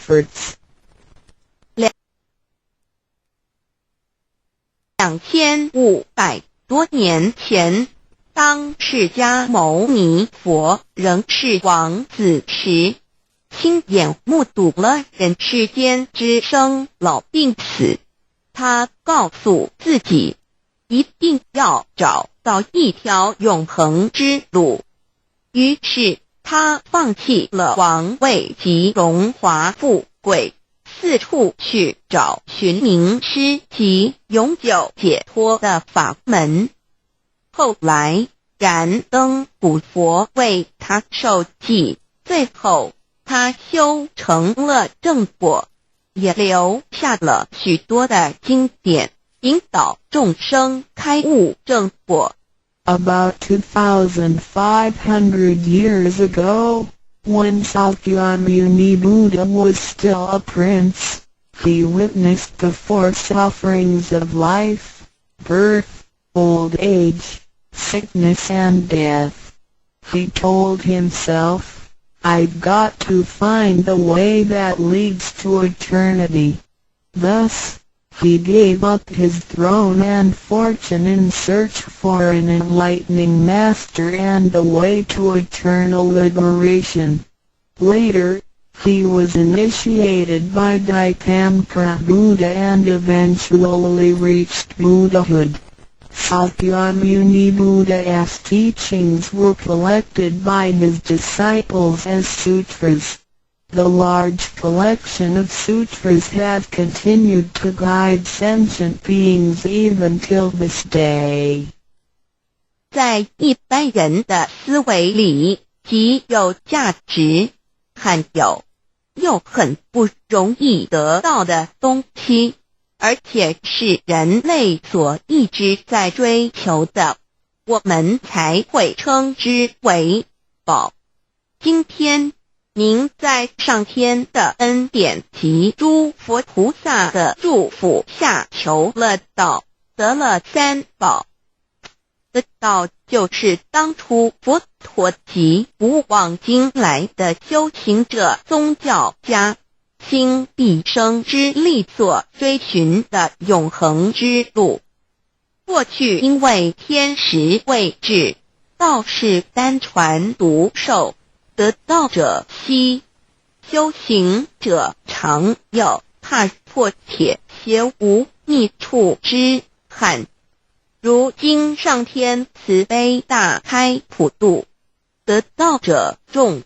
efforts. 2500多年前，当释迦牟尼佛仍是王子时，亲眼目睹了人世间之生老病死。他告诉自己，一定要找到一条永恒之路。于是他放弃了王位及荣华富贵，四处去找寻名师及永久解脱的法门。后来燃灯古佛为他受记，最后他修成了正果，也留下了许多的经典，引导众生开悟正果。About 2,500 years ago, when Sakyamuni Buddha was still a prince, he witnessed the four sufferings of life: birth, old age, sickness and death. He told himself, "I've got to find the way that leads to eternity." Thus, he gave up his throne and fortune in search for an enlightening master and a way to eternal liberation. Later, he was initiated by Daikamkara Buddha and eventually reached Buddhahood. Sakyamuni Buddha's teachings were collected by his disciples as sutras. The large collection of sutras have continued to guide sentient beings even till this day. 在一般人的思维里，极有价值、罕有又很不容易得到的东西，而且是人类所一直在追求的，我们才会称之为宝。今天您在上天的恩典及诸佛菩萨的祝福下求了道，得了三宝。这道就是当初佛陀及古往今来的修行者宗教家倾毕生之力所追寻的永恒之路。过去因为天时未至，道是单传独授，得道者稀，修行者常有，踏破铁鞋无觅处之憾。如今上天慈悲大开普渡，得道者众，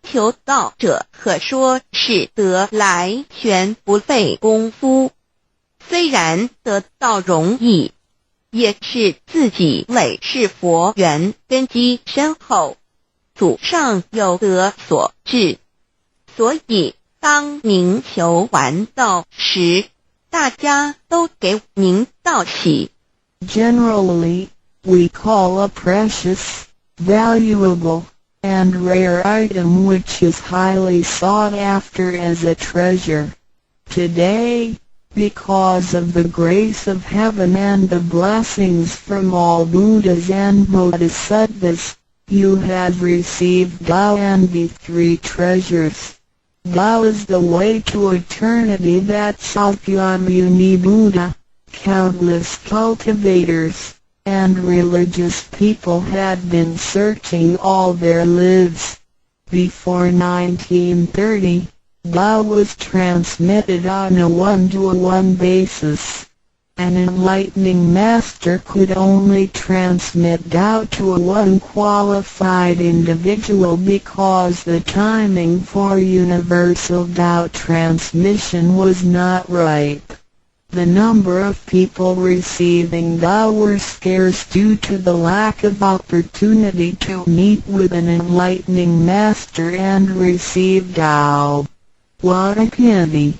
求道者可说是得来全不费功夫。虽然得道容易，也是自己累世佛缘根基深厚，祖上有德所致。所以当您求完道时，大家都给您道喜。Generally, we call a precious, valuable, and rare item which is highly sought after as a treasure. Today, because of the grace of heaven and the blessings from all Buddhas and Bodhisattvas, you have received Tao and the three treasures. Tao is the way to eternity that Sakyamuni Buddha, countless cultivators, and religious people had been searching all their lives. Before 1930, Tao was transmitted on a one-to-one basis. An enlightening master could only transmit Tao to one qualified individual because the timing for universal Tao transmission was not ripe. The number of people receiving Tao were scarce due to the lack of opportunity to meet with an enlightening master and receive Tao. What a pity!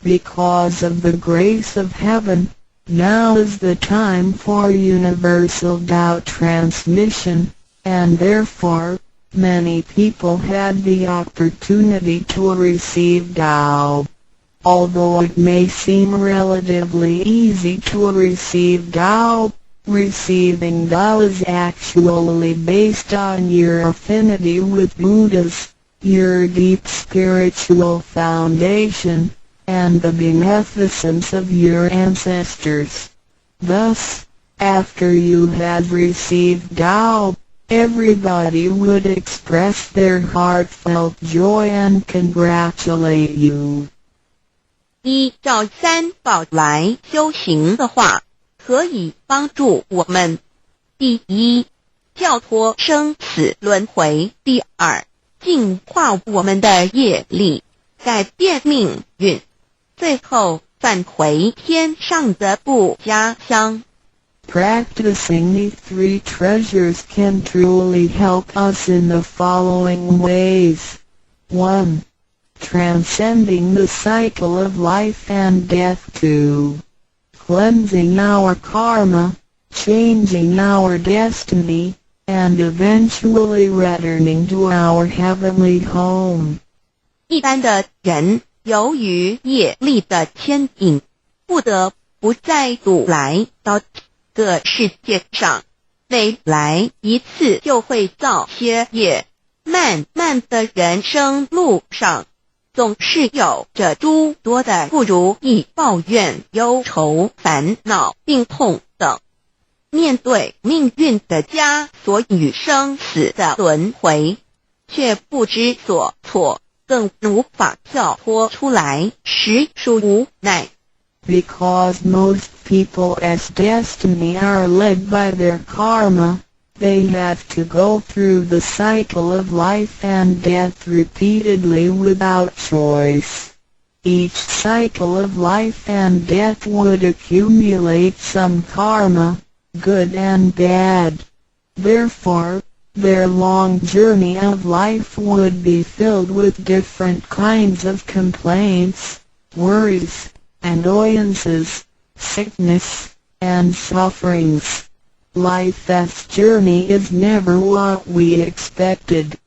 Because of the grace of heaven, now is the time for universal Tao transmission, and therefore, many people had the opportunity to receive Tao. Although it may seem relatively easy to receive Tao, receiving Tao is actually based on your affinity with Buddhas, your deep spiritual foundation, and the beneficence of your ancestors. Thus, after you had received Tao, everybody would express their heartfelt joy and congratulate you. 依照三宝来修行的话，可以帮助我们：第一，跳脱生死轮回；第二，净化我们的业力，改变命运；最后返回天上的故家乡。Practicing these three treasures can truly help us in the following ways. 1. Transcending the cycle of life and death. 2. Cleansing our karma, changing our destiny, and eventually returning to our heavenly home. 一般的人由于业力的牵引，不得不再度来到这个世界上，每来一次就会造些业，漫漫的人生路上，总是有着诸多的不如意、抱怨、忧愁、烦恼、病痛等。面对命运的枷锁与生死的轮回，却不知所措，更无法跳脱出来，实属无奈。Because most people as destiny are led by their karma, they have to go through the cycle of life and death repeatedly without choice. Each cycle of life and death would accumulate some karma, good and bad. Therefore, their long journey of life would be filled with different kinds of complaints, worries, annoyances, sickness, and sufferings. Life's journey is never what we expected.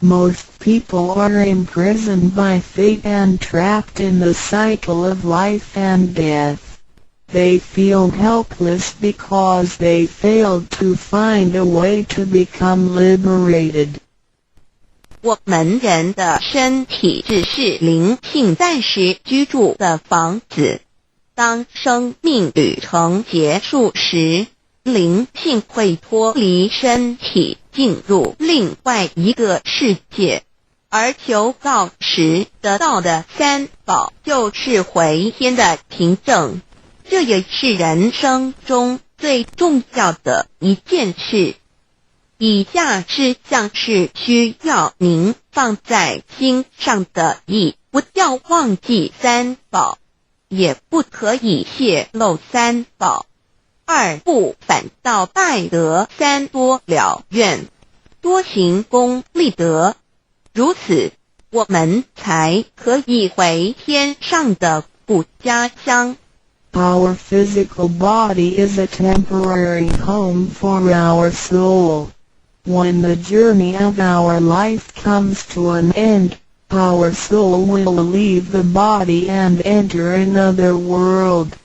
Most people are imprisoned by fate and trapped in the cycle of life and death. They feel helpless because they failed to find a way to become liberated. 我们人的身体只是灵性暂时居住的房子，当生命旅程结束时，灵性会脱离身体，进入另外一个世界，而求道时得到的三宝就是回天的凭证。这也是人生中最重要的一件事。以下是像是需要您放在心上的意：不要忘记三宝，也不可以泄露三宝。二不反倒败德，三多了愿，多行功立德，如此我们才可以回天上的故家乡。Our physical body is a temporary home for our soul. When the journey of our life comes to an end, our soul will leave the body and enter another world.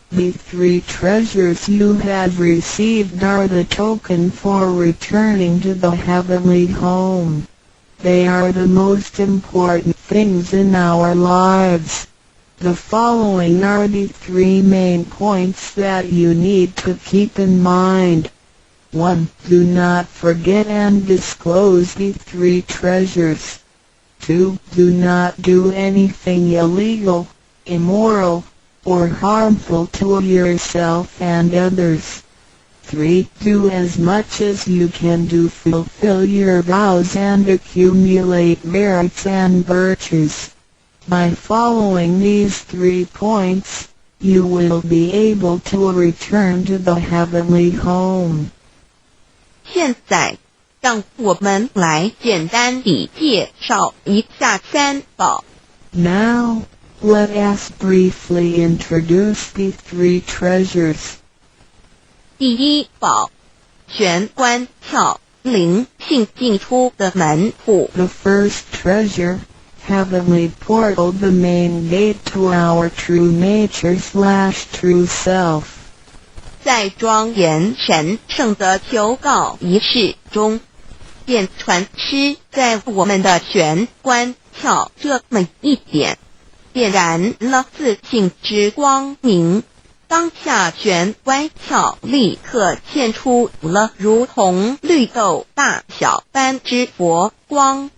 The three treasures you have received are the token for returning to the heavenly home. They are the most important things in our lives. The following are the three main points that you need to keep in mind. 1. Do not forget and disclose the three treasures. 2. Do not do anything illegal, immoral, or harmful to yourself and others. 3. Do as much as you can to fulfill your vows and accumulate merits and virtues. By following these 3 points, you will be able to return to the heavenly home. 现在，让我们来简单地介绍一下三宝。Now, let us briefly introduce the 3 treasures. 第一宝，玄关窍，灵性进出的门户。The first treasure, heavenly portal, the main gate to our true nature/true self. 在庄严神圣的求告仪式中，便传师在我们的玄关窍这么一点，点燃了自性之光明。当下玄关窍立刻现出了如同绿豆大小般之佛光。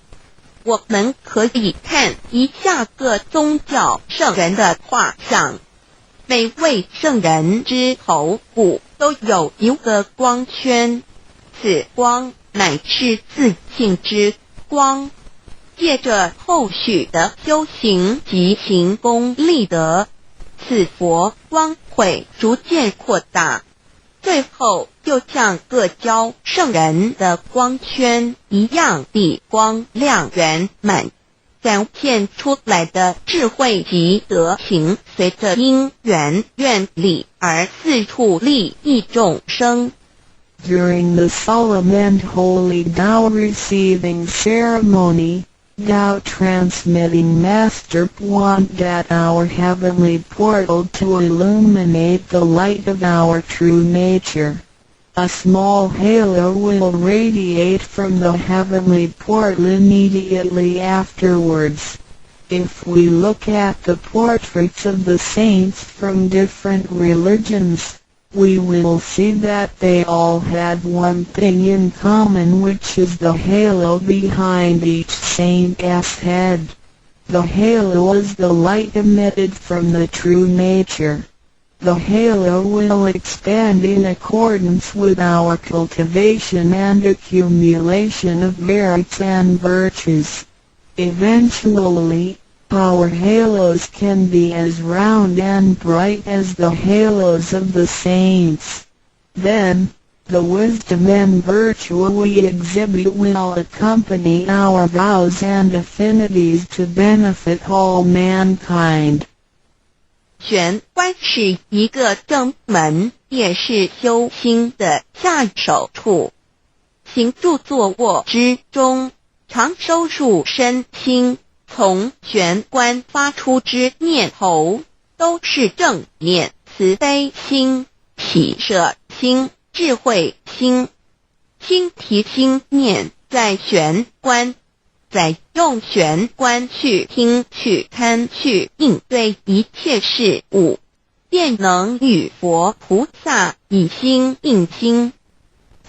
我们可以看一下各宗教圣人的画像，每位圣人之头部都有一个光圈，此光乃是自性之光。借着后续的修行及行功立德，此佛光会逐渐扩大，最后就像各教圣人的光圈一样地光亮圆满，展现出来的智慧及德行，随着因缘愿力而四处利益众生。During the solemn and holy Tao receiving ceremony, Tao transmitting Master pointed at our heavenly portal to illuminate the light of our true nature. A small halo will radiate from the heavenly portal immediately afterwards. If we look at the portraits of the saints from different religions, we will see that they all had one thing in common, which is the halo behind each saint's head. The halo is the light emitted from the true nature. The halo will expand in accordance with our cultivation and accumulation of merits and virtues. Eventually, our halos can be as round and bright as the halos of the saints. Then, the wisdom and virtue we exhibit will accompany our vows and affinities to benefit all mankind. 玄关是一个正门，也是修心的下手处。行住坐卧之中，常收束身心，从玄关发出之念头，都是正念、慈悲心、喜舍心、智慧心。心提心念在玄关，再用玄关去听、去看、去应对一切事物，便能与佛菩萨以心应心。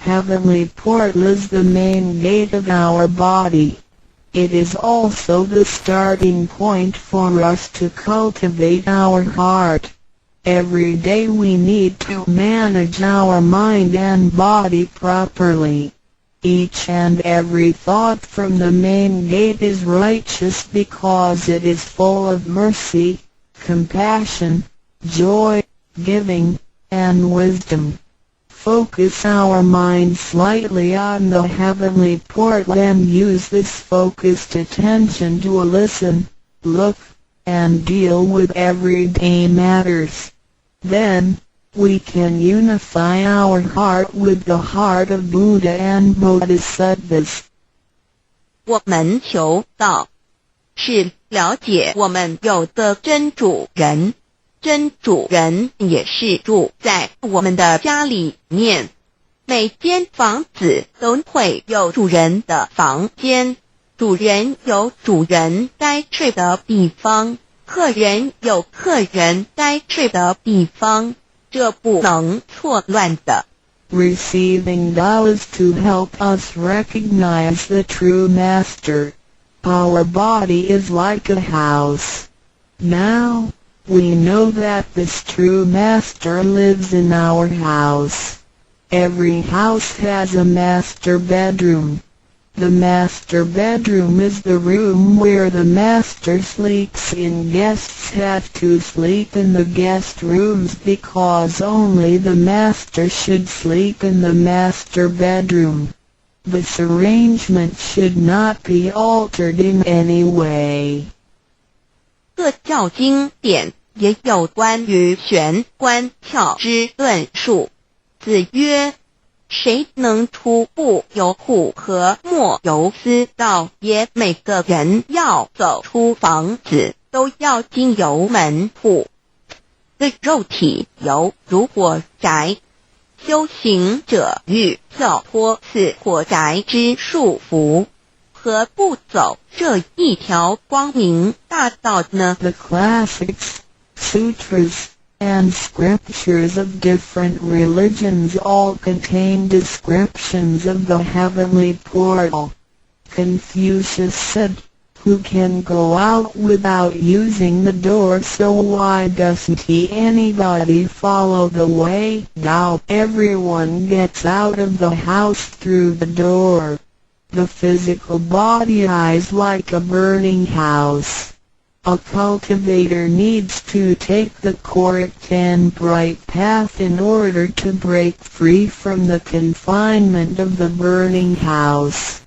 Heavenly portal is the main gate of our body. It is also the starting point for us to cultivate our heart. Every day we need to manage our mind and body properly. Each and every thought from the main gate is righteous because it is full of mercy, compassion, joy, giving, and wisdom. Focus our mind slightly on the heavenly portal and use this focused attention to listen, look, and deal with everyday matters. Then, we can unify our heart with the heart of Buddha and Bodhisattvas. 我们求道，是了解我们有的真主人。真主人也是住在我们的家里面，每间房子都会有主人的房间，主人有主人该睡的地方，客人有客人该睡的地方，这不能错乱的。Receiving Tao is to help us recognize the true master. Our body is like a house. Now, we know that this true master lives in our house. Every house has a master bedroom. The master bedroom is the room where the master sleeps in. Guests have to sleep in the guest rooms because only the master should sleep in the master bedroom. This arrangement should not be altered in any way. 各教经典也有关于玄关窍之论述。子曰：谁能出不由户和莫由私道也？每个人要走出房子，都要经由门户。的肉体犹如火宅，修行者欲跳脱此火宅之束缚，何不走这一条光明大道呢？ The classics, sutras, and scriptures of different religions all contain descriptions of the heavenly portal. Confucius said, "Who can go out without using the door, so why doesn't anybody follow the way? Now everyone gets out of the house through the door. The physical body is like a burning house. A cultivator needs to take the correct and bright path in order to break free from the confinement of the burning house."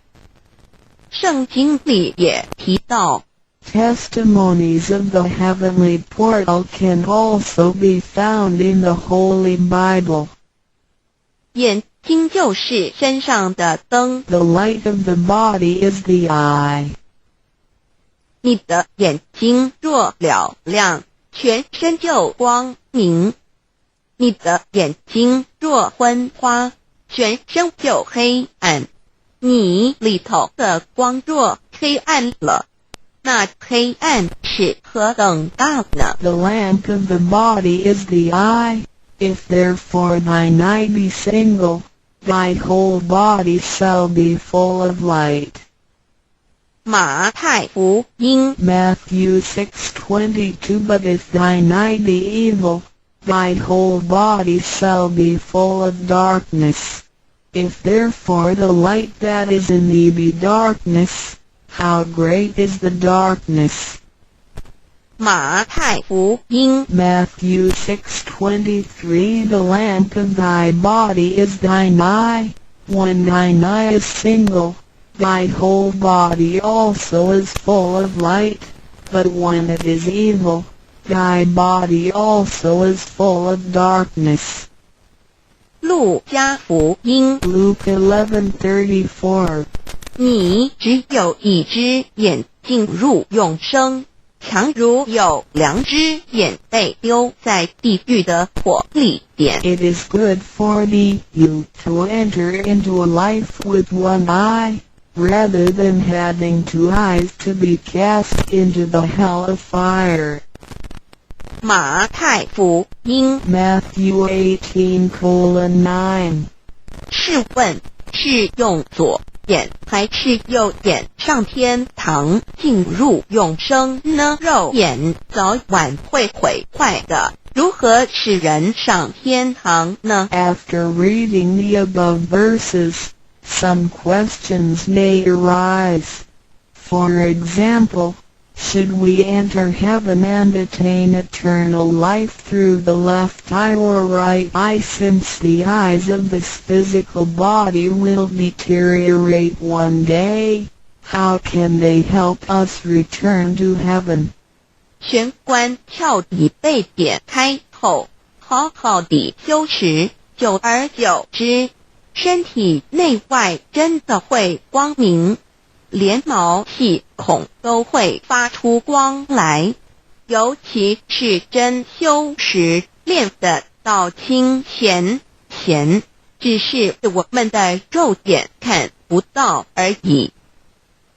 圣经里也提到 Testimonies of the heavenly portal can also be found in the Holy Bible. 眼睛就是身上的灯， The light of the body is the eye. 你的眼睛若嘹亮，全身就光明；你的眼睛若昏花，全身就黑暗。你里头的光若黑暗了，那黑暗是何等大呢？ The lamp of the body is the eye. If therefore thine eye be single, thy whole body shall be full of light. 马太福音 Matthew 6:22 But if thine eye be evil, thy whole body shall be full of darkness. If therefore the light that is in thee be darkness, how great is the darkness? 马太福音 Matthew 6:23 The lamp of thy body is thine eye. When thine eye is single, thy whole body also is full of light. But when it is evil, thy body also is full of darkness. 路加福音 Luke 11:34你只有一只眼进入永生，强如有两只眼被丢在地狱的火里边。 It is good for thee, you to enter into a life with one eye, rather than having two eyes to be cast into the hell of fire. 马太福音 Matthew 18:9试问是用左眼还是右眼上天堂进入永生呢？肉眼早晚会毁坏的，如何使人上天堂呢？ After reading the above verses, some questions may arise. For example, should we enter heaven and attain eternal life through the left eye or right eye, since the eyes of this physical body will deteriorate one day? How can they help us return to heaven? 玄关彻底被点开后，好好地修持，久而久之，身体内外真的会光明，连毛细孔都会发出光来。尤其是真修持练得到清闲，只是我们的肉眼看不到而已。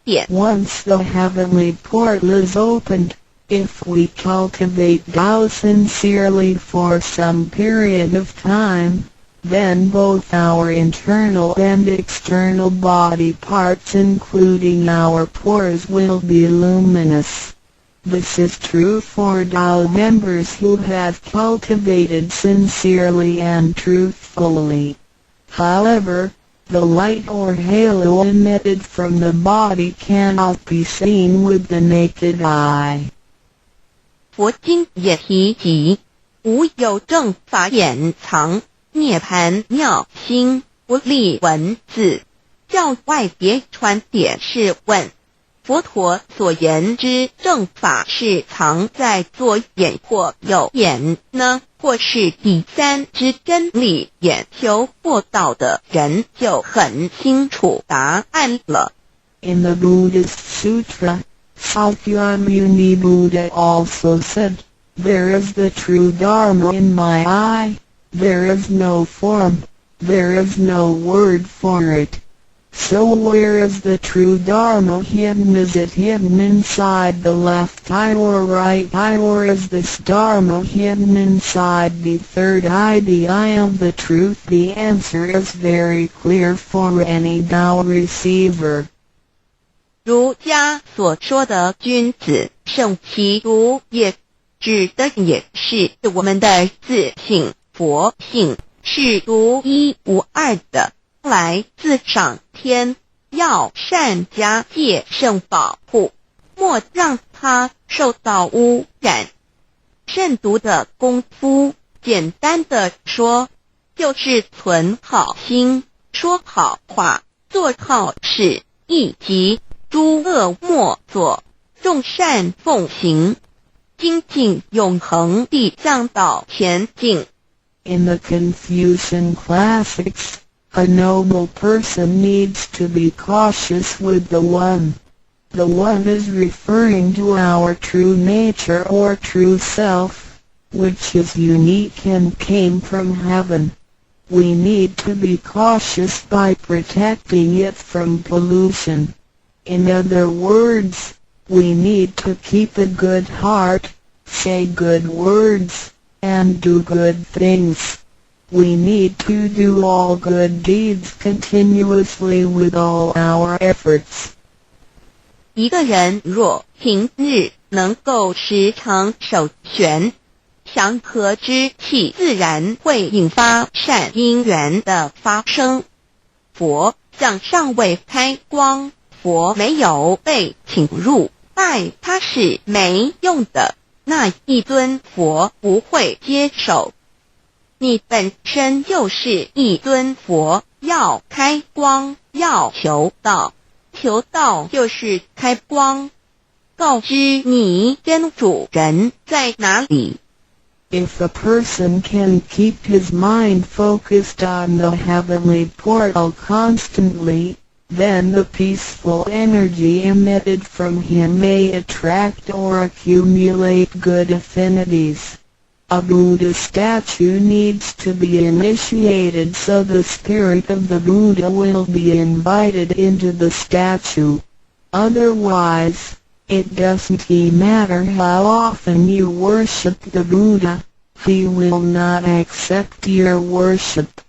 点 Once the heavenly portal is opened, if we cultivate Tao sincerely for some period of time, then both our internal and external body parts including our pores will be luminous. This is true for Tao members who have cultivated sincerely and truthfully. However, the light or halo emitted from the body cannot be seen with the naked eye. 佛经也提及，无有正法掩藏，涅盘妙心，不立文字，教外别传点是问。佛陀所言之正法是藏在左眼或右眼呢，或是第三之真理眼求过道的人就很清楚答案了。 In the Buddhist Sutra, Sakyamuni Buddha also said, "There is the true Dharma in my eye. There is no form, there is no word for it. So where is the true Dharma hidden? Is it hidden inside the left eye or right eye, or is this Dharma hidden inside the third eye, the eye of the truth? The answer is very clear for any Tao receiver. 儒家所说的君子圣其儒，也指的也是我们的自性佛性，是独一无二的，来自上天，要善加戒圣保护，莫让它受到污染。慎独的功夫，简单的说，就是存好心，说好话，做好事，以及诸恶莫作，众善奉行，精进永恒地向导前进。In the Confucian classics, a noble person needs to be cautious with the One. The One is referring to our true nature or true self, which is unique and came from heaven. We need to be cautious by protecting it from pollution. In other words, we need to keep a good heart, say good words, and do good things. We need to do all good deeds continuously with all our efforts. 一个人若平日能够时常守权，祥和之气自然会引发善因缘的发生。佛像尚未开光，佛没有被请入，拜他是没用的，那一尊佛不会接受。你本身就是一尊佛，要开光，要求道，求道就是开光，告知你真主人在哪里。If a person can keep his mind focused on the heavenly portal constantly, then the peaceful energy emitted from him may attract or accumulate good affinities. A Buddha statue needs to be initiated so the spirit of the Buddha will be invited into the statue. Otherwise, it doesn't matter how often you worship the Buddha, he will not accept your worship.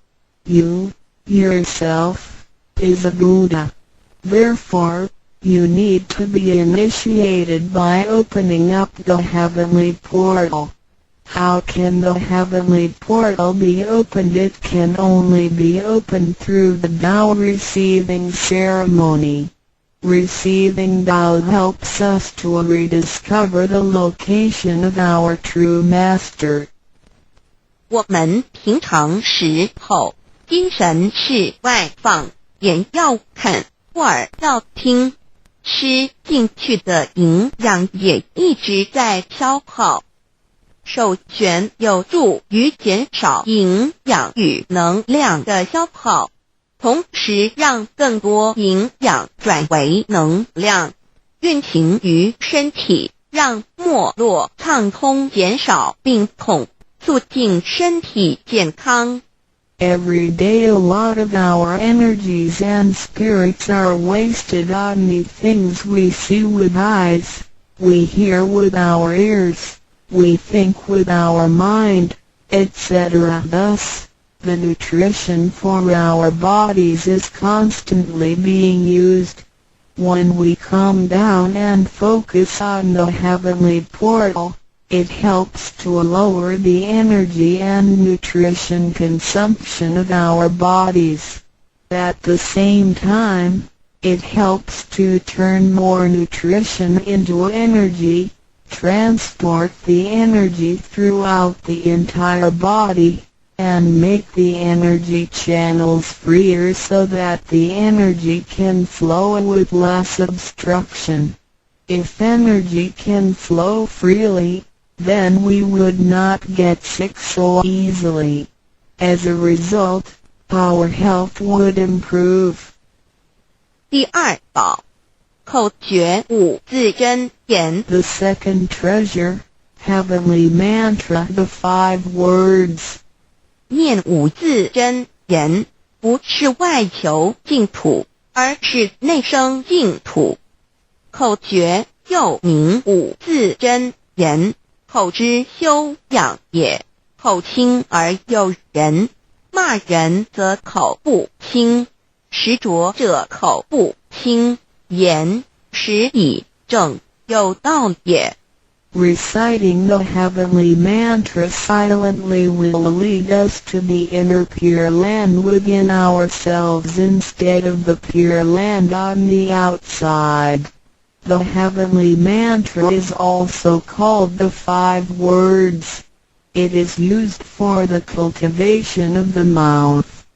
You, yourself, is a Buddha. Therefore, you need to be initiated by opening up the heavenly portal. How can the heavenly portal be opened? It can only be opened through the Tao receiving ceremony. Receiving Tao helps us to rediscover the location of our true master. 我们平常时候，精神是外放，眼要看，耳要听，吃进去的营养也一直在消耗。守权有助于减少营养与能量的消耗，同时让更多营养转为能量，运行于身体，让脉络畅通，减少病痛，促进身体健康。Every day a lot of our energies and spirits are wasted on the things we see with eyes, we hear with our ears, we think with our mind, etc. Thus, the nutrition for our bodies is constantly being used. When we calm down and focus on the heavenly portal, it helps to lower the energy and nutrition consumption of our bodies. At the same time, it helps to turn more nutrition into energy, transport the energy throughout the entire body, and make the energy channels freer so that the energy can flow with less obstruction. If energy can flow freely, then we would not get sick so easily. As a result, our health would improve. 第二宝，口诀五字真言。 The second treasure, heavenly mantra, the 5 words. 面无字真言，不是外求净土，而是内生净土。口诀又名五字真言，口之修养也。口轻而诱人，骂人则口不轻，实着者口不轻，言实以正，有道也。Reciting the heavenly mantra silently will lead us to the inner Pure Land within ourselves instead of the Pure Land on the outside. The heavenly mantra is also called the 5 words. It is used for the cultivation of the mouth.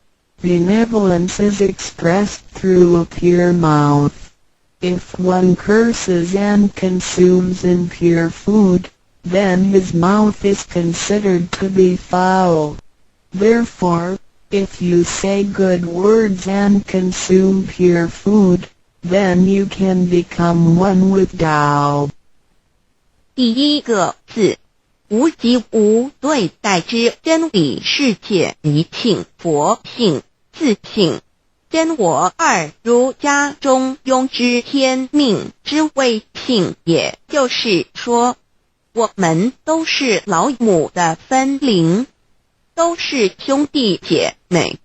Benevolence is expressed through a pure mouth. If one curses and consumes impure food, then his mouth is considered to be foul. Therefore, if you say good words and consume pure food, then you can become one with Tao. 第一个字，无即无对待之真理世界一性佛性自性。真我二儒家中庸之天命之谓性，也就是说，我们都是老母的分灵，都是兄弟姐妹。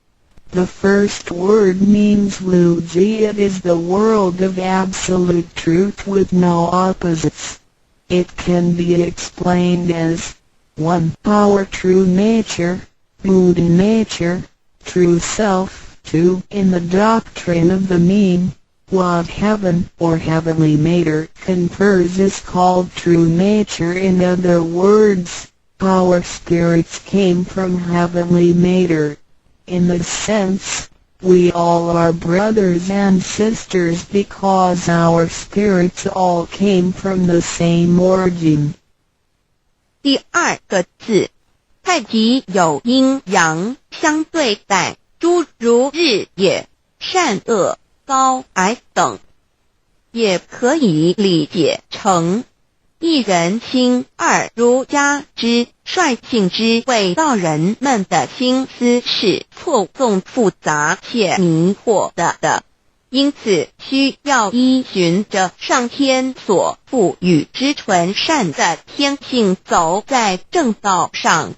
The first word means Luji. It is the world of absolute truth with no opposites. It can be explained as 1. Our true nature, Buddha nature, true self. 2. In the doctrine of the mean, what heaven or heavenly matter confers is called true nature. In other words, our spirits came from heavenly matter. In this sense, we all are brothers and sisters because our spirits all came from the same origin. 第二个字，太极有阴阳相对待。诸如日也，善恶高矮等，也可以理解成一人心二儒家之率性之谓道人们的心思是错综复杂且迷惑的，因此需要依循着上天所赋予之纯善的天性走在正道上。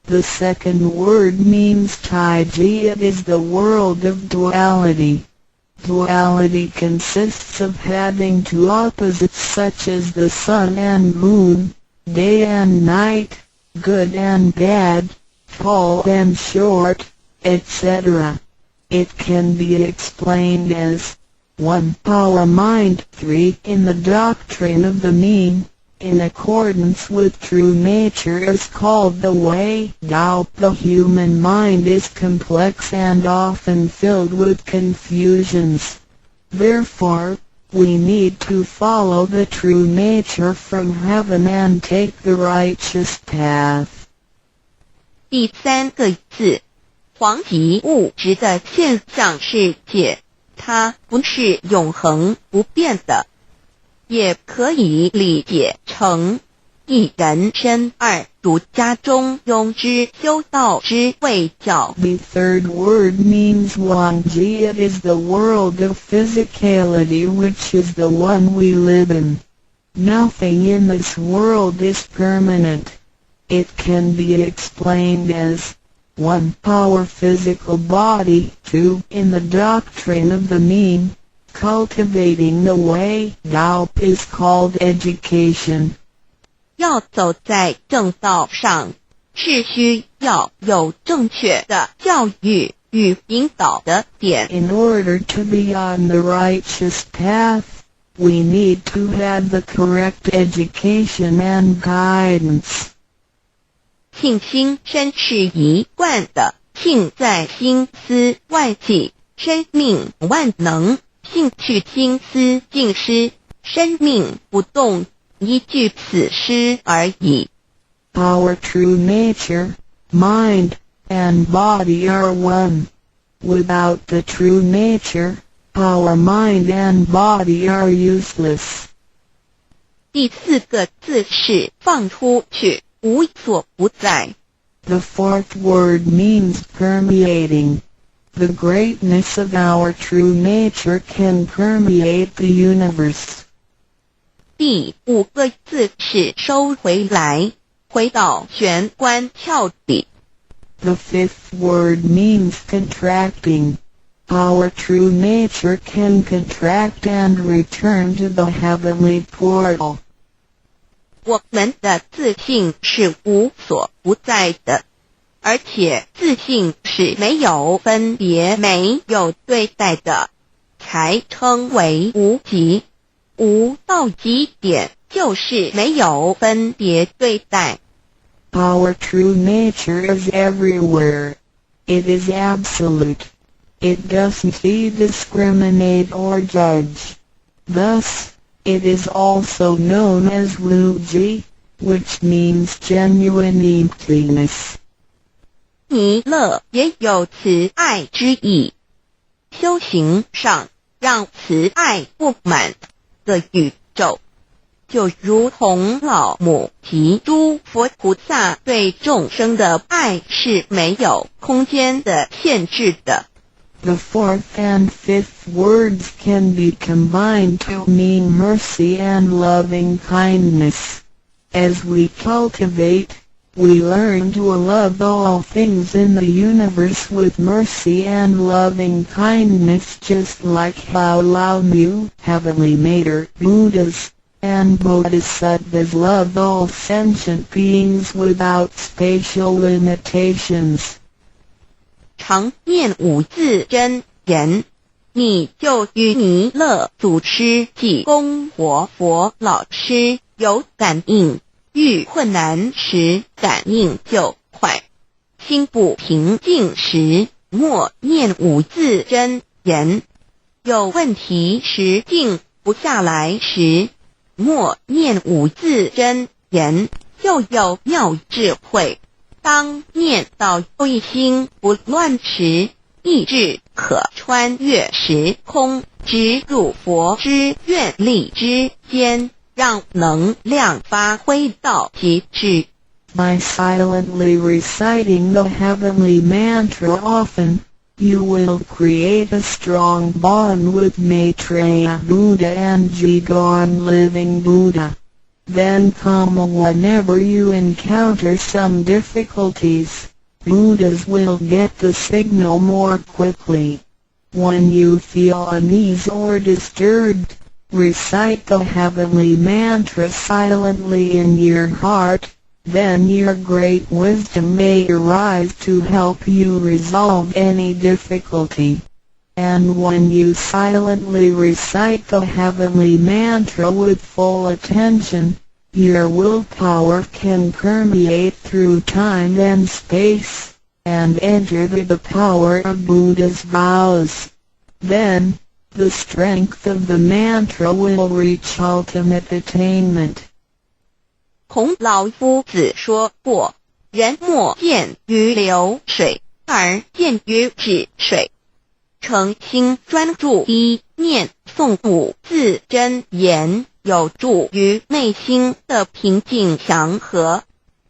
The second word means Taiji. It is the world of duality. Duality consists of having 2 opposites such as the sun and moon, day and night, good and bad, tall and short, etc. It can be explained as 1. Our mind. 3. In the doctrine of the mean, in accordance with true nature is called the way. Tao. The human mind is complex and often filled with confusions. Therefore, we need to follow the true nature from heaven and take the righteous path. 第三个字，黄极物质的现象世界，它不是永恒不变的。也可以理解成一人身二儒家中庸之修道之谓教。The third word means Wangji. It is the world of physicality which is the one we live in. Nothing in this world is permanent. It can be explained as 1. Our physical body. 2. In the doctrine of the mean, cultivating the way, Tao, is called education. 要走在正道上，是需要有正确的教育与引导的点。In order to be on the righteous path, we need to have the correct education and guidance. 性心身是一贯的，性在心思外际，生命万能。性去心思尽失，生命不动，依据此诗而已。Our true nature, mind, and body are one. Without the true nature, our mind and body are useless. 第四个字是放出去，无所不在。The fourth word means permeating. The greatness of our true nature can permeate the universe. 第5个字是收回来，回到玄关窍里。The fifth word means contracting. Our true nature can contract and return to the heavenly portal. 我们的自信是无所不在的，而且自信是没有分别、没有对待的，才称为无极。无到极点就是没有分别对待。Our true nature is everywhere. It is absolute. It doesn't discriminate or judge. Thus, it is also known as Wuji, which means genuine emptiness. 弥勒也有慈爱之意，修行上让慈爱布满的宇宙，就如同老母及诸佛菩萨对众生的爱是没有空间的限制的。The fourth and fifth words can be combined to mean mercy and loving kindness. As we cultivate, we learn to love all things in the universe with mercy and loving kindness, just like how Lao Mu, Heavenly Mater, Buddhas, and Bodhisattvas love all sentient beings without spatial limitations. 常念5字真言，你就与弥勒祖师及供活佛老师有感应，遇困难时感应就快，心不平静时默念5字真言，有问题时静不下来时默念5字真言，就有妙智慧。当念到一心不乱时，意志可穿越时空，直入佛之愿力之间，让能量发挥到极致。By silently reciting the heavenly mantra often, you will create a strong bond with Maitreya Buddha and Jigon Living Buddha. Then come whenever you encounter some difficulties, Buddhas will get the signal more quickly. When you feel uneasy or disturbed, recite the heavenly mantra silently in your heart, then your great wisdom may arise to help you resolve any difficulty. And when you silently recite the heavenly mantra with full attention, your willpower can permeate through time and space, and enter the power of Buddha's vows. Then, the strength of the mantra will reach ultimate attainment. 孔老夫子说过，人莫见于流水，而见于止水。诚心专注一念诵5字真言，有助于内心的平静祥和，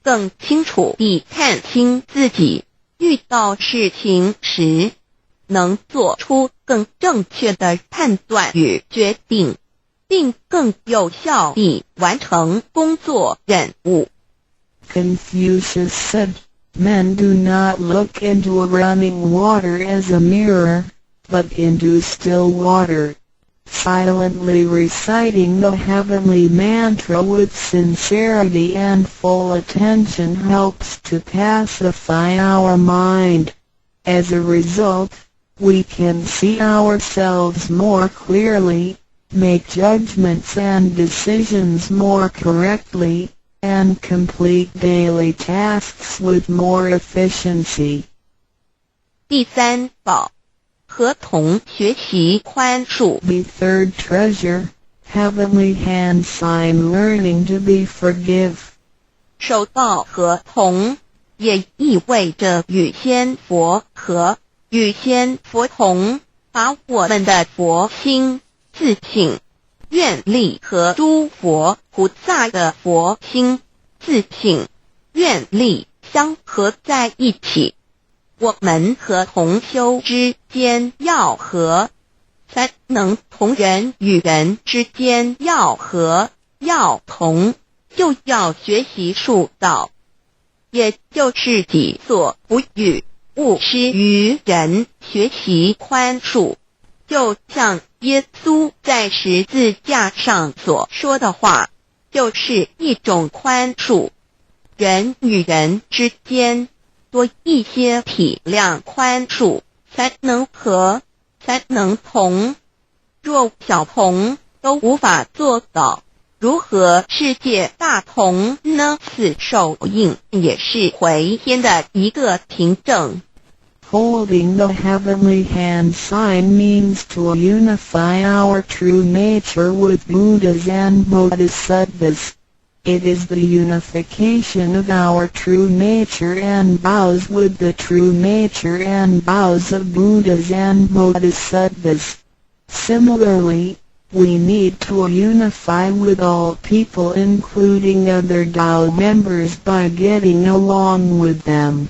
更清楚地看清自己，遇到事情时能做出更正确的判断与决定，并更有效地完成工作任务。Confucius said, "Men do not look into running water as a mirror, but into still water." Silently reciting the heavenly mantra with sincerity and full attention helps to pacify our mind. As a result, we can see ourselves more clearly, make judgments and decisions more correctly, and complete daily tasks with more efficiency. 第3宝，合同学习宽恕。 The third treasure, heavenly hand sign learning to be forgive. 守道合同也意味着与仙佛合，与仙佛同，把我们的佛心、自信、愿力和诸佛菩萨的佛心、自信、愿力相合在一起。我们和同修之间要合，三能同人与人之间要合要同，就要学习恕道，也就是己所不欲，勿施于人，学习宽恕。就像耶稣在十字架上所说的话，就是一种宽恕。人与人之间多一些体谅宽恕，才能和，才能同。若小同都无法做到，如何世界大同呢？此手印也是回天的一个凭证。Holding the heavenly hand sign means to unify our true nature with Buddhas and Bodhisattvas. It is the unification of our true nature and vows with the true nature and vows of Buddhas and Bodhisattvas. Similarly, we need to unify with all people including other Tao members by getting along with them.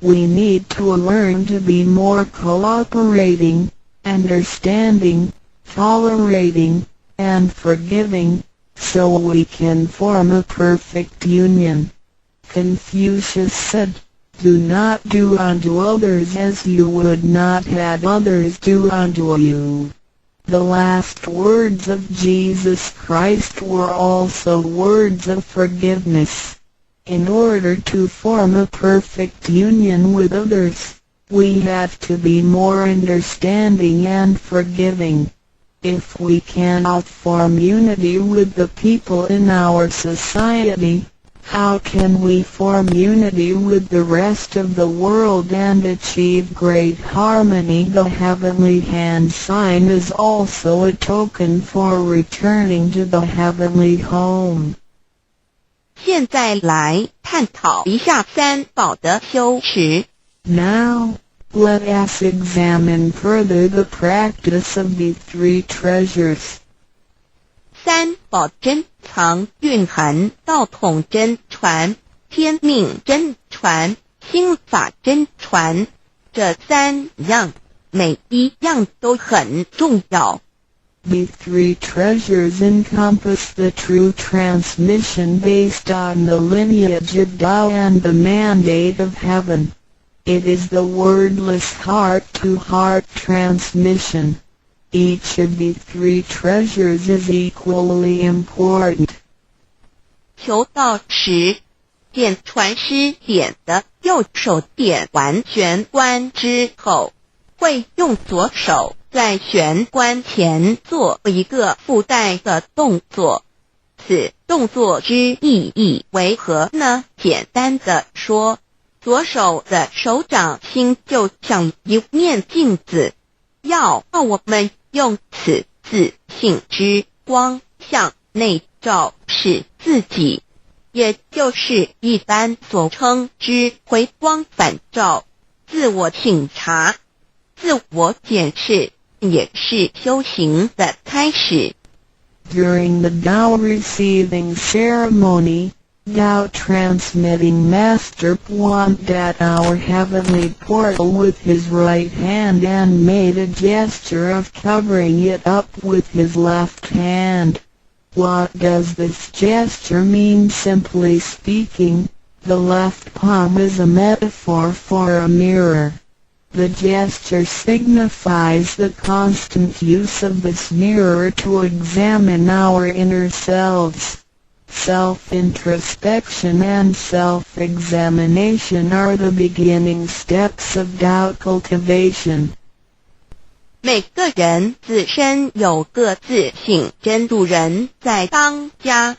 We need to learn to be more cooperating, understanding, tolerating, and forgiving, so we can form a perfect union. Confucius said, "Do not do unto others as you would not have others do unto you." The last words of Jesus Christ were also words of forgiveness. In order to form a perfect union with others, we have to be more understanding and forgiving. If we cannot form unity with the people in our society, how can we form unity with the rest of the world and achieve great harmony? The heavenly hand sign is also a token for returning to the heavenly home. 现在来探讨一下三宝的修持。Now, let us examine further the practice of the three treasures. 三宝珍藏蕴含道统真传、天命真传、心法真传，这三样每一样都很重要。The three treasures encompass the true transmission based on the lineage of Tao and the mandate of heaven. It is the wordless heart-to-heart transmission. Each of the three treasures is equally important. 求道时，点传师点的右手点完玄关之后，会用左手在玄关前做一个附带的动作。此动作之意义为何呢？简单的说，左手的手掌心就像一面镜子，要我们用此自信之光向内照视自己，也就是一般所称之回光返照，自我省察、自我检视，也是修行的开始。During the Tao receiving ceremony, Tao transmitting Master pointed at our heavenly portal with his right hand and made a gesture of covering it up with his left hand. What does this gesture mean? Simply speaking, the left palm is a metaphor for a mirror. The gesture signifies the constant use of this mirror to examine our inner selves. Self-introspection and self-examination are the beginning steps of Tao cultivation. 每个人自身有个自性真主人在当家，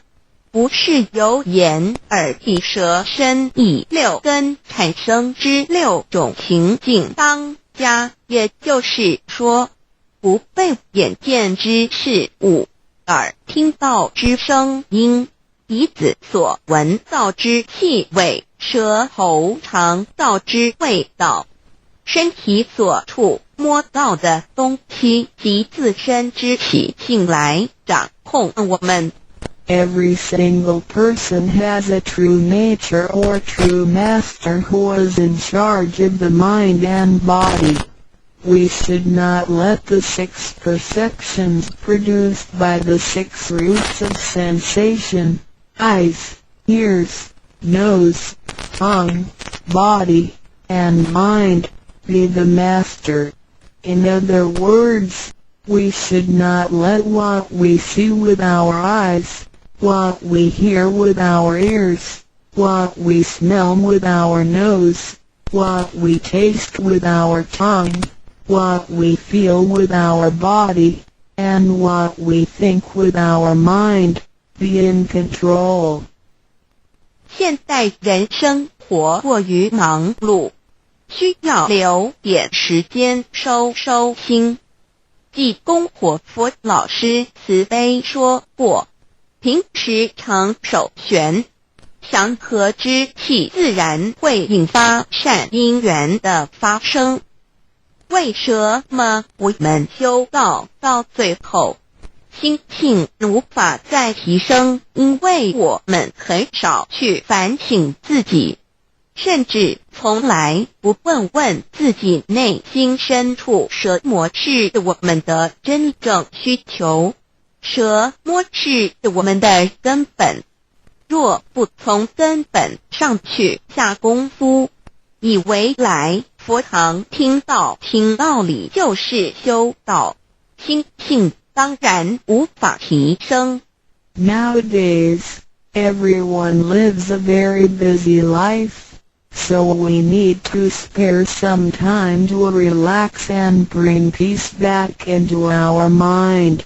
不是由眼、耳、鼻、舌、身、意六根产生之六种情境当家，也就是说，不被眼见之事物、耳听到之声音、鼻子所闻到之气味、舌头尝到之味道、身体所触摸到的东西及自身之习性来掌控我们。Every single person has a true nature or true master who is in charge of the mind and body. We should not let the 6 perceptions produced by the 6 roots of sensation, eyes, ears, nose, tongue, body, and mind, be the master. In other words, we should not let what we see with our eyes, what we hear with our ears, what we smell with our nose, what we taste with our tongue, what we feel with our body, and what we think with our mind, be in control. 现代人生活过于忙碌，需要留点时间收心。济公活佛老师慈悲说过，平时常手旋，祥和之气自然会引发善因缘的发生。为什么我们修道到最后，心性无法再提升？因为我们很少去反省自己，甚至从来不问自己内心深处什么是我们的真正需求，什么是我们的根本。若不从根本上去下功夫，以为来佛堂听道理就是修道，心性当然无法提升。Nowadays, everyone lives a very busy life, so we need to spare some time to relax and bring peace back into our mind.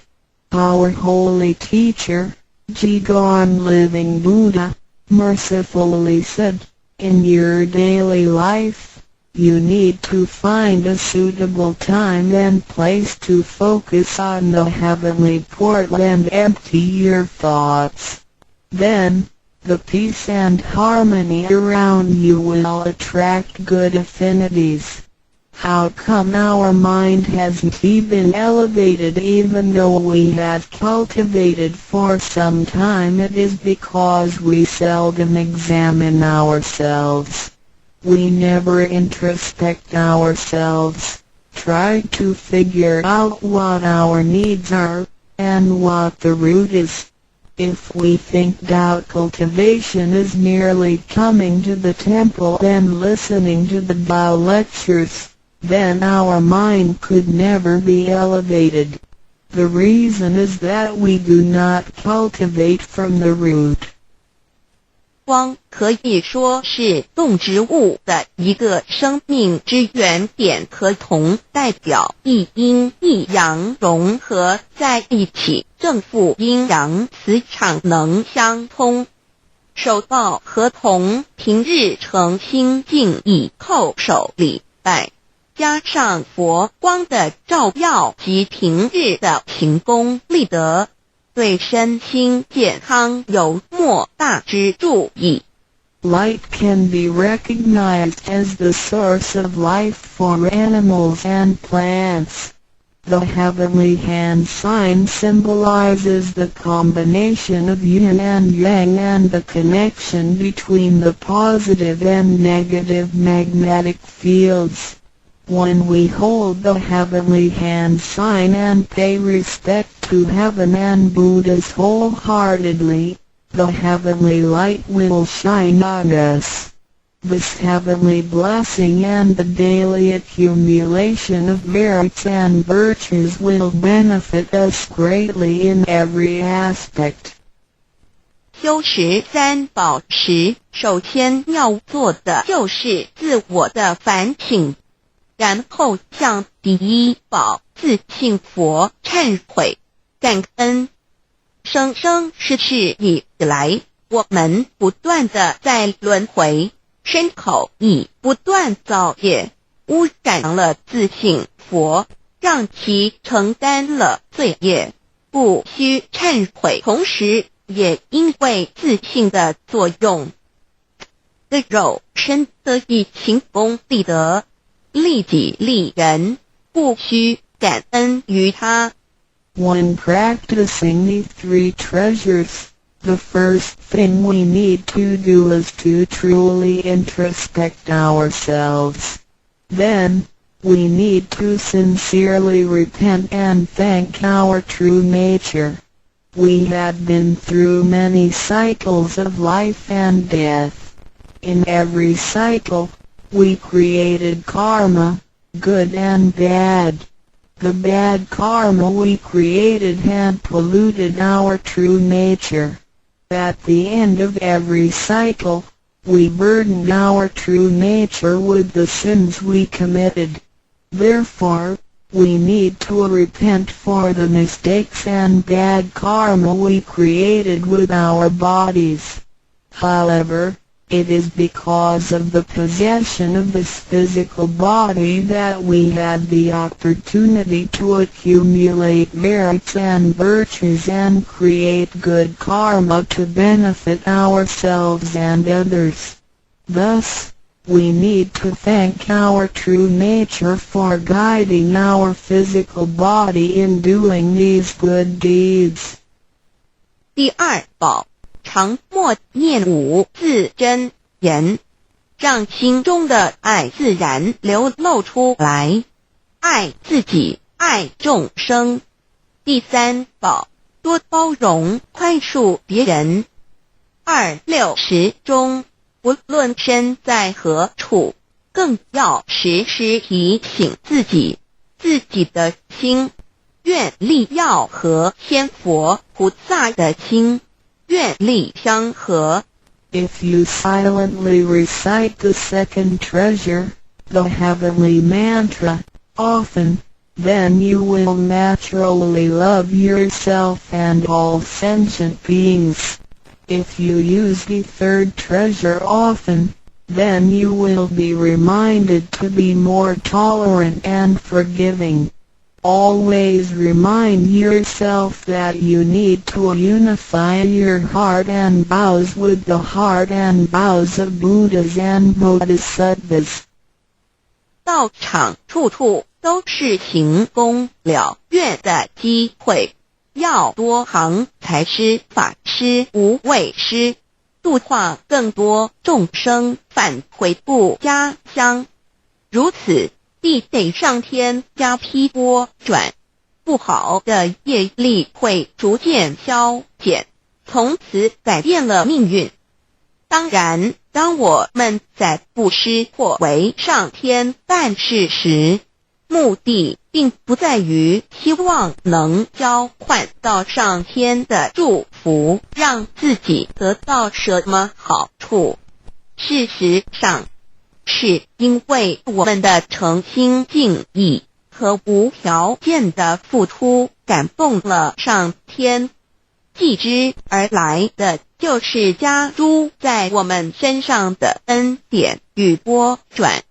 Our holy teacher, Jigon Living Buddha, mercifully said, in your daily life, you need to find a suitable time and place to focus on the heavenly portal and empty your thoughts. Then, the peace and harmony around you will attract good affinities. How come our mind hasn't been elevated even though we have cultivated for some time? It is because we seldom examine ourselves. We never introspect ourselves, try to figure out what our needs are, and what the root is. If we think doubt cultivation is merely coming to the temple and listening to the Tao lectures, then our mind could never be elevated. The reason is that we do not cultivate from the root. 光可以说是动植物的一个生命之原点和铜代表一阴一阳融合在一起，正负阴阳磁场能相通。手道和铜平日诚心敬意叩首礼拜，加上佛光的照耀及平日的勤功立德，对身心健康有莫大之助益。Light can be recognized as the source of life for animals and plants. The heavenly hand sign symbolizes the combination of yin and yang and the connection between the positive and negative magnetic fields. When we hold the heavenly hand sign and pay respect to heaven and Buddhas wholeheartedly, the heavenly light will shine on us. This heavenly blessing and the daily accumulation of merits and virtues will benefit us greatly in every aspect. 修持三宝时，首先要做的就是自我的反省，然后向第一宝自信佛忏悔感恩。生生世世以来，我们不断地在轮回，身口意不断造业，污染了自信佛，让其承担了罪业，不需忏悔。同时也因为自信的作用，的肉身得以勤功立德，利己利人，不需感恩于他。When practicing the 3 treasures, The first thing we need to do is to truly introspect ourselves. Then, we need to sincerely repent and thank our true nature. We had been through many cycles of life and death. In every cycle, we created karma, good and bad. The bad karma we created had polluted our true nature. At the end of every cycle, we burdened our true nature with the sins we committed. Therefore, we need to repent for the mistakes and bad karma we created with our bodies. However, it is because of the possession of this physical body that we had the opportunity to accumulate merits and virtues and create good karma to benefit ourselves and others. Thus, we need to thank our true nature for guiding our physical body in doing these good deeds. 第二宝，常默念五字真言，让心中的爱自然流露出来，爱自己，爱众生。第三宝，多包容宽恕别人。260中，无论身在何处，更要时时提醒自己的心，愿力要和天佛菩萨的心，愿力相合。If you silently recite the second treasure, the heavenly mantra, often, then you will naturally love yourself and all sentient beings. If you use the third treasure often, then you will be reminded to be more tolerant and forgiving. Always remind yourself that you need to unify your heart and vows with the heart and vows of Buddhas and Bodhisattvas. 道场处处都是行功了愿的机会，要多行财施法施无畏施，度化更多众生返回不家乡。如此必得上天加批拨转，不好的业力会逐渐消减，从此改变了命运。当然，当我们在布施或为上天办事时，目的并不在于希望能交换到上天的祝福，让自己得到什么好处。事实上，是因为我们的诚心敬意和无条件的付出感动了上天，继之而来的就是加诸在我们身上的恩典与拨转，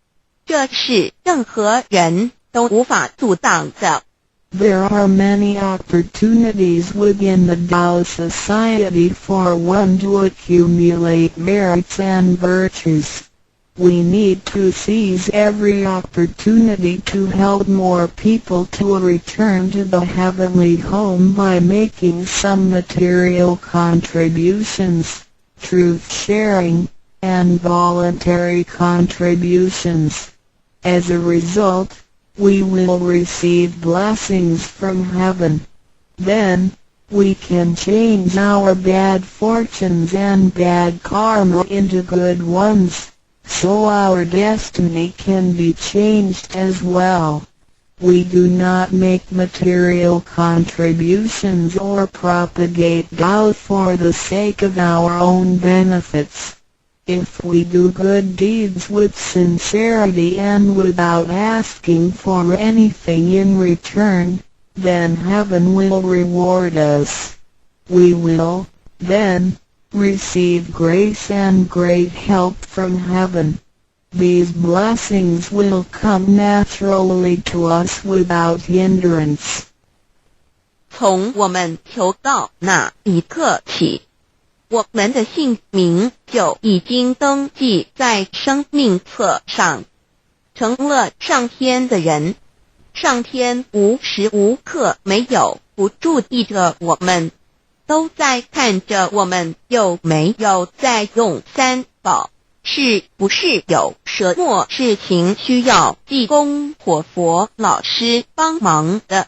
这是任何人都无法阻挡的。There are many opportunities within the Tao society for one to accumulate merits and virtues. We need to seize every opportunity to help more people to return to the heavenly home by making some material contributions, truth sharing, and voluntary contributions. As a result, we will receive blessings from heaven. Then, we can change our bad fortunes and bad karma into good ones, so our destiny can be changed as well. We do not make material contributions or propagate doubt for the sake of our own benefits. If we do good deeds with sincerity and without asking for anything in return, then heaven will reward us. We will, then, receive grace and great help from heaven. These blessings will come naturally to us without hindrance. 从我们求道那一刻起，我们的姓名就已经登记在生命册上，成了上天的人。上天无时无刻没有不注意着我们，都在看着我们有没有在用三宝，是不是有什么事情需要地公活佛老师帮忙的。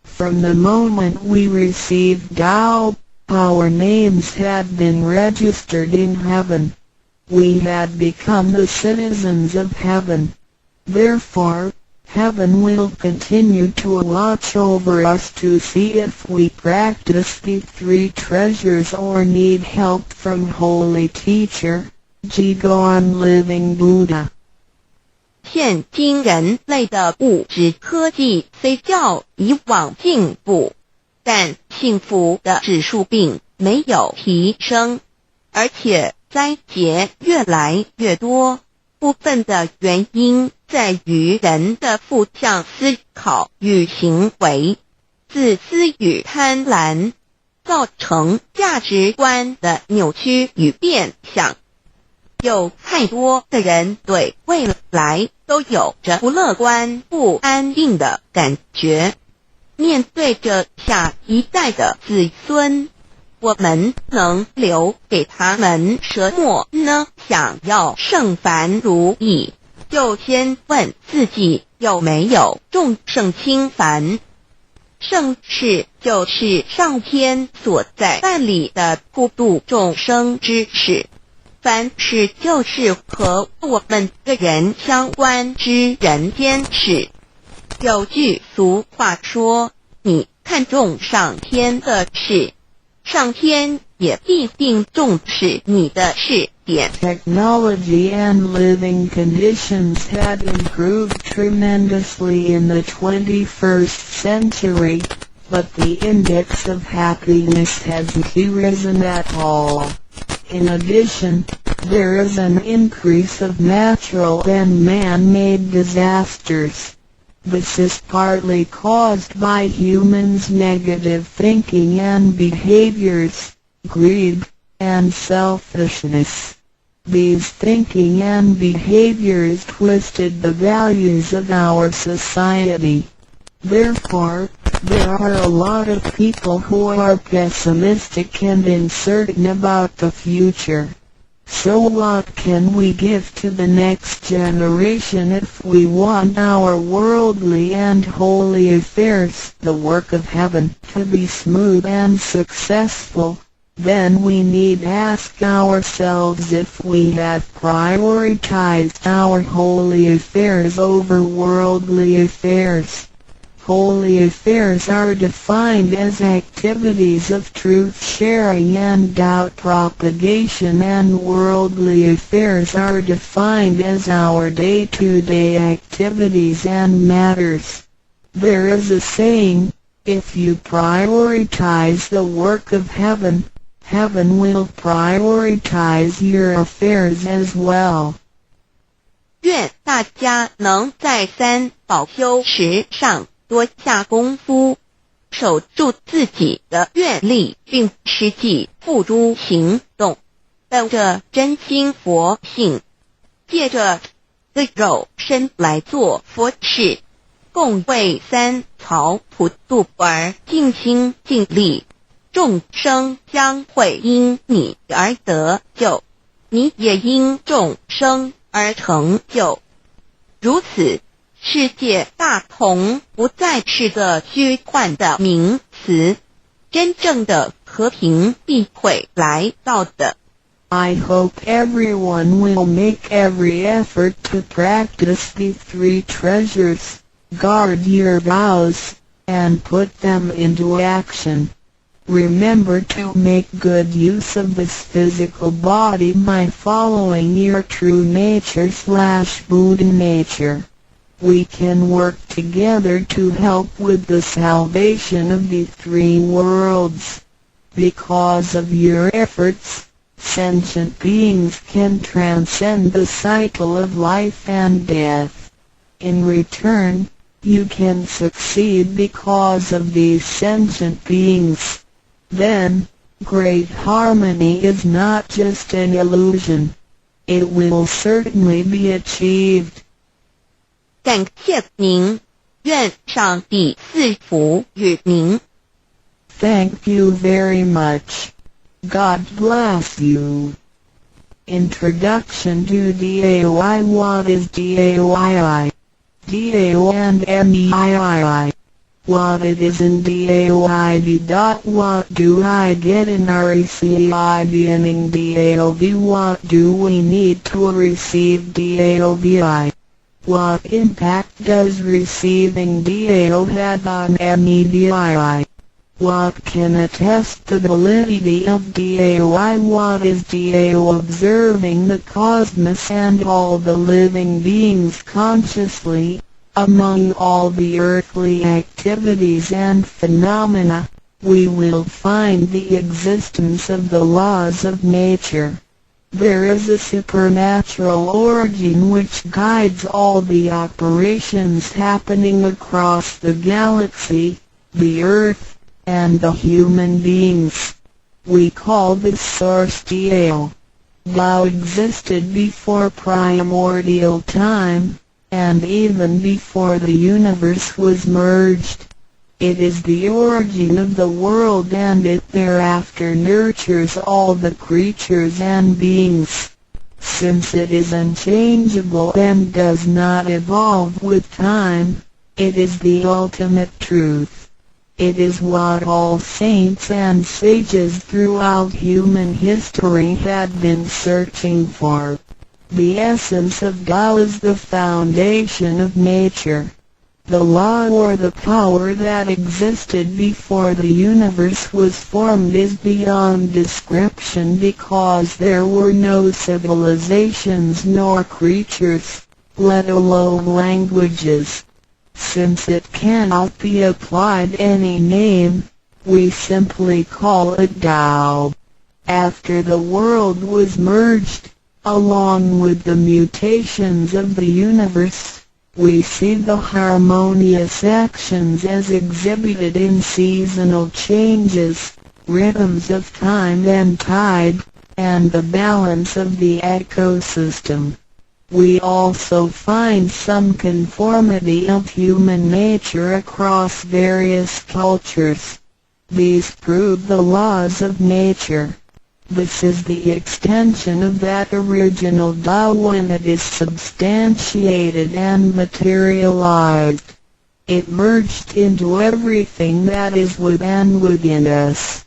From the moment we received Tao, our names had been registered in heaven. We had become the citizens of heaven. Therefore, heaven will continue to watch over us to see if we practice the three treasures or need help from Holy Teacher, Jigon Living Buddha. 现今人类的物质科技虽较以往进步，但幸福的指数并没有提升，而且灾劫越来越多。部分的原因在于人的负向思考与行为，自私与贪婪，造成价值观的扭曲与变相。有太多的人对未来都有着不乐观、不安定的感觉。面对着下一代的子孙，我们能留给他们什么呢？想要圣凡如意，就先问自己有没有众生轻凡。圣事就是上天所在办理的普度众生之事，凡事就是和我们个人相关之人间事。有句俗话说，你看重上天的事，上天也必定重视你的事点。 Technology and living conditions had improved tremendously in the 21st century, but the index of happiness hasn't risen at all. In addition, there is an increase of natural and man-made disasters. This is partly caused by humans' negative thinking and behaviors, greed, and selfishness. These thinking and behaviors twisted the values of our society. Therefore, there are a lot of people who are pessimistic and uncertain about the future. So what can we give to the next generation if we want our worldly and holy affairs, the work of heaven, to be smooth and successful? Then we need ask ourselves if we have prioritized our holy affairs over worldly affairs. Holy affairs are defined as activities of truth sharing and doubt propagation, and worldly affairs are defined as our day-to-day activities and matters. There is a saying, if you prioritize the work of heaven, heaven will prioritize your affairs as well. 愿大家能在三宝修持上多下功夫，守住自己的愿力，并实际付诸行动，本着真心佛性，借着肉身来做佛事，共为三曹普度而尽心尽力，众生将会因你而得救，你也因众生而成就。如此，世界大同不再是个虚幻的名词，真正的和平必会来到的。I hope everyone will make every effort to practice the three treasures, guard your vows, and put them into action. Remember to make good use of this physical body by following your true nature/Buddha nature. We can work together to help with the salvation of the three worlds. Because of your efforts, sentient beings can transcend the cycle of life and death. In return, you can succeed because of these sentient beings. Then, great harmony is not just an illusion. It will certainly be achieved. 感谢您，愿上帝赐福与您。Thank you very much. God bless you. Introduction to DAOI. What is DAOI? DAO and MEII. What it is in DAOID. What do I get in RECID and in DAOB? What do we need to receive DAOBI? What impact does receiving DAO have on MEDII? What can attest the validity of DAOI? What is DAO? Observing the cosmos and all the living beings consciously, among all the earthly activities and phenomena, we will find the existence of the laws of nature. There is a supernatural origin which guides all the operations happening across the galaxy, the earth, and the human beings. We call this source DAO. DAO existed before primordial time, and even before the universe was merged. It is the origin of the world, and it thereafter nurtures all the creatures and beings. Since it is unchangeable and does not evolve with time, it is the ultimate truth. It is what all saints and sages throughout human history had been searching for. The essence of Tao is the foundation of nature. The law or the power that existed before the universe was formed is beyond description, because there were no civilizations nor creatures, let alone languages. Since it cannot be applied any name, we simply call it Tao. After the world was merged, along with the mutations of the universe, we see the harmonious actions as exhibited in seasonal changes, rhythms of time and tide, and the balance of the ecosystem. We also find some conformity of human nature across various cultures. These prove the laws of nature. This is the extension of that original Tao when it is substantiated and materialized. It merged into everything that is within us.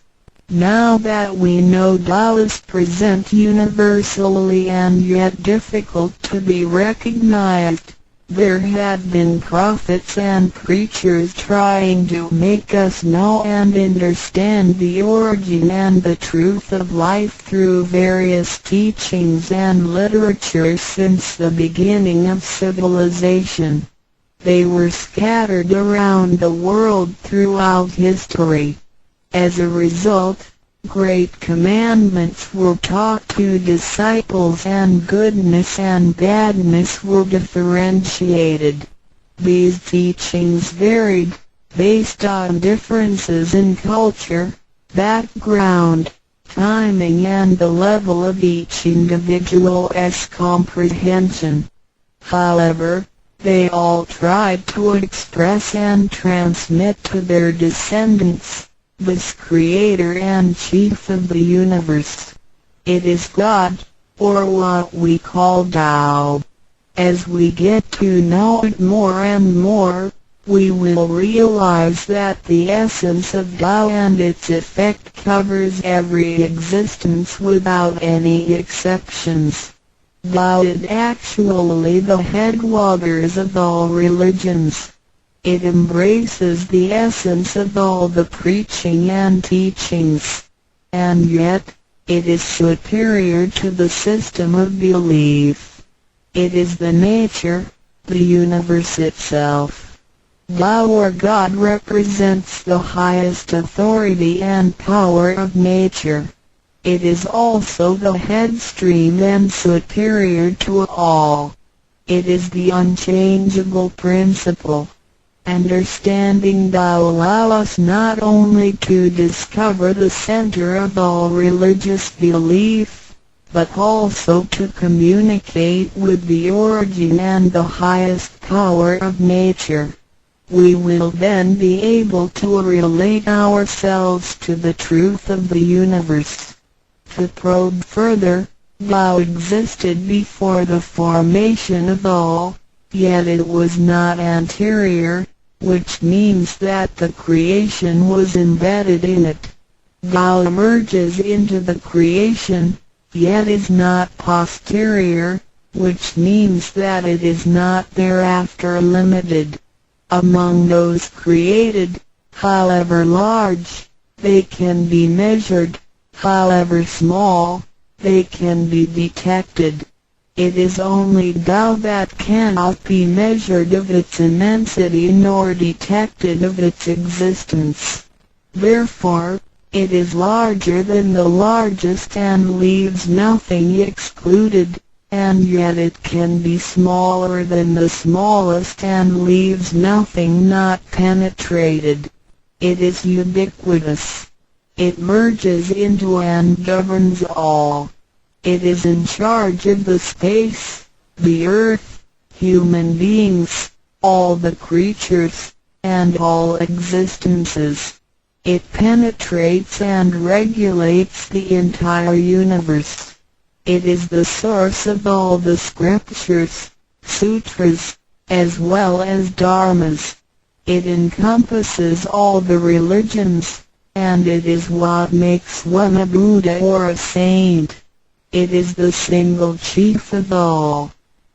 Now that we know Tao is present universally and yet difficult to be recognized, there had been prophets and preachers trying to make us know and understand the origin and the truth of life through various teachings and literature since the beginning of civilization. They were scattered around the world throughout history. As a result, great commandments were taught to disciples and goodness and badness were differentiated. These teachings varied, based on differences in culture, background, timing and the level of each individual's comprehension. However, they all tried to express and transmit to their descendants this Creator and Chief of the universe. It is God, or what we call Tao. As we get to know it more and more, we will realize that the essence of Tao and its effect covers every existence without any exceptions. Tao is actually the headwaters of all religions. It embraces the essence of all the preaching and teachings, and yet, it is superior to the system of belief. It is the nature, the universe itself. Tao or God represents the highest authority and power of nature. It is also the headstream and superior to all. It is the unchangeable principle. Understanding Tao allows us not only to discover the center of all religious belief, but also to communicate with the origin and the highest power of nature. We will then be able to relate ourselves to the truth of the universe. To probe further, Tao existed before the formation of all, yet it was not anterior, which means that the creation was embedded in it. Tao emerges into the creation, yet is not posterior, which means that it is not thereafter limited. Among those created, however large, they can be measured, however small, they can be detected. It is only Tao that cannot be measured of its immensity nor detected of its existence. Therefore, it is larger than the largest and leaves nothing excluded, and yet it can be smaller than the smallest and leaves nothing not penetrated. It is ubiquitous. It merges into and governs all. It is in charge of the space, the earth, human beings, all the creatures, and all existences. It penetrates and regulates the entire universe. It is the source of all the scriptures, sutras, as well as dharmas. It encompasses all the religions, and it is what makes one a Buddha or a saint. It is the single chief of all.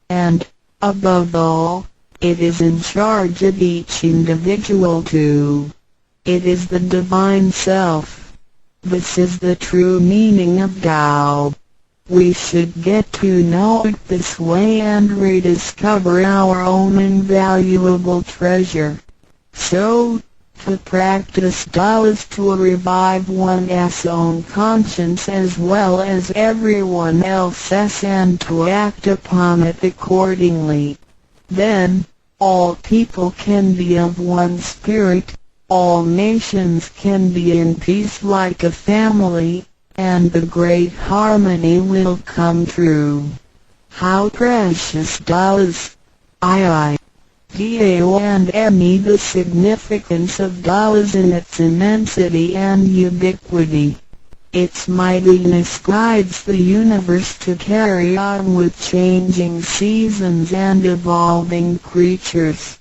And, above all, it is in charge of each individual too. It is the Divine Self. This is the true meaning of Tao. We should get to know it this way and rediscover our own invaluable treasure. So, to practice Tao is to revive one's own conscience as well as everyone else's and to act upon it accordingly. Then, all people can be of one spirit, all nations can be in peace like a family, and the great harmony will come true. How precious Tao is! Tao and me. The significance of Tao is in its immensity and ubiquity. Its mightiness guides the universe to carry on with changing seasons and evolving creatures.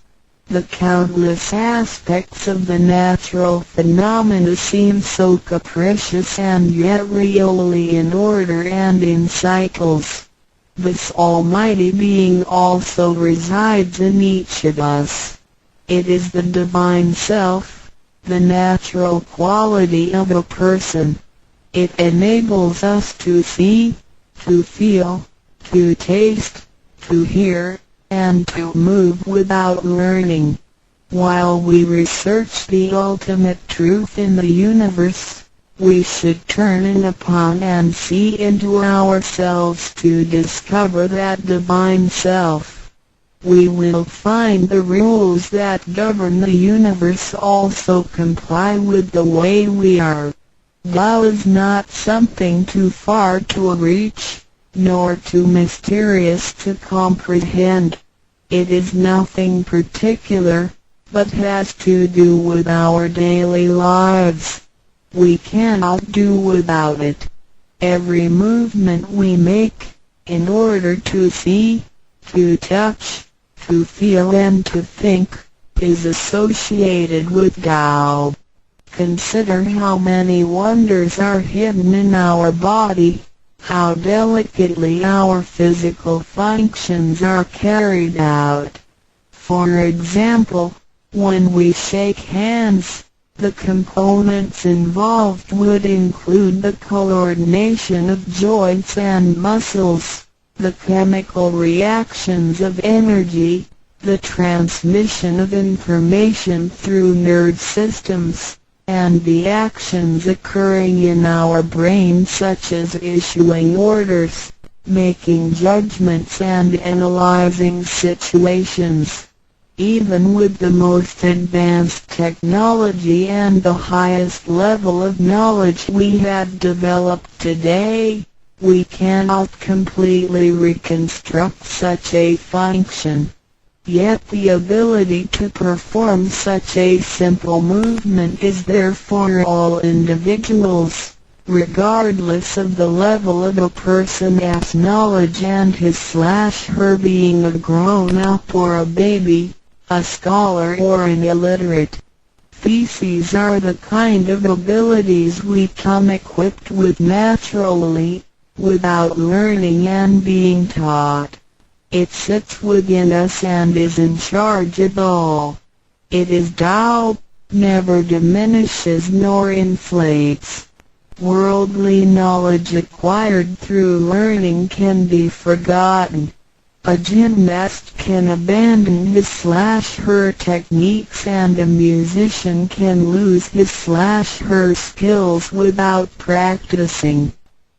The countless aspects of the natural phenomena seem so capricious and yet really in order and in cycles. This almighty being also resides in each of us. It is the Divine Self, the natural quality of a person. It enables us to see, to feel, to taste, to hear, and to move without learning. While we research the ultimate truth in the universe, we should turn in upon and see into ourselves to discover that Divine Self. We will find the rules that govern the universe also comply with the way we are. Tao is not something too far to reach, nor too mysterious to comprehend. It is nothing particular, but has to do with our daily lives. We cannot do without it. Every movement we make, in order to see, to touch, to feel and to think, is associated with Tao. Consider how many wonders are hidden in our body, how delicately our physical functions are carried out. For example, when we shake hands, the components involved would include the coordination of joints and muscles, the chemical reactions of energy, the transmission of information through nerve systems, and the actions occurring in our brain such as issuing orders, making judgments and analyzing situations. Even with the most advanced technology and the highest level of knowledge we have developed today, we cannot completely reconstruct such a function. Yet the ability to perform such a simple movement is there for all individuals, regardless of the level of a person's knowledge and his/her being a grown-up or a baby, a scholar or an illiterate. These are the kind of abilities we come equipped with naturally, without learning and being taught. It sits within us and is in charge of all. It is Tao, never diminishes nor inflates. Worldly knowledge acquired through learning can be forgotten. A gymnast can abandon his/her techniques and a musician can lose his/her skills without practicing.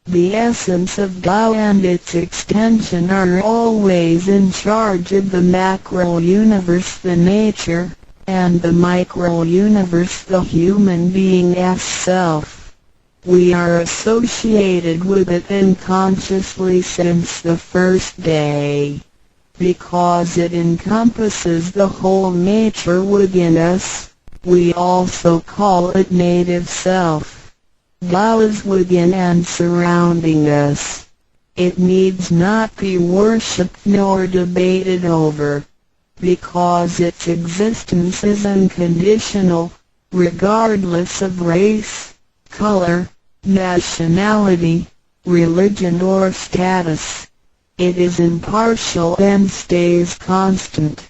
The essence of Tao and its extension are always in charge of the macro-universe, the nature, and the micro-universe, the human being as self. We are associated with it unconsciously since the first day. Because it encompasses the whole nature within us, we also call it native self. Tao is within and surrounding us. It needs not be worshipped nor debated over, because its existence is unconditional, regardless of race, color, nationality, religion or status. It is impartial and stays constant.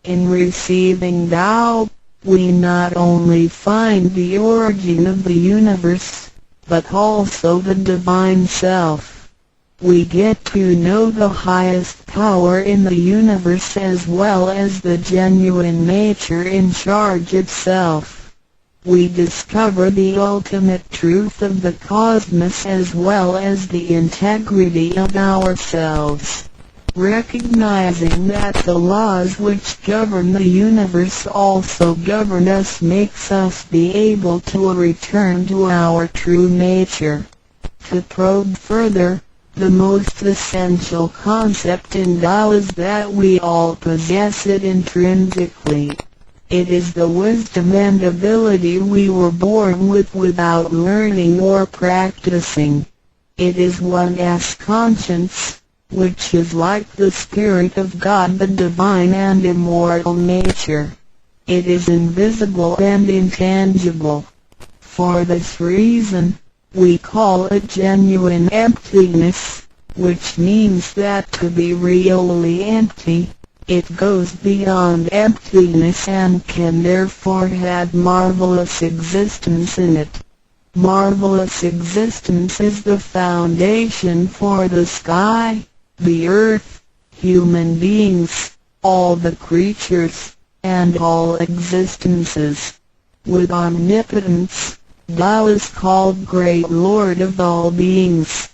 In receiving Tao, we not only find the origin of the universe, but also the divine self. We get to know the highest power in the universe as well as the genuine nature in charge itself. We discover the ultimate truth of the cosmos as well as the integrity of ourselves. Recognizing that the laws which govern the universe also govern us makes us be able to return to our true nature. To probe further, the most essential concept in Tao is that we all possess it intrinsically. It is the wisdom and ability we were born with without learning or practicing. It is one's conscience, which is like the Spirit of God, the divine and immortal nature. It is invisible and intangible. For this reason, we call it genuine emptiness, which means that to be really empty, it goes beyond emptiness and can therefore have marvelous existence in it. Marvelous existence is the foundation for the sky, the earth, human beings, all the creatures, and all existences. With omnipotence, Tao is called Great Lord of all beings.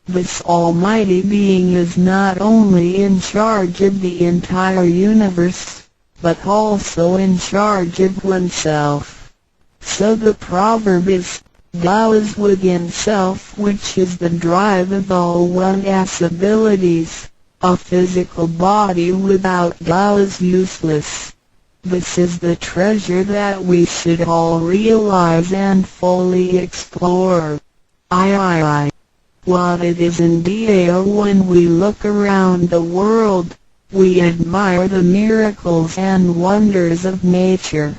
This almighty being is not only in charge of the entire universe, but also in charge of oneself. So the proverb is, Tao is within self, which is the drive of all one's abilities. A physical body without Tao is useless. This is the treasure that we should all realize and fully explore. What it is indeed. When we look around the world, we admire the miracles and wonders of nature.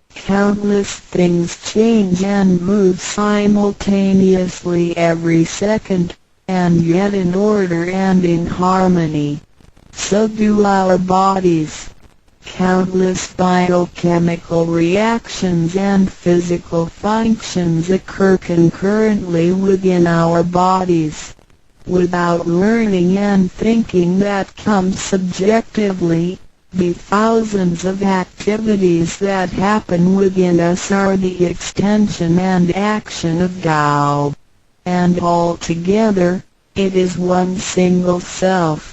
Countless things change and move simultaneously every second, and yet in order and in harmony. So do our bodies. Countless biochemical reactions and physical functions occur concurrently within our bodies. Without learning and thinking that comes subjectively, the thousands of activities that happen within us are the extension and action of Tao. And altogether, it is one single self.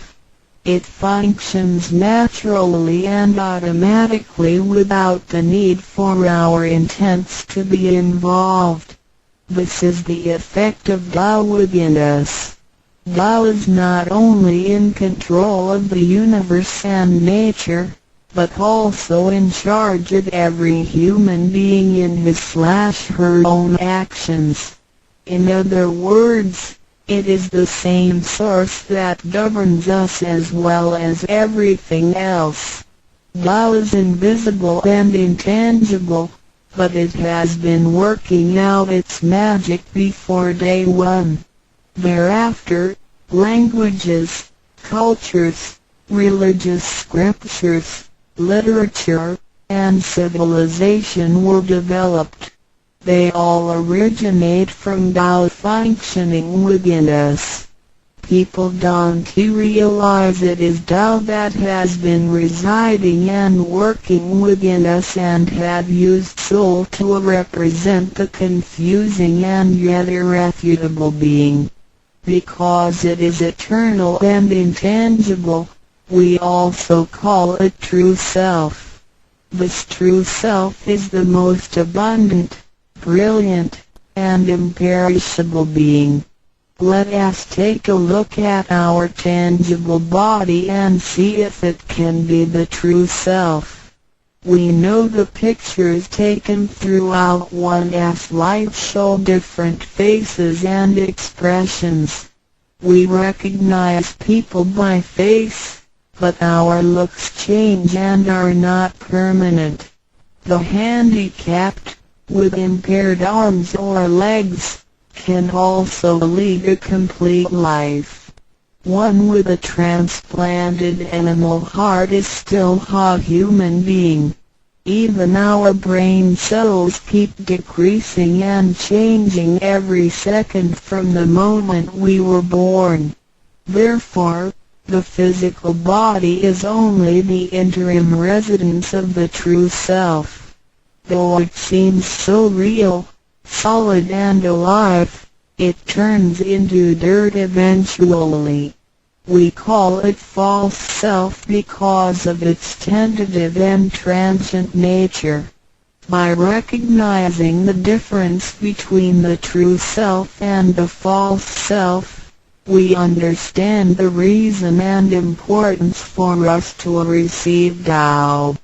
It functions naturally and automatically without the need for our intents to be involved. This is the effect of Tao within us. Tao is not only in control of the universe and nature, but also in charge of every human being in his/her own actions. In other words, it is the same source that governs us as well as everything else. Tao is invisible and intangible, but it has been working out its magic before day one. Thereafter, languages, cultures, religious scriptures, literature, and civilization were developed. They all originate from Tao functioning within us. People don't realize it is Tao that has been residing and working within us and have used soul to represent the confusing and yet irrefutable being. Because it is eternal and intangible, we also call it true self. This true self is the most abundant, brilliant, and imperishable being. Let us take a look at our tangible body and see if it can be the true self. We know the pictures taken throughout one's life show different faces and expressions. We recognize people by face, but our looks change and are not permanent. The handicapped, with impaired arms or legs, can also lead a complete life. One with a transplanted animal heart is still a human being. Even our brain cells keep decreasing and changing every second from the moment we were born. Therefore, the physical body is only the interim residence of the true self. Though it seems so real, solid and alive, it turns into dirt eventually. We call it false self because of its tentative and transient nature. By recognizing the difference between the true self and the false self, we understand the reason and importance for us to receive Tao.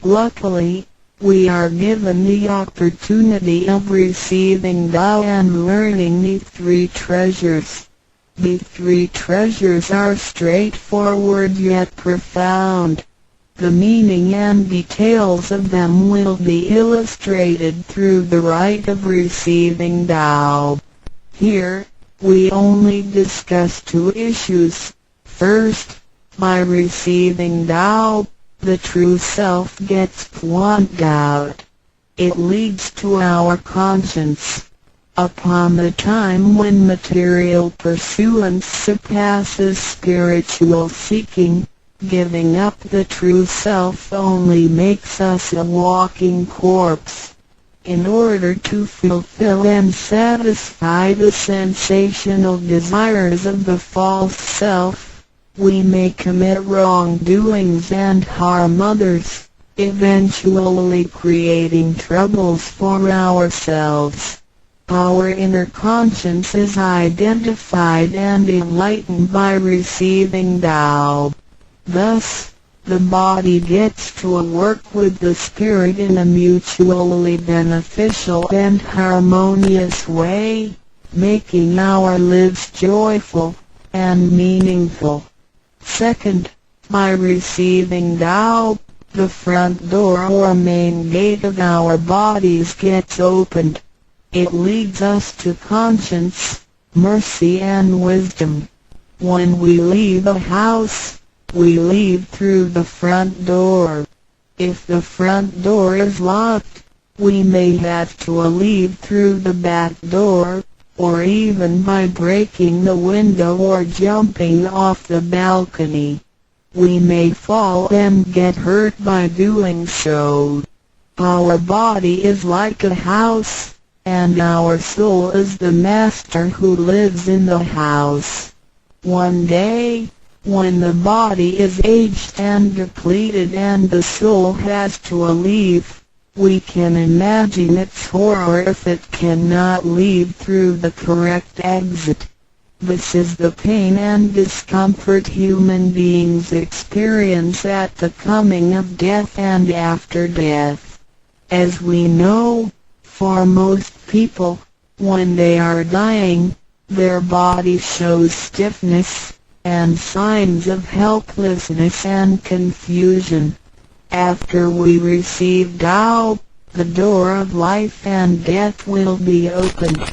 Luckily, we are given the opportunity of receiving Tao and learning the three treasures. The three treasures are straightforward yet profound. The meaning and details of them will be illustrated through the rite of receiving Tao. Here, we only discuss two issues. First, by receiving Tao, the true self gets plucked out. It leads to our conscience. Upon the time when material pursuance surpasses spiritual seeking, giving up the true self only makes us a walking corpse. In order to fulfill and satisfy the sensational desires of the false self, we may commit wrongdoings and harm others, eventually creating troubles for ourselves. Our inner conscience is identified and enlightened by receiving Tao. Thus, the body gets to work with the spirit in a mutually beneficial and harmonious way, making our lives joyful and meaningful. Second, by receiving Tao, the front door or main gate of our bodies gets opened. It leads us to conscience, mercy and wisdom. When we leave a house, we leave through the front door. If the front door is locked, we may have to leave through the back door, or even by breaking the window or jumping off the balcony. We may fall and get hurt by doing so. Our body is like a house, and our soul is the master who lives in the house. One day, when the body is aged and depleted and the soul has to leave, we can imagine its horror if it cannot leave through the correct exit. This is the pain and discomfort human beings experience at the coming of death and after death. As we know, for most people, when they are dying, their body shows stiffness and signs of helplessness and confusion. After we receive Tao, the door of life and death will be opened.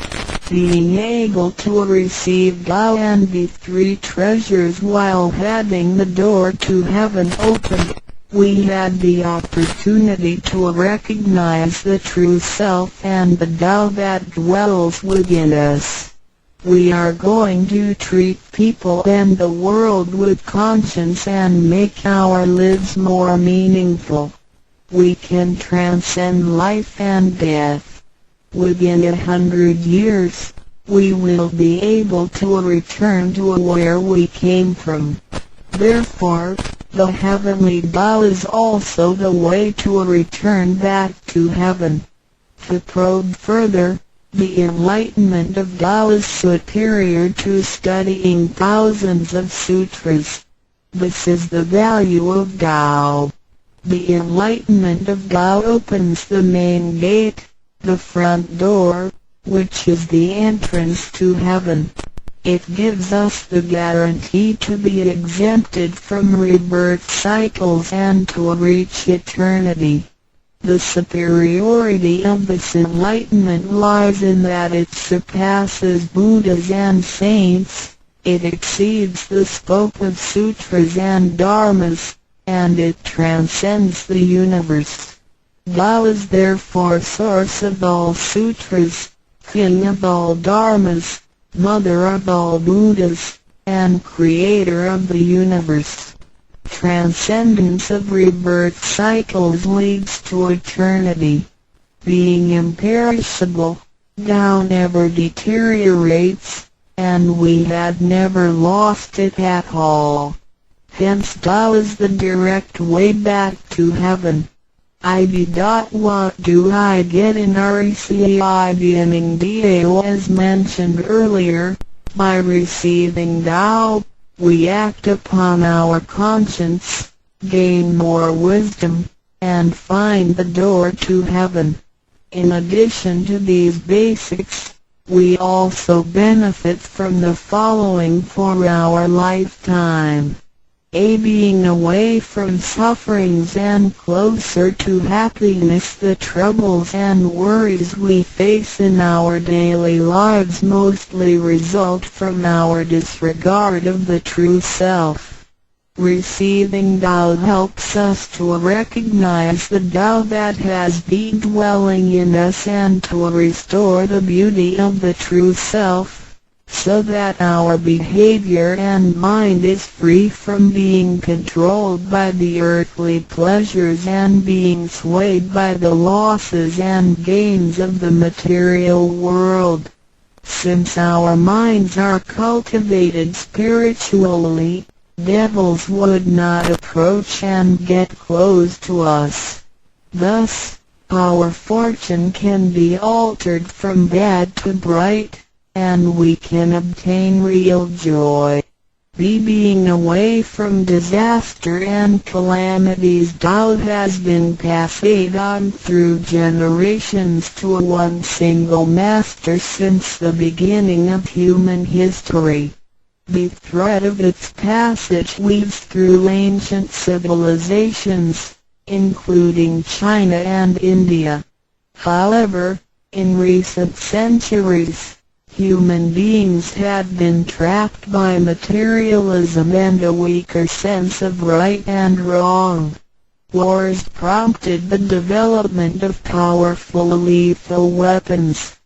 Being able to receive Tao and the three treasures while having the door to heaven opened, we had the opportunity to recognize the true self and the Tao that dwells within us. We are going to treat people and the world with conscience and make our lives more meaningful. We can transcend life and death. Within 100 years, we will be able to return to where we came from. Therefore, the heavenly Tao is also the way to return back to heaven. To probe further, the enlightenment of Tao is superior to studying thousands of sutras. This is the value of Tao. The enlightenment of Tao opens the main gate, the front door, which is the entrance to heaven. It gives us the guarantee to be exempted from rebirth cycles and to reach eternity. The superiority of this enlightenment lies in that it surpasses Buddhas and saints, it exceeds the scope of sutras and dharmas, and it transcends the universe. Tao is therefore source of all sutras, king of all dharmas, mother of all Buddhas, and creator of the universe. Transcendence of rebirth cycles leads to eternity. Being imperishable, Tao never deteriorates, and we had never lost it at all. Hence Tao is the direct way back to heaven. What do I get in RECI beginning DAO as mentioned earlier? By receiving Tao, we act upon our conscience, gain more wisdom, and find the door to heaven. In addition to these basics, we also benefit from the following for our lifetime. Being away from sufferings and closer to happiness. The troubles and worries we face in our daily lives mostly result from our disregard of the true self. Receiving Tao helps us to recognize the Tao that has been dwelling in us and to restore the beauty of the true self, so that our behavior and mind is free from being controlled by the earthly pleasures and being swayed by the losses and gains of the material world. Since our minds are cultivated spiritually, devils would not approach and get close to us. Thus, our fortune can be altered from bad to bright, and we can obtain real joy. Being away from disaster and calamities. Tao has been passed on through generations to one single master since the beginning of human history. The thread of its passage weaves through ancient civilizations, including China and India. However, in recent centuries, human beings had been trapped by materialism and a weaker sense of right and wrong. Wars prompted the development of powerful lethal weapons.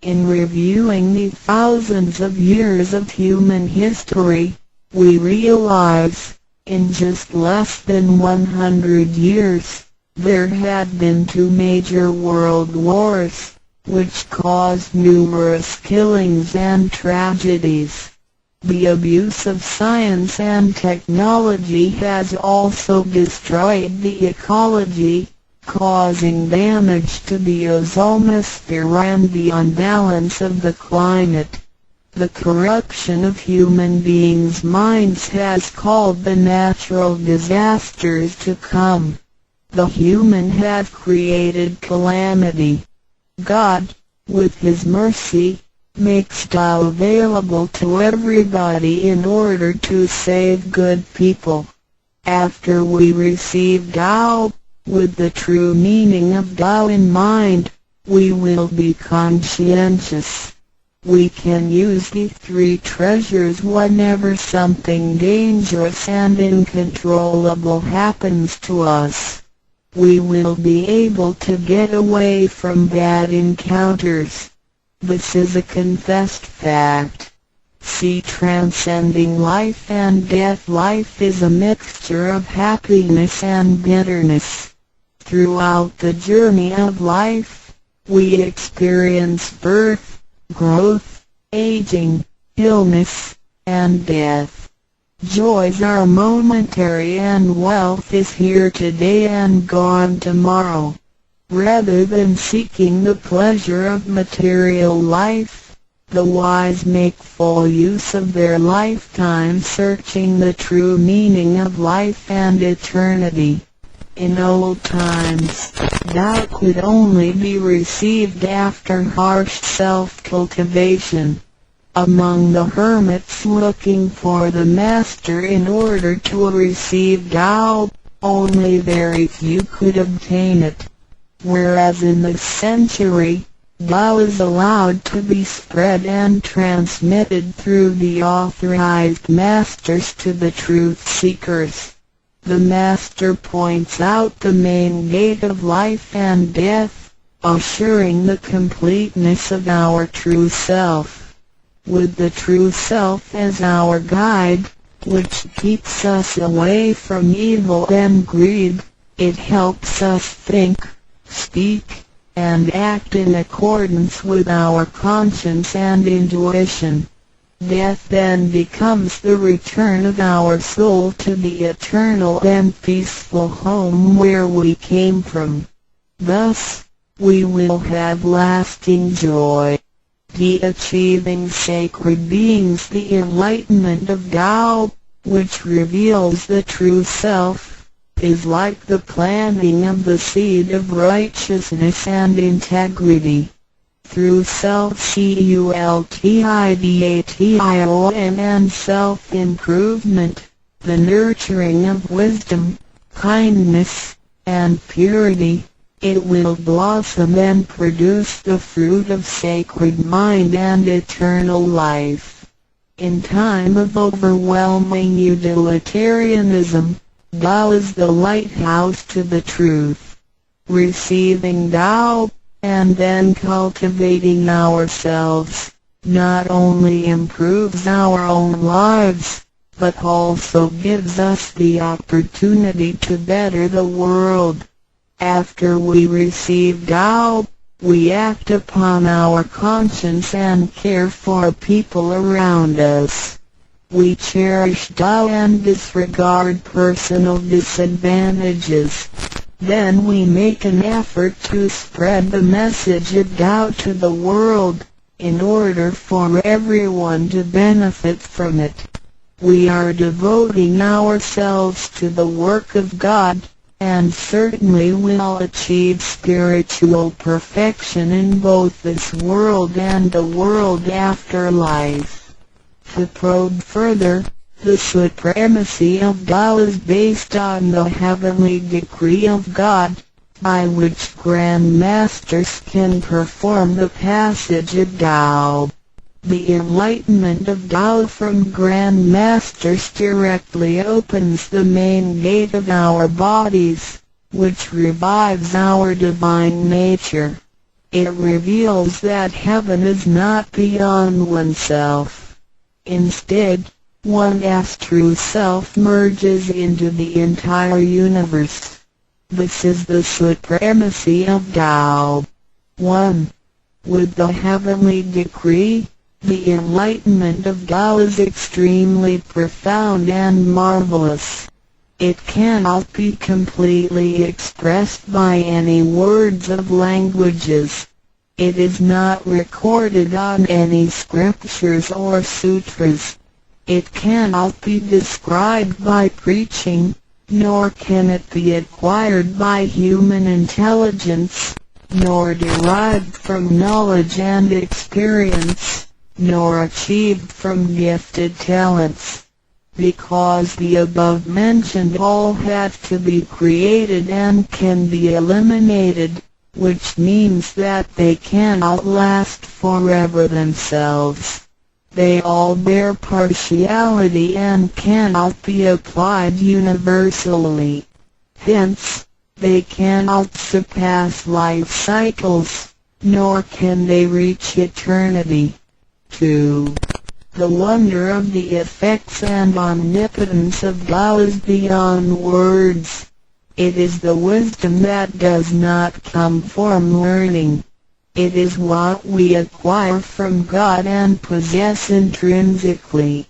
In reviewing the thousands of years of human history, we realize, in just less than 100 years, there had been 2 major world wars, which caused numerous killings and tragedies. The abuse of science and technology has also destroyed the ecology, causing damage to the ozonosphere and the unbalance of the climate. The corruption of human beings' minds has called the natural disasters to come. The human have created calamity. God, with His mercy, makes Tao available to everybody in order to save good people. After we receive Tao, with the true meaning of Tao in mind, we will be conscientious. We can use the three treasures whenever something dangerous and uncontrollable happens to us. We will be able to get away from bad encounters. This is a confessed fact. See, transcending life and death. Life is a mixture of happiness and bitterness. Throughout the journey of life, we experience birth, growth, aging, illness, and death. Joys are momentary and wealth is here today and gone tomorrow. Rather than seeking the pleasure of material life, the wise make full use of their lifetime searching the true meaning of life and eternity. In old times, Tao could only be received after harsh self-cultivation. Among the hermits looking for the master in order to receive Tao, only very few could obtain it. Whereas in this century, Tao is allowed to be spread and transmitted through the authorized masters to the truth seekers. The master points out the main gate of life and death, assuring the completeness of our true self. With the true self as our guide, which keeps us away from evil and greed, it helps us think, speak, and act in accordance with our conscience and intuition. Death then becomes the return of our soul to the eternal and peaceful home where we came from. Thus, we will have lasting joy. The achieving sacred beings, the enlightenment of Tao, which reveals the true self, is like the planting of the seed of righteousness and integrity. Through self-cultivation and self-improvement, the nurturing of wisdom, kindness, and purity, it will blossom and produce the fruit of sacred mind and eternal life. In time of overwhelming utilitarianism, Tao is the lighthouse to the truth. Receiving Tao, and then cultivating ourselves, not only improves our own lives, but also gives us the opportunity to better the world. After we receive Tao, we act upon our conscience and care for people around us. We cherish Tao and disregard personal disadvantages. Then we make an effort to spread the message of Tao to the world, in order for everyone to benefit from it. We are devoting ourselves to the work of God, and certainly will achieve spiritual perfection in both this world and the world after life. To probe further, the supremacy of Tao is based on the heavenly decree of God, by which Grand Masters can perform the passage of Tao. The enlightenment of Tao from Grand Masters directly opens the main gate of our bodies, which revives our divine nature. It reveals that heaven is not beyond oneself. Instead, one's true self merges into the entire universe. This is the supremacy of Tao. 1. With the heavenly decree, the enlightenment of Tao is extremely profound and marvelous. It cannot be completely expressed by any words of languages. It is not recorded on any scriptures or sutras. It cannot be described by preaching, nor can it be acquired by human intelligence, nor derived from knowledge and experience, nor achieved from gifted talents. Because the above-mentioned all have to be created and can be eliminated, which means that they cannot last forever themselves. They all bear partiality and cannot be applied universally. Hence, they cannot surpass life cycles, nor can they reach eternity. 2. The wonder of the effects and omnipotence of Tao is beyond words. It is the wisdom that does not come from learning. It is what we acquire from God and possess intrinsically.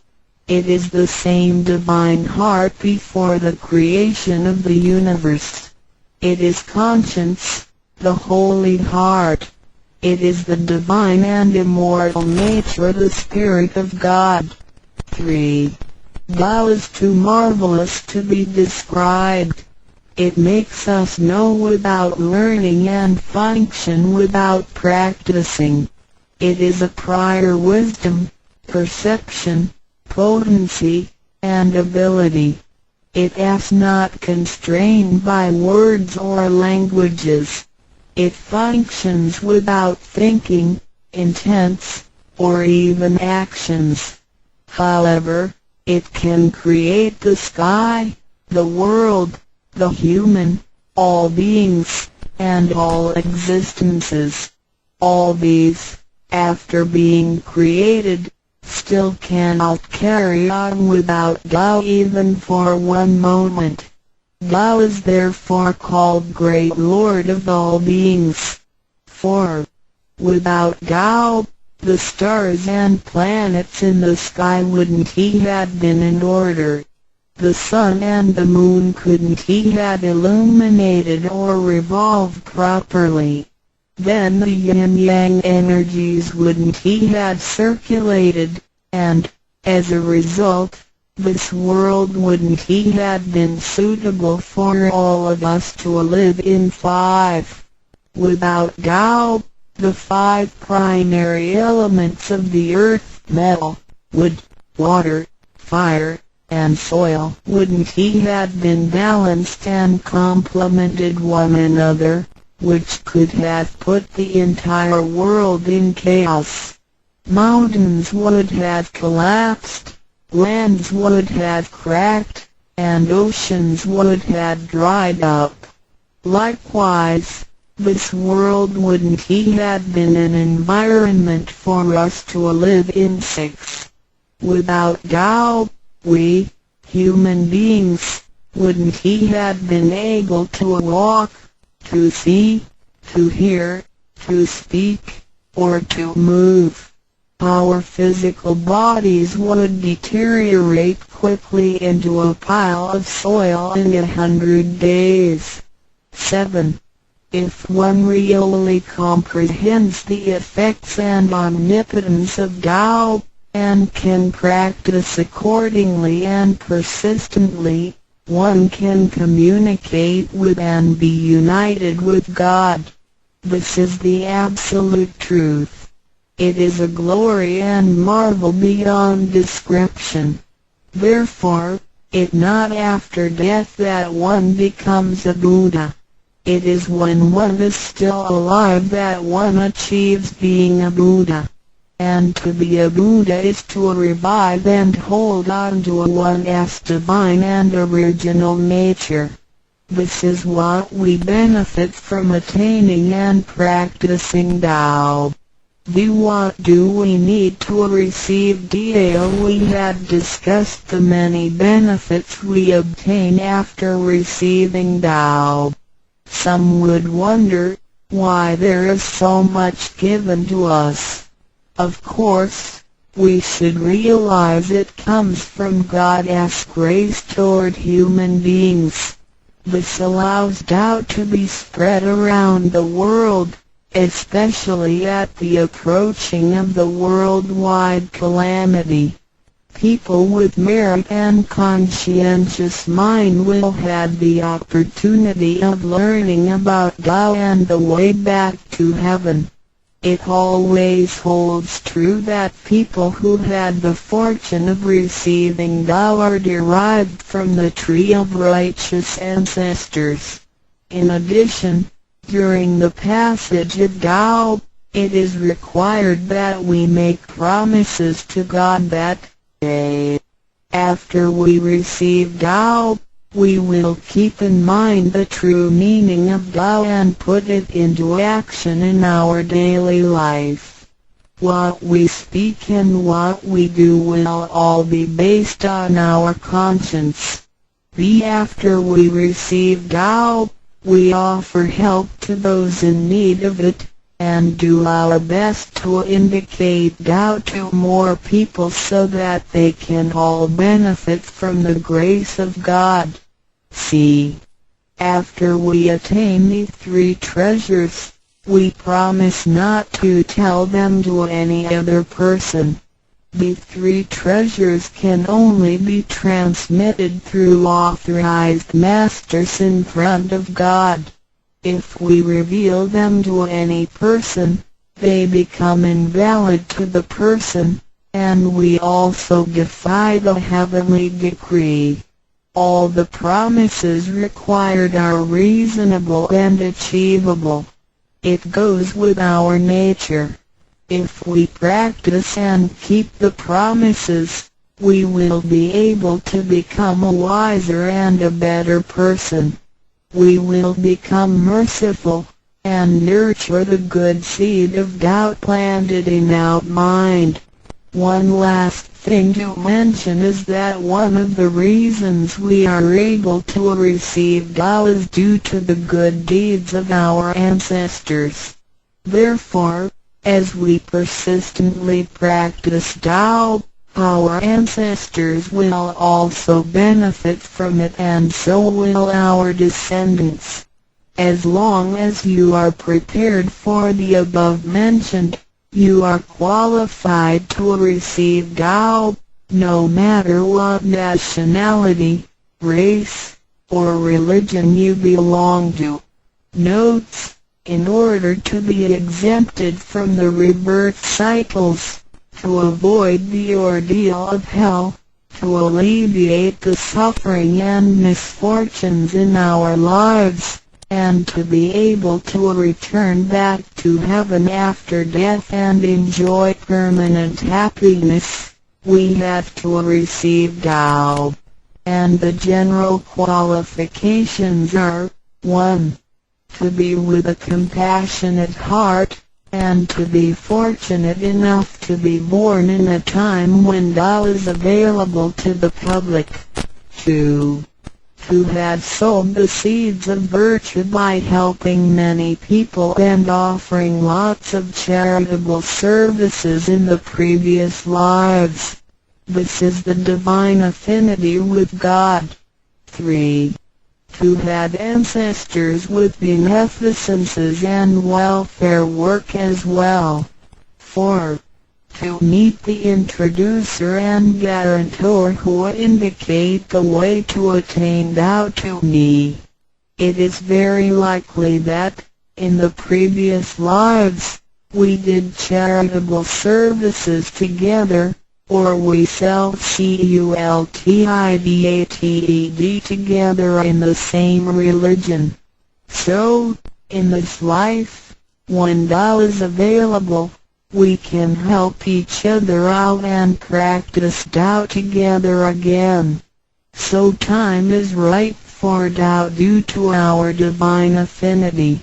It is the same divine heart before the creation of the universe. It is conscience, the holy heart. It is the divine and immortal nature, the Spirit of God. 3. Tao is too marvelous to be described. It makes us know without learning and function without practicing. It is a prior wisdom, perception, potency, and ability. It is not constrained by words or languages. It functions without thinking, intents, or even actions. However, it can create the sky, the world, the human, all beings, and all existences. All these, after being created, still cannot carry on without Tao even for one moment. Tao is therefore called Great Lord of all beings. 4. Without Tao, the stars and planets in the sky wouldn't have been in order. The sun and the moon couldn't have illuminated or revolved properly. Then the yin-yang energies wouldn't have circulated, and, as a result, this world wouldn't have been suitable for all of us to live in. 5. Without Tao, the 5 primary elements of the earth, metal, wood, water, fire, and soil, wouldn't have been balanced and complemented one another, which could have put the entire world in chaos. Mountains would have collapsed, lands would have cracked, and oceans would have dried up. Likewise, this world wouldn't have been an environment for us to live in. 6. Without Tao, we, human beings, wouldn't have been able to walk, to see, to hear, to speak, or to move. Our physical bodies would deteriorate quickly into a pile of soil in 100 days. 7. If one really comprehends the effects and omnipotence of Tao, and can practice accordingly and persistently, one can communicate with and be united with God. This is the absolute truth. It is a glory and marvel beyond description. Therefore, it is not after death that one becomes a Buddha. It is when one is still alive that one achieves being a Buddha. And to be a Buddha is to revive and hold on to one's divine and original nature. This is what we benefit from attaining and practicing Tao. What do we need to receive Tao? We have discussed the many benefits we obtain after receiving Tao. Some would wonder why there is so much given to us. Of course, we should realize it comes from God's grace toward human beings. This allows Tao to be spread around the world, especially at the approaching of the worldwide calamity. People with merit and conscientious mind will have the opportunity of learning about Tao and the way back to heaven. It always holds true that people who had the fortune of receiving Tao are derived from the tree of righteous ancestors. In addition, during the passage of Tao, it is required that we make promises to God that, after we receive Tao, we will keep in mind the true meaning of Tao and put it into action in our daily life. What we speak and what we do will all be based on our conscience. After we receive Tao, we offer help to those in need of it, and do our best to indicate Tao to more people so that they can all benefit from the grace of God. After we attain these three treasures, we promise not to tell them to any other person. The three treasures can only be transmitted through authorized masters in front of God. If we reveal them to any person, they become invalid to the person, and we also defy the heavenly decree. All the promises required are reasonable and achievable. It goes with our nature. If we practice and keep the promises, we will be able to become a wiser and a better person. We will become merciful, and nurture the good seed of doubt planted in our mind. One last thing to mention is that one of the reasons we are able to receive Tao is due to the good deeds of our ancestors. Therefore, as we persistently practice Tao, our ancestors will also benefit from it, and so will our descendants. As long as you are prepared for the above mentioned, you are qualified to receive Tao, no matter what nationality, race, or religion you belong to. Notes: in order to be exempted from the rebirth cycles, to avoid the ordeal of hell, to alleviate the suffering and misfortunes in our lives, and to be able to return back to heaven after death and enjoy permanent happiness, we have to receive Tao. And the general qualifications are: 1. To be with a compassionate heart, and to be fortunate enough to be born in a time when Tao is available to the public. 2. To have sown the seeds of virtue by helping many people and offering lots of charitable services in the previous lives. This is the divine affinity with God. 3. To have ancestors with beneficences and welfare work as well. 4. To meet the introducer and guarantor who indicate the way to attain Tao to me. It is very likely that, in the previous lives, we did charitable services together, or we cultivated together in the same religion. So, in this life, when Tao is available, we can help each other out and practice Tao together again. So time is right for Tao due to our divine affinity.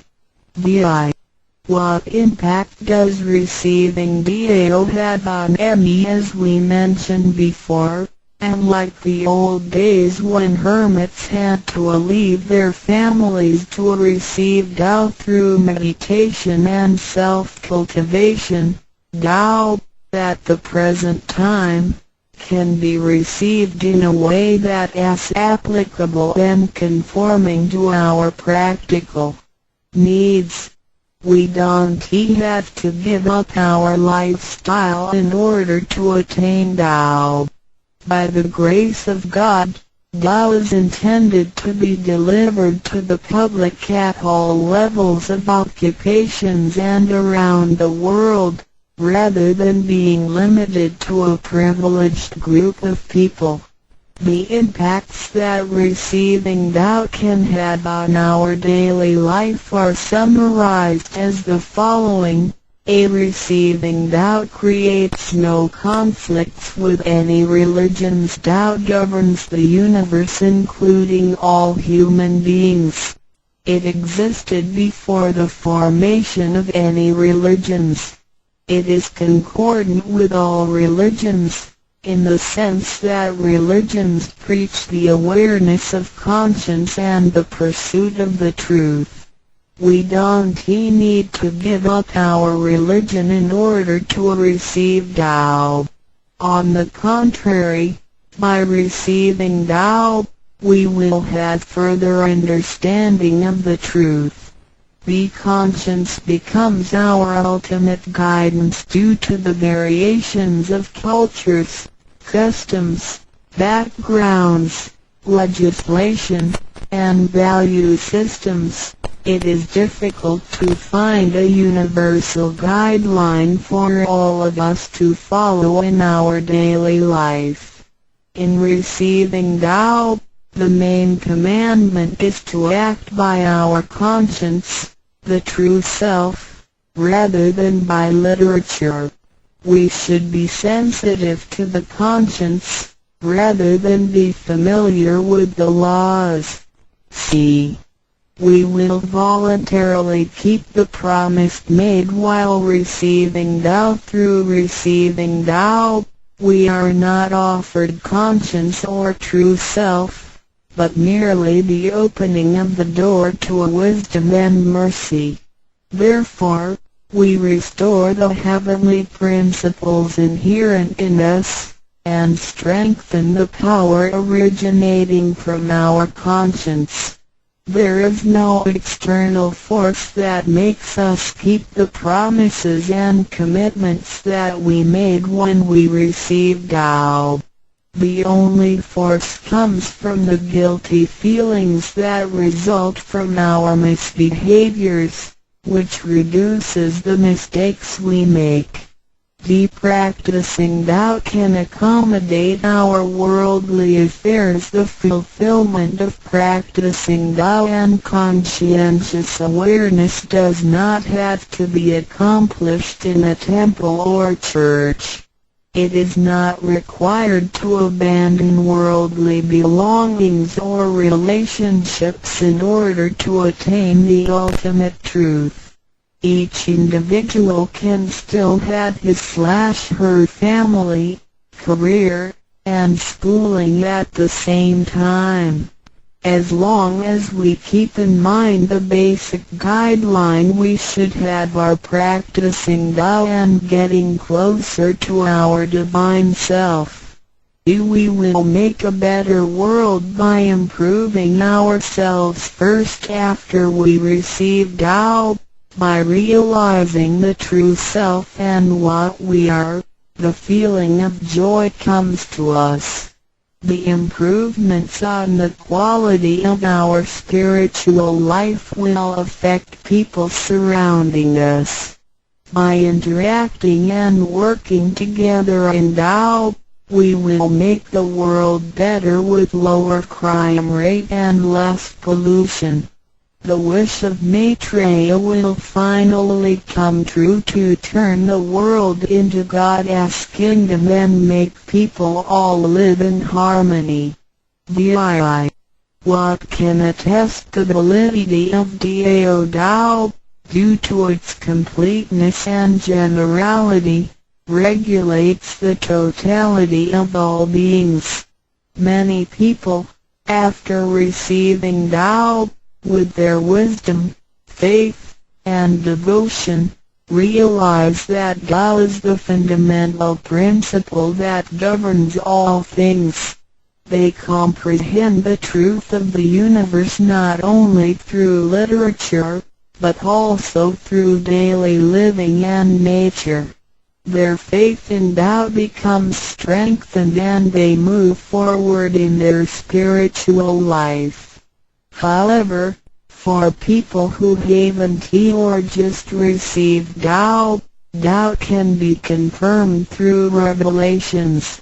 What impact does receiving Tao have on me? As we mentioned before, and like the old days when hermits had to leave their families to receive Tao through meditation and self-cultivation, Tao, at the present time, can be received in a way that is applicable and conforming to our practical needs. we don't have to give up our lifestyle in order to attain Tao. By the grace of God, Tao is intended to be delivered to the public at all levels of occupations and around the world, rather than being limited to a privileged group of people. The impacts that receiving Tao can have on our daily life are summarized as the following. A receiving Tao creates no conflicts with any religions. Tao governs the universe including all human beings. It existed before the formation of any religions. It is concordant with all religions, in the sense that religions preach the awareness of conscience and the pursuit of the truth. We don't need to give up our religion in order to receive Tao. On the contrary, by receiving Tao, we will have further understanding of the truth. The conscience becomes our ultimate guidance due to the variations of cultures, customs, backgrounds, legislation, and value systems. It is difficult to find a universal guideline for all of us to follow in our daily life. In receiving Tao, the main commandment is to act by our conscience, the true self, rather than by literature. We should be sensitive to the conscience, rather than be familiar with the laws. C. We will voluntarily keep the promise made while receiving Tao. Through receiving Tao, we are not offered conscience or true self, but merely the opening of the door to a wisdom and mercy. Therefore, we restore the heavenly principles inherent in us, and strengthen the power originating from our conscience. There is no external force that makes us keep the promises and commitments that we made when we received Tao. The only force comes from the guilty feelings that result from our misbehaviors, which reduces the mistakes we make. Practicing Tao can accommodate our worldly affairs. The fulfillment of practicing Tao and conscientious awareness does not have to be accomplished in a temple or church. It is not required to abandon worldly belongings or relationships in order to attain the ultimate truth. Each individual can still have his/her family, career, and schooling at the same time. As long as we keep in mind the basic guideline, we should have our practicing Tao and getting closer to our divine self. We will make a better world by improving ourselves first after we receive Tao. By realizing the true self and what we are, the feeling of joy comes to us. The improvements on the quality of our spiritual life will affect people surrounding us. By interacting and working together in Tao, we will make the world better with lower crime rate and less pollution. The wish of Maitreya will finally come true to turn the world into God's kingdom and make people all live in harmony. DII. What can attest the validity of Dao Tao, due to its completeness and generality, regulates the totality of all beings. Many people, after receiving Tao, with their wisdom, faith, and devotion, realize that Tao is the fundamental principle that governs all things. They comprehend the truth of the universe not only through literature, but also through daily living and nature. Their faith in Tao becomes strengthened and they move forward in their spiritual life. However, for people who haven't or just received Tao, Tao can be confirmed through revelations.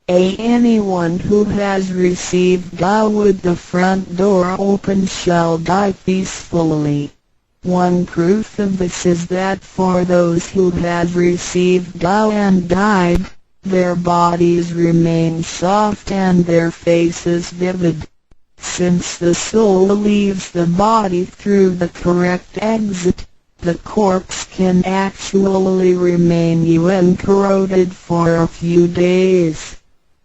Anyone who has received Tao with the front door open shall die peacefully. One proof of this is that for those who have received Tao and died, their bodies remain soft and their faces vivid. Since the soul leaves the body through the correct exit, the corpse can actually remain uncorroded for a few days.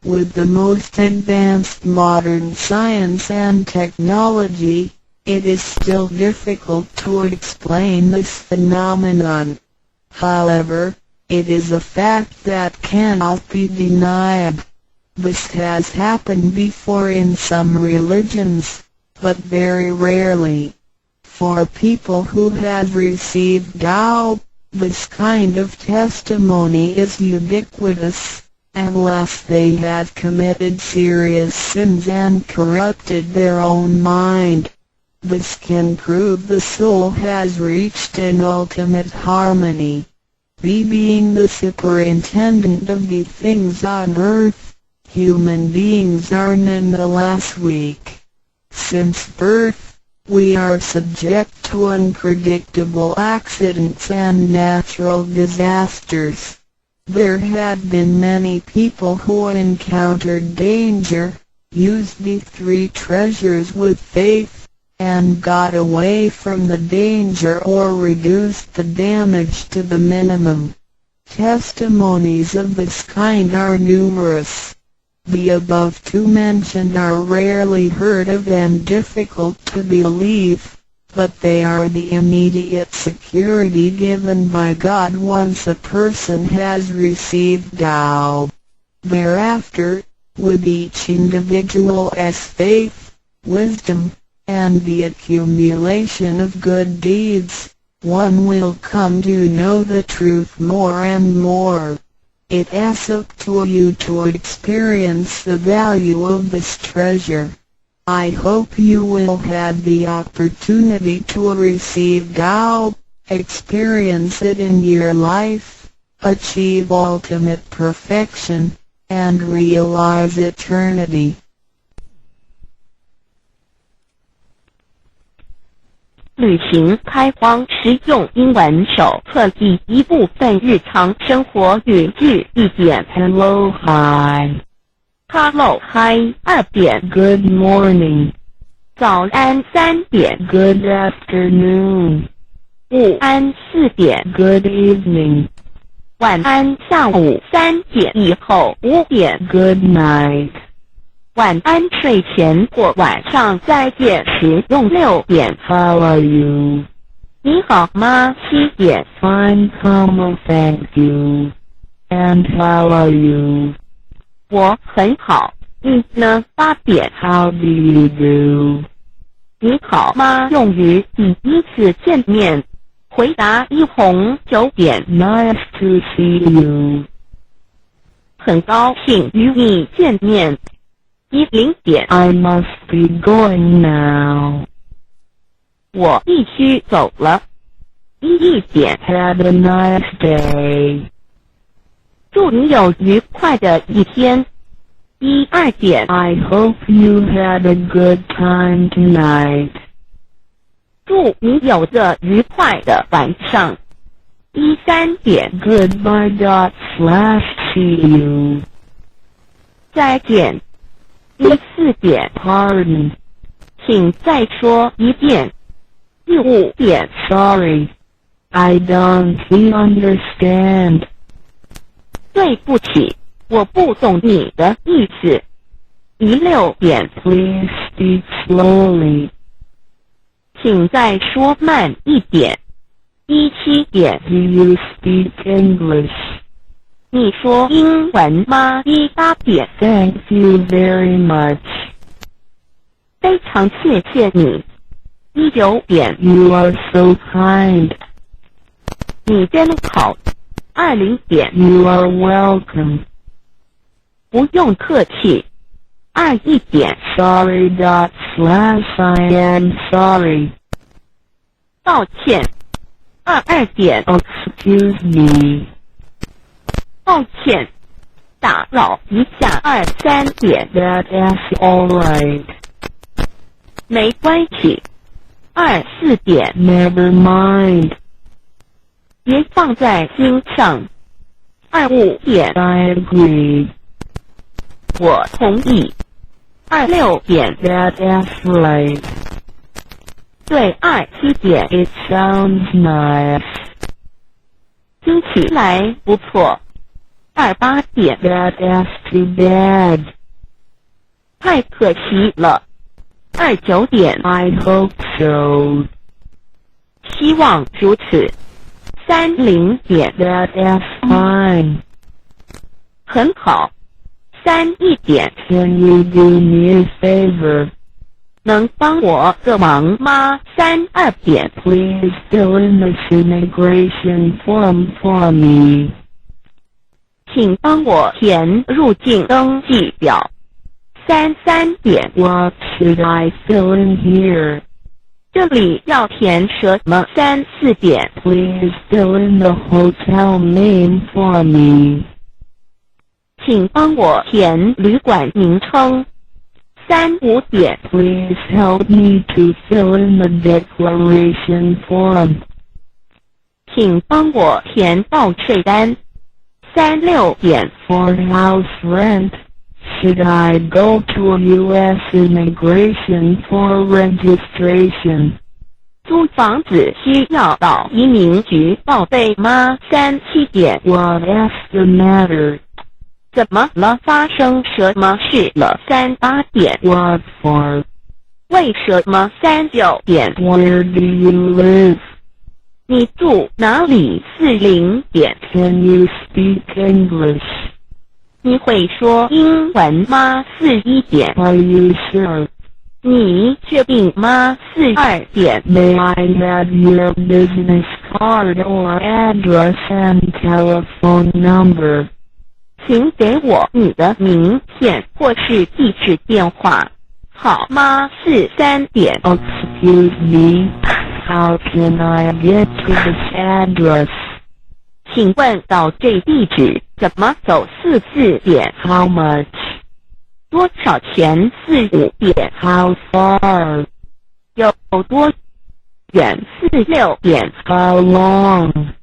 With the most advanced modern science and technology, it is still difficult to explain this phenomenon. However, it is a fact that cannot be denied. This has happened before in some religions, but very rarely. For people who have received Tao, this kind of testimony is ubiquitous, unless they have committed serious sins and corrupted their own mind. This can prove the soul has reached an ultimate harmony. Being the superintendent of the things on earth, human beings are nonetheless weak. Since birth, we are subject to unpredictable accidents and natural disasters. There have been many people who encountered danger, used the three treasures with faith, and got away from the danger or reduced the damage to the minimum. Testimonies of this kind are numerous. The above two mentioned are rarely heard of and difficult to believe, but they are the immediate security given by God once a person has received Tao. Thereafter, with each individual's faith, wisdom, and the accumulation of good deeds, one will come to know the truth more and more. It is up to you to experience the value of this treasure. I hope you will have the opportunity to receive Tao, experience it in your life, achieve ultimate perfection, and realize eternity. 旅行开荒实用英文手册第一部分日常生活语句1点 Hello hi. Hello hi 2点 Good morning. 早安3点 Good afternoon. 午安4点 Good evening. 晚安下午3点以后5点 Good night. 晚安睡前或晚上再见时用6点 How are you? 你好吗7点 Fine, thank you. And how are you? 我很好，你呢8点 How do you do? 你好吗用于第一次见面，回答一红9点 Nice to see you. 很高兴与你见面10点 I must be going now. 我必须走了1点 Have a nice day. 祝你有愉快的一天2点 I hope you had a good time tonight. 祝你有个愉快的晚上3点 Goodbye. See you. 再见4点 Pardon. 请再说一遍5点 Sorry. I don't understand. 对不起，我不懂你的意思6点 Please speak slowly. 请再说慢一点7点 Do you speak English? 你说英文吗8点 Thank you very much. 非常谢谢你19点， You are so kind. 你真好。20点， You are welcome. 不用客气。21点， Sorry. I am sorry. 抱歉。22点， Excuse me. 抱歉，打扰一下。23点， That's alright. 没关系。24点， Never mind. 别放在心上。25点， I agree. 我同意。26点， That's right. 对。27点， It sounds nice. 听起来不错。28点， That's too bad. 太可惜了。29点， I hope so. 希望如此。30点， That's fine. 很好。31点， Can you do me a favor? 能帮我个忙吗？32点， Please fill in this immigration form for me. 请帮我填入境登记表。33点， What should I fill in here? 这里要填什么？34点， Please fill in the hotel name for me. 请帮我填旅馆名称。35点， Please help me to fill in the declaration form. 请帮我填报税单。36点， For house rent, should I go to a U.S. immigration for registration? 租房子需要到移民局报备吗？37点， What's the matter? 怎么了？发生什么事了？38点， What for? 为什么？39点， Where do you live? 你住哪里？40点， Can you speak English? 你会说英文吗？41点， Are you sure? 你确定吗？42点， May I have your business card or address and telephone number? 请给我你的名片或是地址电话，好吗？43点， Excuse me, how can I get to this address? 请问到这地址怎么走？44点， How much? 多少钱？45点， How far? 有多远？46点， How long?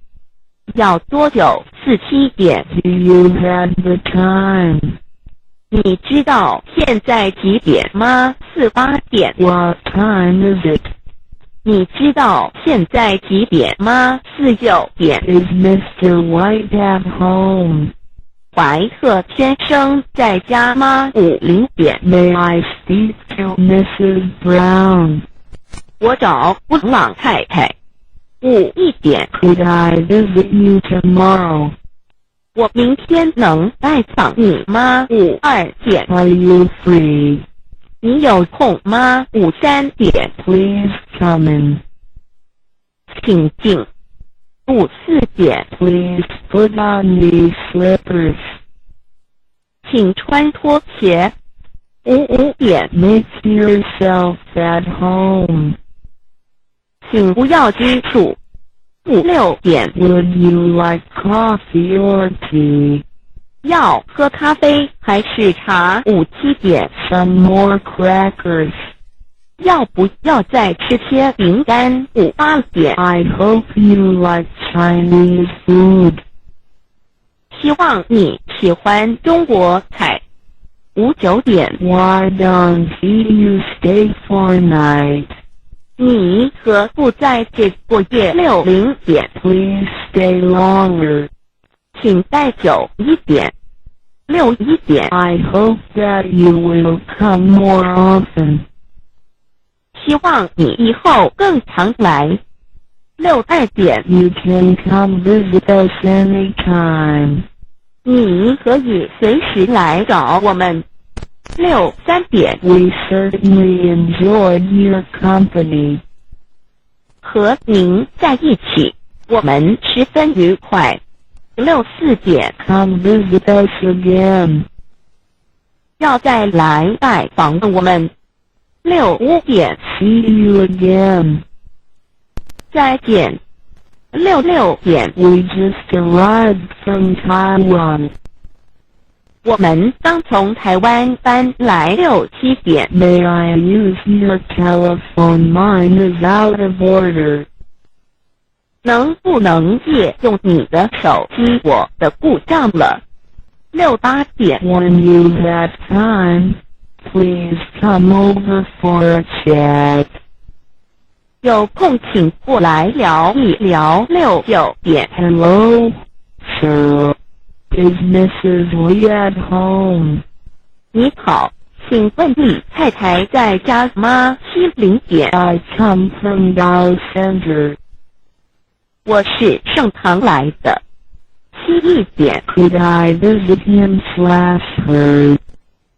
要多久？47点， Do you have the time? 你知道现在几点吗？48点， What time is it? 你知道现在几点吗？49点， Is Mr. White at home? 怀特先生在家吗？50点， May I speak to Mrs. Brown? 我找布朗太太。51点， Could I visit you tomorrow? 我明天能拜访你吗？52点， Are you free? 你有空吗？53点， Please come in. 请进。54点， Please put on these slippers. 请穿拖鞋。55点， Make yourself at home. 请不要拘束。56点， Would you like coffee or tea? 要喝咖啡还是茶？57点， Some more crackers. 要不要再吃些饼干？58点， I hope you like Chinese food. 希望你喜欢中国菜。59点， Why don't you stay for a night? 你何不在这过夜？60点， Please stay longer. 请待久一点。61点， I hope that you will come more often. 希望你以后更常来。62点， You can come visit us anytime. 你可以随时来找我们。63点， We certainly enjoyed your company. 和您在一起，我们十分愉快。6、4点 Come visit us again. 要再来拜访我们。6、5点 See you again. 再见。6、6点 We just arrived from Taiwan. 我们刚从台湾搬来。6、7点 May I use your telephone? Mine is out of order. 能不能借用你的手机？我的故障了。6、8点 When you have time, please come over for a chat. 有空请过来聊一聊。6、9点 Hello, sir. Is Mrs. Lee at home? 你好，请问你太太在家吗？7、0点 I come from Dow Center. 我是盛唐来的。7、1点 Could I visit him/her?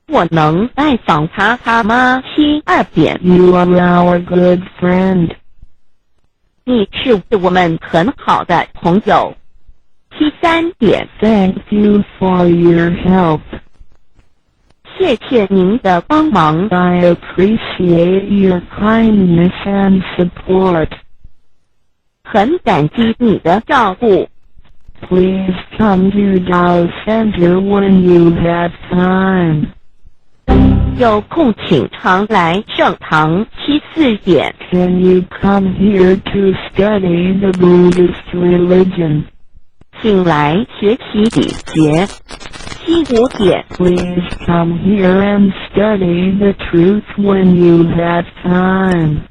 我能拜访他吗？7、2点 You are our good friend. 你是我们很好的朋友。7、3点 Thank you for your help. 谢谢您的帮忙。I appreciate your kindness and support. 很感激你的照顾。Please come to Dow Center when you have time. 有空请常来盛唐。7、4点 Can you come here to study the Buddhist religion? 请来学习礼节。7、5点 Please come here and study the truth when you have time.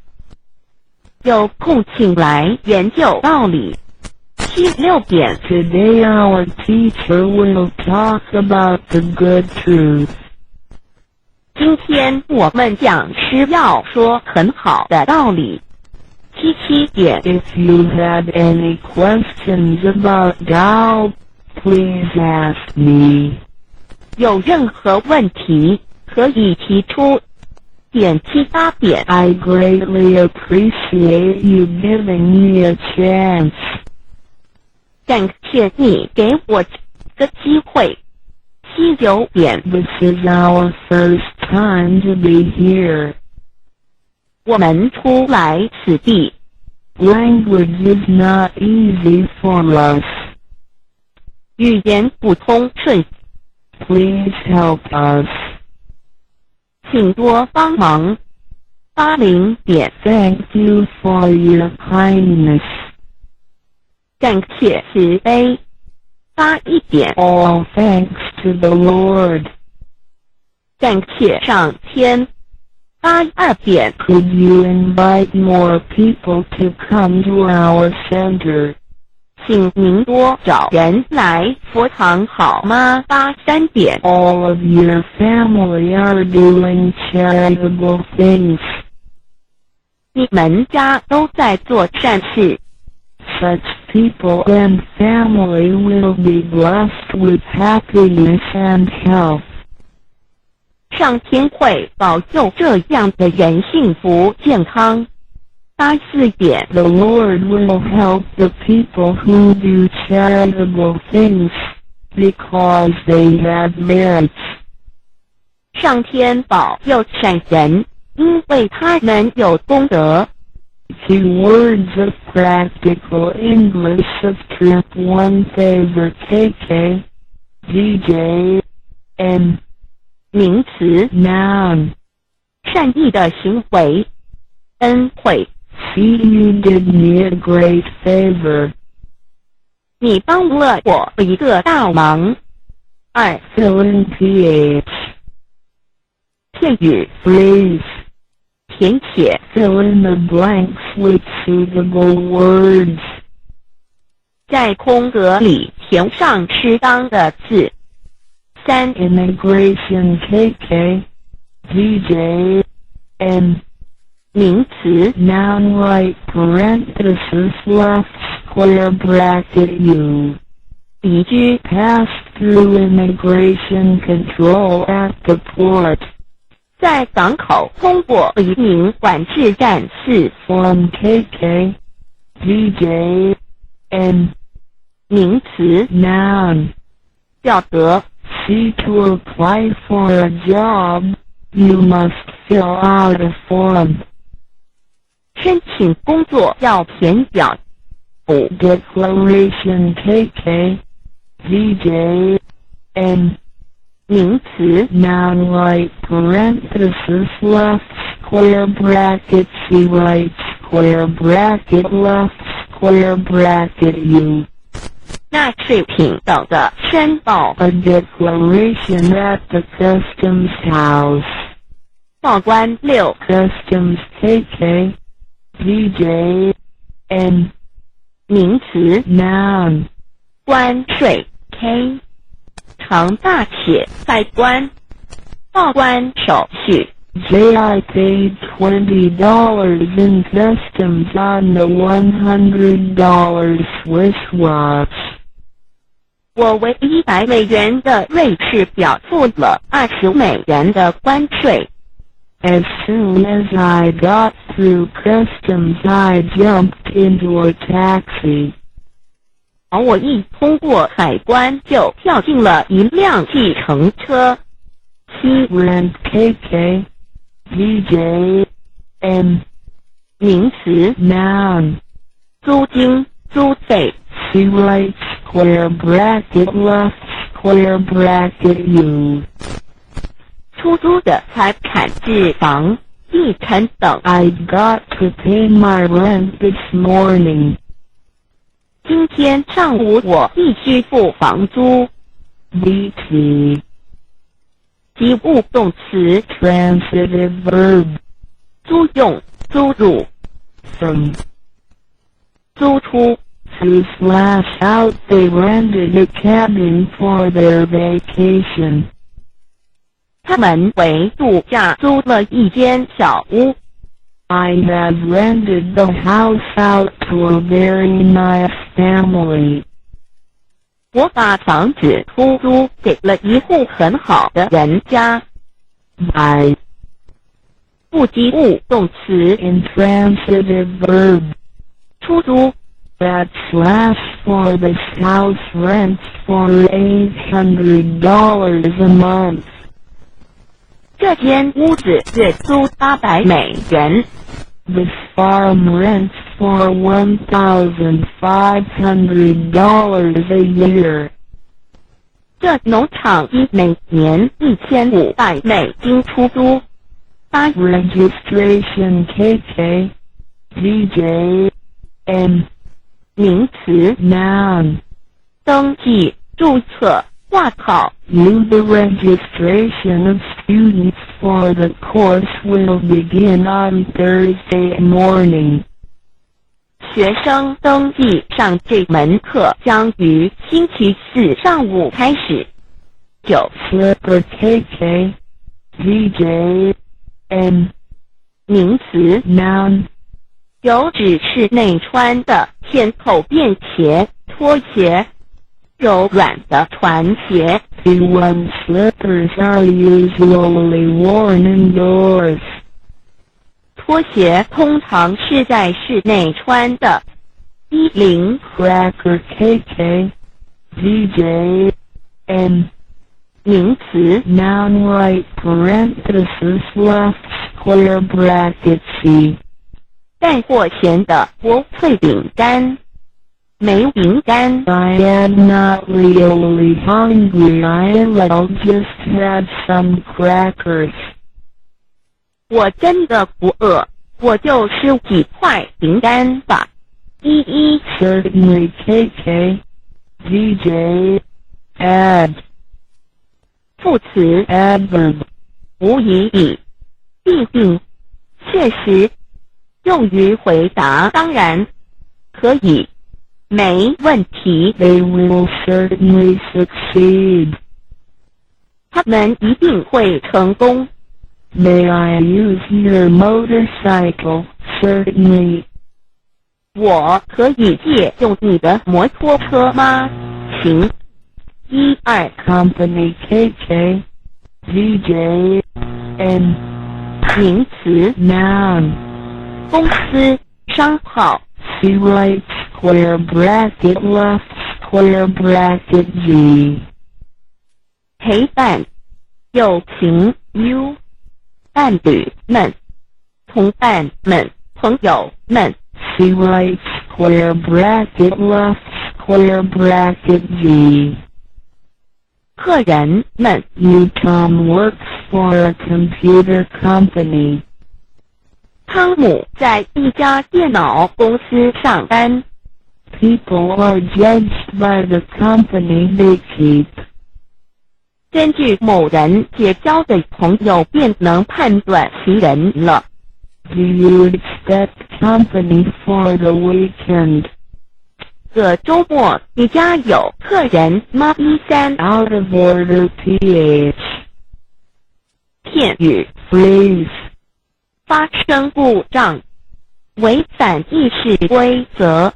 有空请来研究道理。7、6点 Today our teacher will talk about the good truth. 今天我们讲师要说很好的道理。7、7点 If you have any questions about Tao, please ask me. 有任何问题可以提出。7、8点 I greatly appreciate you giving me a chance. 感谢你给我这个机会。7、9点 This is our first time to be here. 我们初来此地。Language is not easy for us. 语言不通顺， Please help us. 请多帮忙。8、0点 Thank you for your kindness. 感谢慈悲。8、1点 All thanks to the Lord. 感谢上天。8、2点 Could you invite more people to come to our center? 请您多找人来佛堂好吗？8、3点 All of your family are doing charitable things. 你们家都在做善事。Such people and family will be blessed with happiness and health. 上天会保佑这样的人幸福健康。8、4点 The Lord will help the people who do charitable things, because they have merits. 上天保佑善人，因为他们有功德。 Two words of practical English of Trip 1 Favor KK, DJ, and 名词 noun. 善意的行为，恩惠。 See, you did me a great favor. 你帮了我一个大忙。2 Fill in PH. 片语 Phrase. 填写 Fill in the blanks with suitable words. 在空格里填上适当的字。3 Immigration KK, DJ, and 名词 noun right parenthesis left square bracket U. 移居 Pass through immigration control at the port. 在港口通过移民管制站。4 Form KK, DJ N 名词 noun 表格 C to apply for a job, you must fill out a form. 申请工作要填表 Declaration KK DJ N 名词 noun right parenthesis left square bracket C right square bracket left square bracket U. 纳税品等的申报 A declaration at the customs house. 报关6 Customs KK DJ N 名词 noun 关税 K 长大且在关报关手续 I paid $20 in customs on the $100 Swiss watch. 我为$100的瑞士表付了$20的关税。As soon as I got through customs, I jumped into a taxi. 而我一通过海关就跳进了一辆计程车。Rent KK DJ N 名词 noun 租金租费 C right square bracket left square bracket U. 出租的财产置房地产等。 I got to pay my rent this morning. 今天上午我必须付房租。 DT 及物动词 transitive verb 租用租入 from 租出 to slash out. They rented a cabin for their vacation. 他们为度假租了一间小屋。 I have rented the house out to a very nice family. 我把房子出租给了一户很好的人家。 By 不及物动词 intransitive verb 出租 that slash for this house rents for $800 a month. 这间屋子月租$800。 This farm rents for $1,500 a year. 这农场以每年$1,500出租。Registration KK DJ N 名词 noun 登记注册挂号 The registration of students for the course will begin on Thursday morning. 学生登记上这门课将于星期四上午开始。9 Slipper KK DJ N 名词 noun 有指室内穿的片口便鞋、拖鞋、柔软的船鞋。P1 slippers are usually worn indoors. 拖鞋通常是在室内穿的。10 Cracker KK DJ N 名词 noun right parenthesis left square bracket C. 带货前的薄脆饼干。梅饼干。 I am not really hungry. I'll just have some crackers. 我真的不饿，我就吃几块饼干吧。11 Certainly KK DJ add 副词 adverb 无疑以必定确实用于回答当然可以没问题。 They will certainly succeed. 他们一定会成功。 May I use your motorcycle? Certainly. 我可以借用你的摩托车吗？请。1、2 Company KK DJ N 名词 noun 公司商号 C right square bracket left square bracket G. 陪伴、友情 U， 伴侣们、同伴们、朋友们。C right square bracket left square bracket G. 客人们 U Tom works for a computer company. 汤姆在一家电脑公司上班。People are judged by the company they keep. 根据某人结交的朋友便能判断其人了。Do you expect company for the weekend? 这周末你家有客人吗？13 Out of order PH. 片语 Phrase. 发生故障，违反议事规则，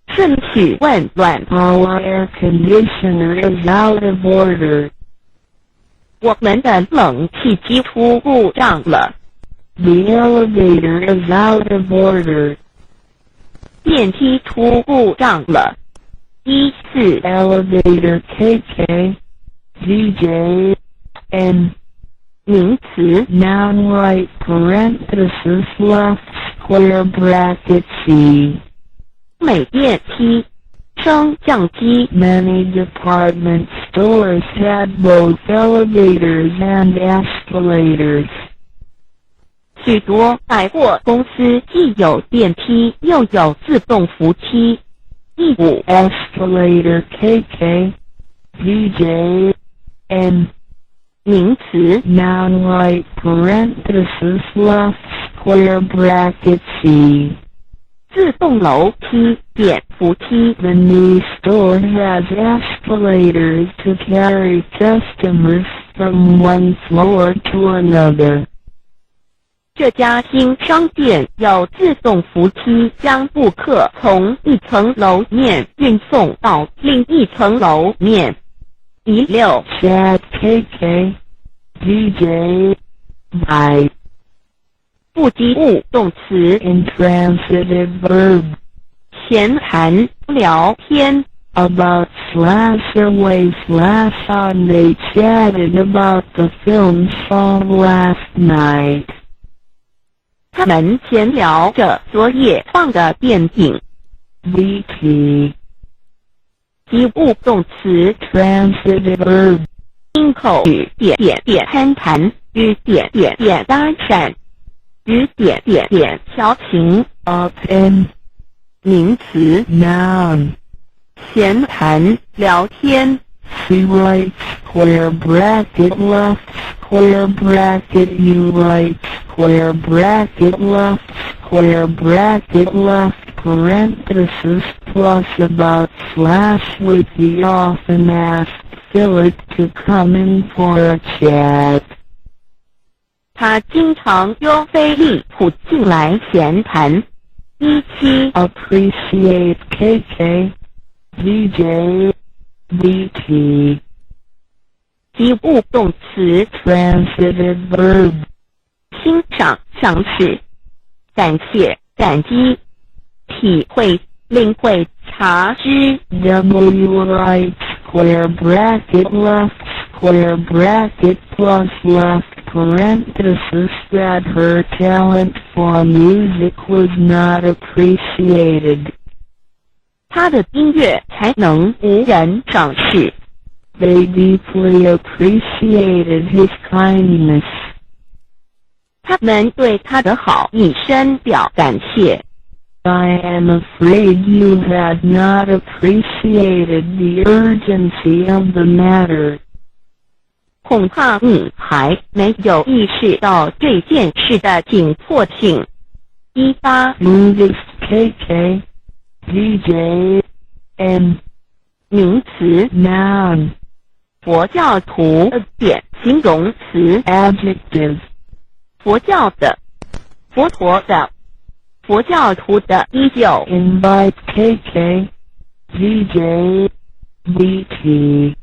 顺序混乱。Our air conditioner is out of order. 我们的冷气机出故障了。The elevator is out of order. 电梯出故障了。14 Elevator KK. DJ. N. 名词 Noun right parenthesis left square bracket C. 美电梯、升降机。Many department stores had both elevators and escalators. 许多百货公司既有电梯又有自动扶梯。15 Escalator KK. DJ. N. 名词 Noun right parenthesis left square bracket C. 自动楼梯、电扶梯。 The new store has escalators to carry customers from one floor to another. 这家新商店有自动扶梯，将顾客从一层楼面运送到另一层楼面。16 Chat KK. DJ. By. 不及物动词 Intransitive verb. 闲谈聊天。 About slash away slash on they chatted about the film saw last night. 他们闲聊着昨夜放的电影。 VT. 及物动词 Transitive verb. 因口与点点点攀谈，与点点点搭讪，与点点点调情。 Up in. 名词 Noun. 闲谈聊天。 C right square bracket left square bracket U right square bracket left square bracket left parenthesis plus about slash with the often asked Philip to come in for a chat. 他经常约菲利普进来闲谈。17 Appreciate KK. DJ. VT. 及物动词 Transitive verb. 欣赏赏识，感谢感激，体会领会察知。 W right square bracket left square bracket plus left parenthesis that her talent for music was not appreciated. 他的音乐才能无人赏识。 They deeply appreciated his kindness. 他们对他的好意深表感谢。 I am afraid you had not appreciated the urgency of the matter. 恐怕你还没有意识到这件事的紧迫性。18 Buddhist KK. DJ. N. 名词 Noun. 佛教徒点形容词 Adjective. 佛教的佛陀的佛教徒的19 Invite KK. DJ. VT.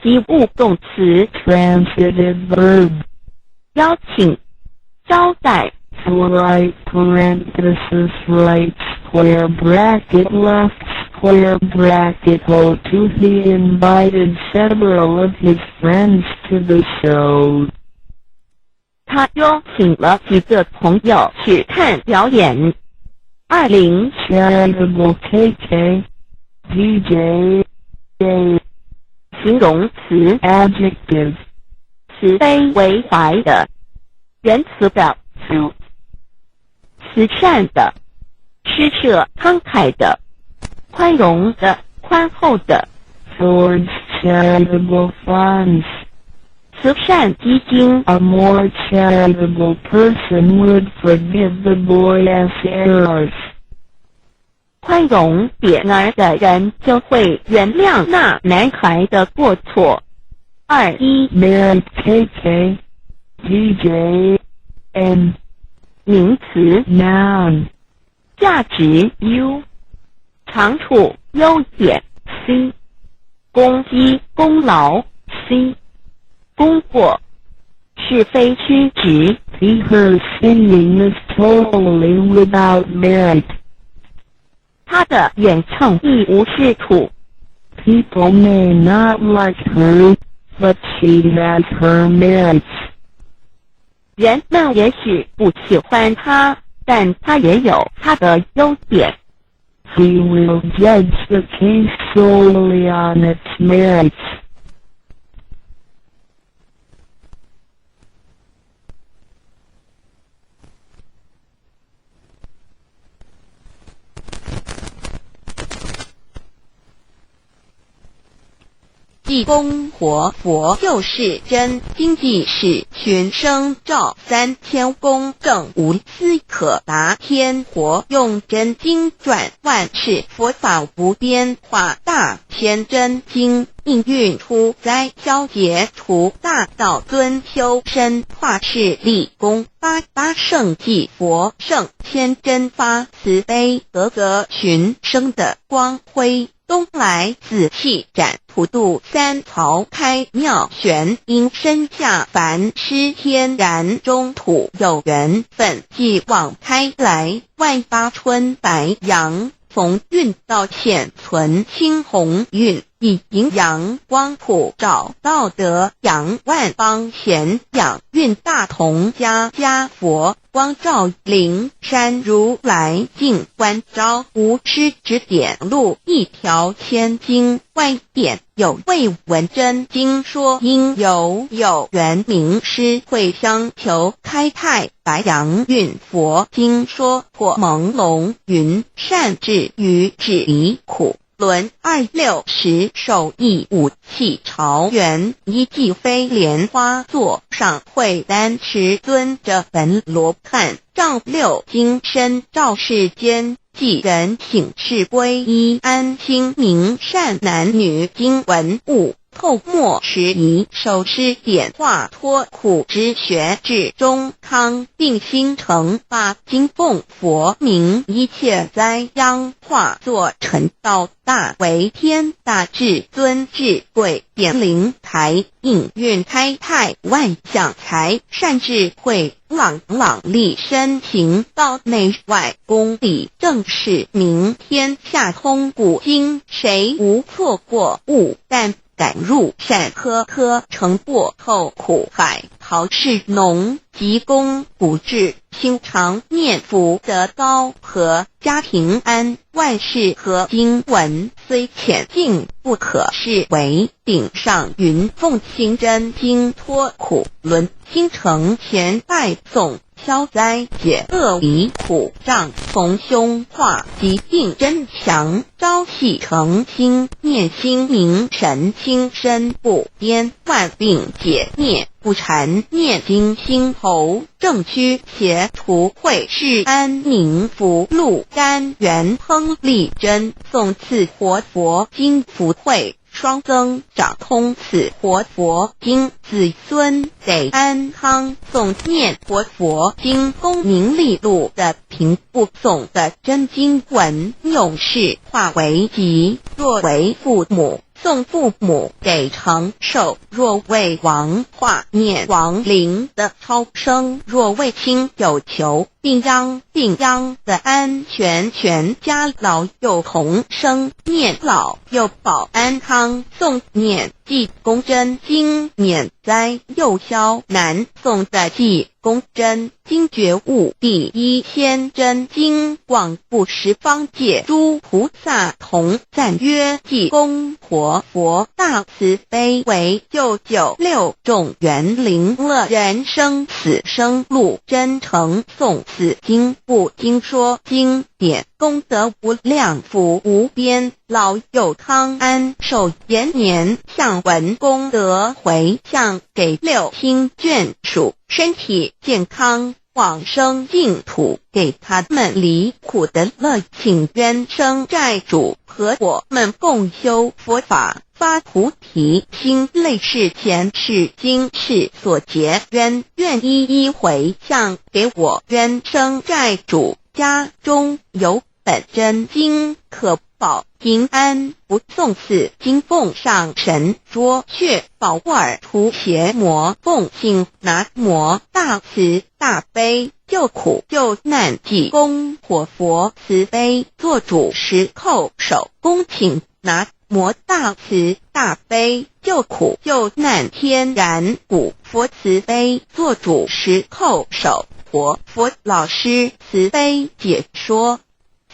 及物动词 Transitive verb. 邀请招待。 Right parenthesis right square bracket left square bracket O to he invited several of his friends to the show. 他邀请了几个朋友去看表演。20 charitable KK DJ A 形容词 adjective 慈悲为怀的，仁慈的 to 慈善的，施舍慷慨的，宽容的，宽厚的 towards charitable funds. 慈善基金。 A more charitable person would forgive the boy's errors. 宽容点儿的人就会原谅那男孩的过错。21 merit KK DJ N 名词 noun 价值 U 长处优点 C 功绩功劳 C 功过是非曲直 See her singing is totally without merit. 他的演唱一无是处。 People may not like her, but she has her merits. 人们也许不喜欢他，但他也有他的优点。 He will judge the case solely on its merits. 济公活佛就是真，经济是群生照三千公正无私可达天活，用真经转万事，佛法无边化大千真经。应运出灾消劫除大道尊修身化世立功88圣济佛圣千真发慈悲格格群生的光辉。东来紫气展普渡三曹开妙玄因身下凡施天然中土有缘分继往开来万八春白杨从运到现存青红运以迎阳光普照道德扬万邦贤养运大同家家佛光照灵山如来净观招无师指点路一条千经外典有未闻真经说因有缘名师会相求开泰白杨运佛经说破朦胧云善智于止离苦轮260手艺武器朝元一骑飞莲花座上会丹持尊着本罗汉照六经身照世间济人请示皈依安心明善男女经文物透墨时宜手施点化脱苦之学至中康并心诚把经奉佛名一切灾殃化作成道大为天大至尊至贵点灵台应运开泰万象财善智慧朗利身行道内外公理正是明天下通古今谁无错过物但赶入善科成过后苦海豪士农急功不至心常念福得高和家平安万事和经文虽浅近不可视为顶上云凤行真经脱苦轮心诚前拜诵消灾解厄离苦障从凶化疾病真强朝夕诚心念心明神心身不颠万病解灭不缠念经心头正虚邪图会是安宁福禄甘源烹利真诵次活佛经福慧双增长通此活佛经子孙得安康诵念活佛经功名利禄的平不诵的真经文永世化为吉若为父母送父母给长寿，若为亡，化念亡灵的超生；若为亲有求，病殃的安全，全家老幼同生，念老幼保安康，诵念济公真经，免灾又消难。诵的济公真经觉悟第一千真经，广布十方界诸菩萨同赞曰：济公活佛大慈悲，为救96众园林乐人生死生路，真诚诵此经，不经说经典，功德无量，福无边，老幼康安，寿延年，向闻功德回向给6亲眷属，身体健康，往生净土，给他们离苦得乐，请冤生债主和我们共修佛法，发菩提心，类似前世今世所结冤，愿一一回向给我冤生债主。家中有本真经可保平安，不诵此经奉上神桌，却保尔图邪魔，奉请南无大慈大悲救苦救难济公活佛慈悲做主持叩首，恭请南无大慈大悲救苦救难天然古佛慈悲做主持叩首。佛老师慈悲解说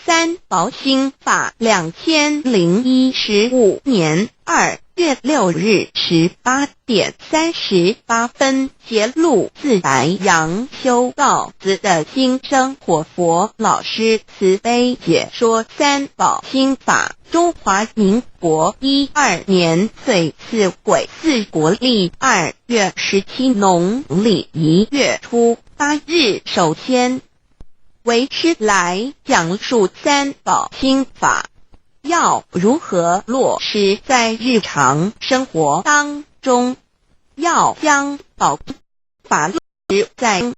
三宝心法2015年2月6日18点38分节录自白杨修道子的新生活佛老师慈悲解说三宝心法。中华民国12年岁次癸巳国历2月17农历1月初8日，首先为师来讲述三宝心法要如何落实在日常生活当中，要将宝法落实在生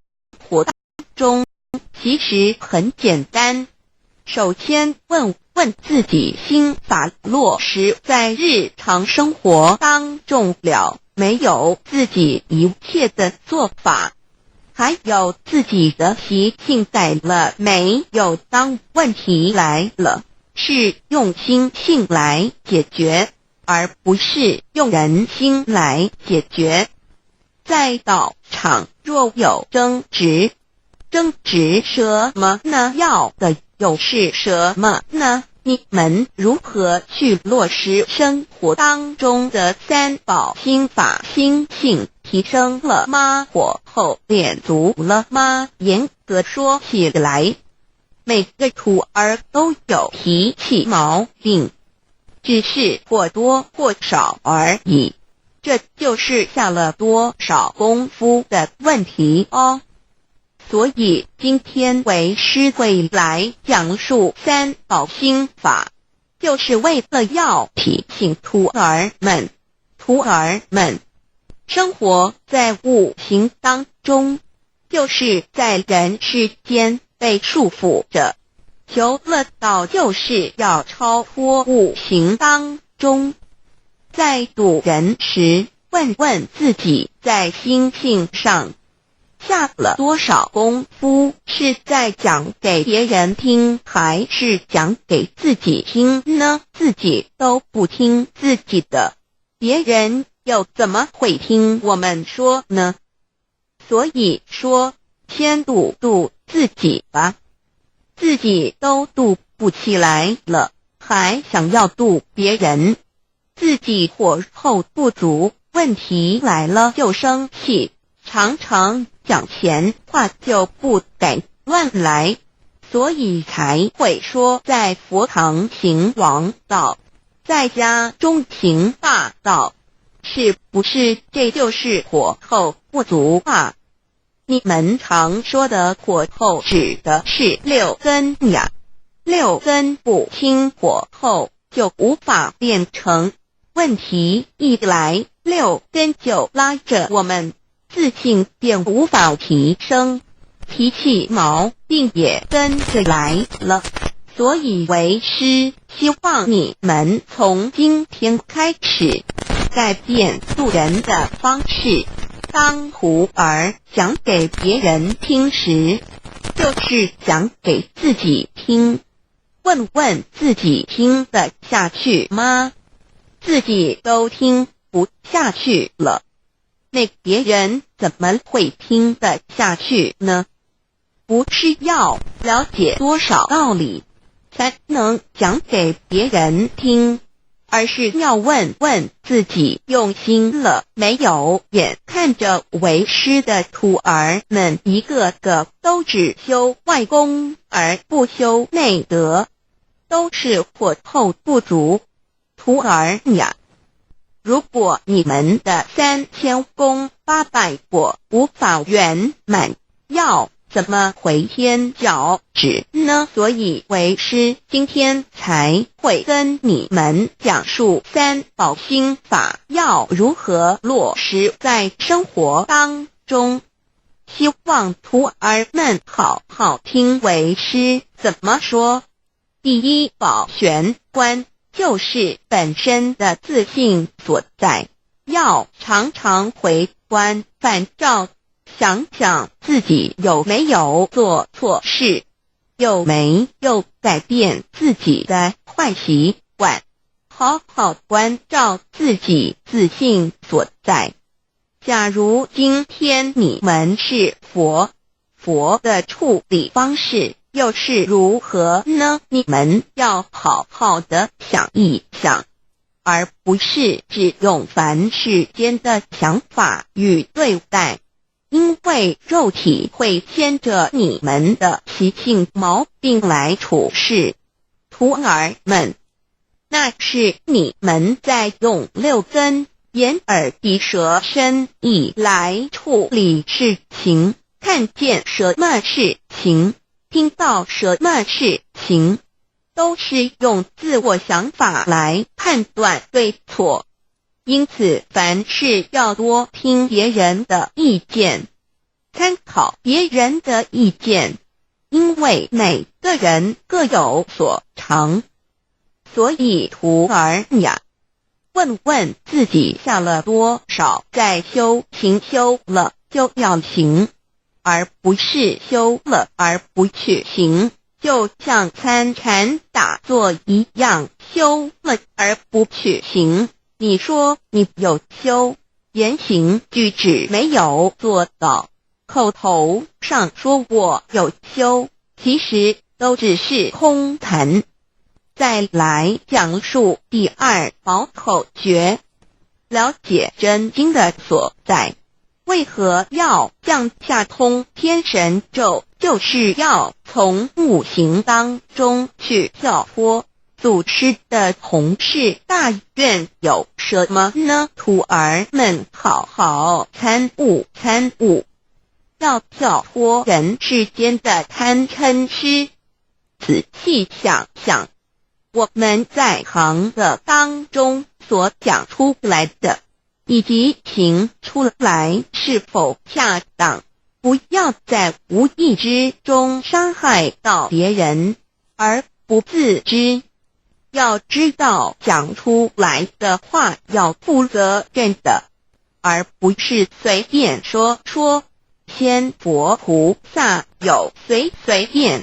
活当中，其实很简单。首先问自己，心法落实在日常生活当中了没有？自己一切的做法还有自己的习性改了没有？当问题来了，是用心性来解决，而不是用人心来解决。在道场若有争执什么呢？要的又是什么呢？你们如何去落实生活当中的三宝心法？心性提升了吗？火候练足了吗？严格说起来，每个徒儿都有脾气毛病，只是或多或少而已，这就是下了多少功夫的问题哦。所以今天为师会来讲述三宝心法，就是为了要提醒徒儿们，生活在五行当中，就是在人世间被束缚着，求乐道就是要超脱五行当中。在度人时，问问自己，在心性上下了多少功夫？是在讲给别人听，还是讲给自己听呢？自己都不听自己的，别人又怎么会听我们说呢？所以说，先度自己吧，自己都度不起来了，还想要度别人，自己火候不足，问题来了就生气，常常讲闲话就不敢乱来，所以才会说在佛堂行王道，在家中行霸道，是不是这就是火候不足啊？你们常说的火候指的是六根呀，六根不清火候就无法变成，问题一来，六根就拉着我们，自信便无法提升，脾气毛病也跟着来了。所以为师希望你们从今天开始改变做人的方式。当徒儿讲给别人听时，就是讲给自己听。问问自己听得下去吗？自己都听不下去了，那别人怎么会听得下去呢？不是要了解多少道理才能讲给别人听，而是要问问自己用心了没有。眼看着为师的徒儿们一个个都只修外功而不修内德，都是火候不足。徒儿呀，如果你们的3000功800果无法圆满，要怎么回天脚趾呢？所以为师今天才会跟你们讲述三宝心法要如何落实在生活当中，希望徒儿们好好听为师怎么说。第一宝玄关就是本身的自信所在，要常常回观反照，想想自己有没有做错事，有没有改变自己的坏习惯，好好关照自己自信所在。假如今天你们是佛的处理方式又是如何呢？你们要好好的想一想，而不是只用凡世间的想法与对待，因为肉体会牵着你们的习性毛病来处事。徒儿们，那是你们在用6根眼耳鼻舌身意来处理事情，看见什么事情，听到什么事情，都是用自我想法来判断对错。因此凡事要多听别人的意见，参考别人的意见，因为每个人各有所长。所以徒儿呀，问问自己下了多少在修行，修了就要行，而不是修了而不去行，就像参禅打坐一样，修了而不去行。你说你有修，言行举止没有做到，口头上说我有修，其实都只是空谈。再来讲述第二宝口诀，了解真经的所在。为何要降下通天神咒？就是要从五行当中去跳脱。祖师的弘誓大愿有什么呢？徒儿们好好参悟参悟，要跳脱人世间的贪嗔痴。仔细想想，我们在行的当中所讲出来的以及行出来是否恰当，不要在无意之中伤害到别人而不自知。要知道讲出来的话要负责任的，而不是随便说说。仙佛菩萨有随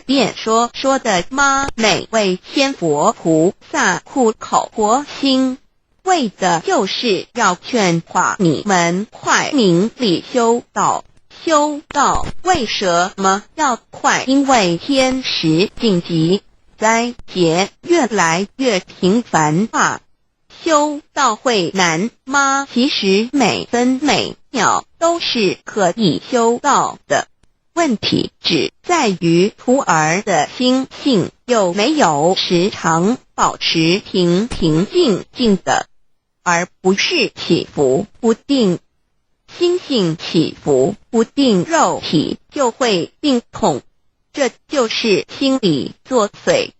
便说说的吗？每位仙佛菩萨苦口婆心，为的就是要劝化你们快明理修道。修道为什么要快？因为天时紧急，灾劫越来越频繁化。修道会难吗？其实每分每秒都是可以修到的，问题只在于徒儿的心性有没有时常保持平静静的，而不是起伏不定。心性起伏不定，肉体就会病痛，这就是心理作祟。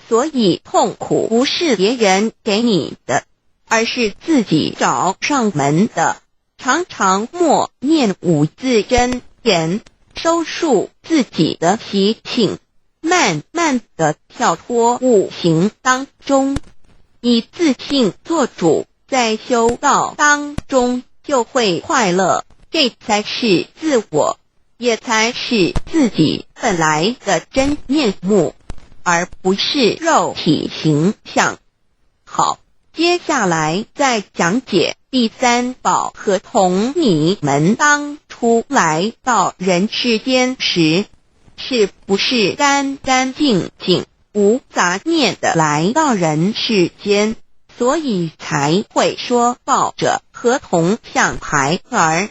所以痛苦不是别人给你的，而是自己找上门的。常常默念5字真言，收束自己的习性，慢慢地跳脱五行当中，以自信做主，在修道当中就会快乐，这才是自我，也才是自己本来的真面目，而不是肉体形象。好，接下来再讲解第三宝和同你们当初来到人世间时，是不是干干净净无杂念的来到人世间，所以才会说抱着合同像孩儿，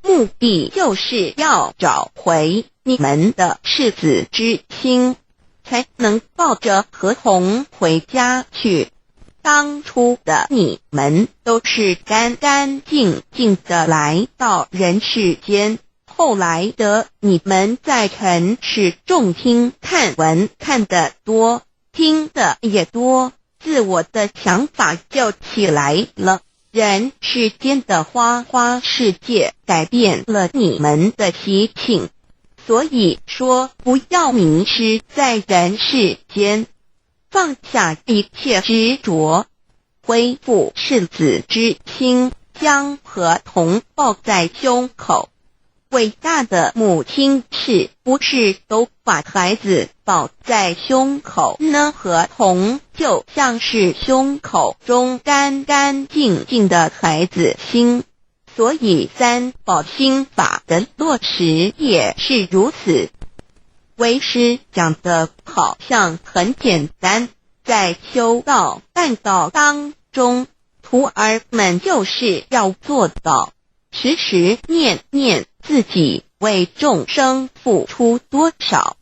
目的就是要找回你们的赤子之心，才能抱着合同回家去。当初的你们都是干干净净的来到人世间，后来的你们在尘世重听看闻看得多，听得也多，自我的想法就起来了。人世间的花花世界改变了你们的习性，所以说不要迷失在人世间，放下一切执着，恢复赤子之心，将合同抱在胸口。伟大的母亲是不是都把孩子抱在胸口呢？合同就像是胸口中干干净净的孩子心，所以三宝心法的落实也是如此。为师讲的好像很简单，在修道办道当中，徒儿们就是要做到时时念念自己为众生付出多少，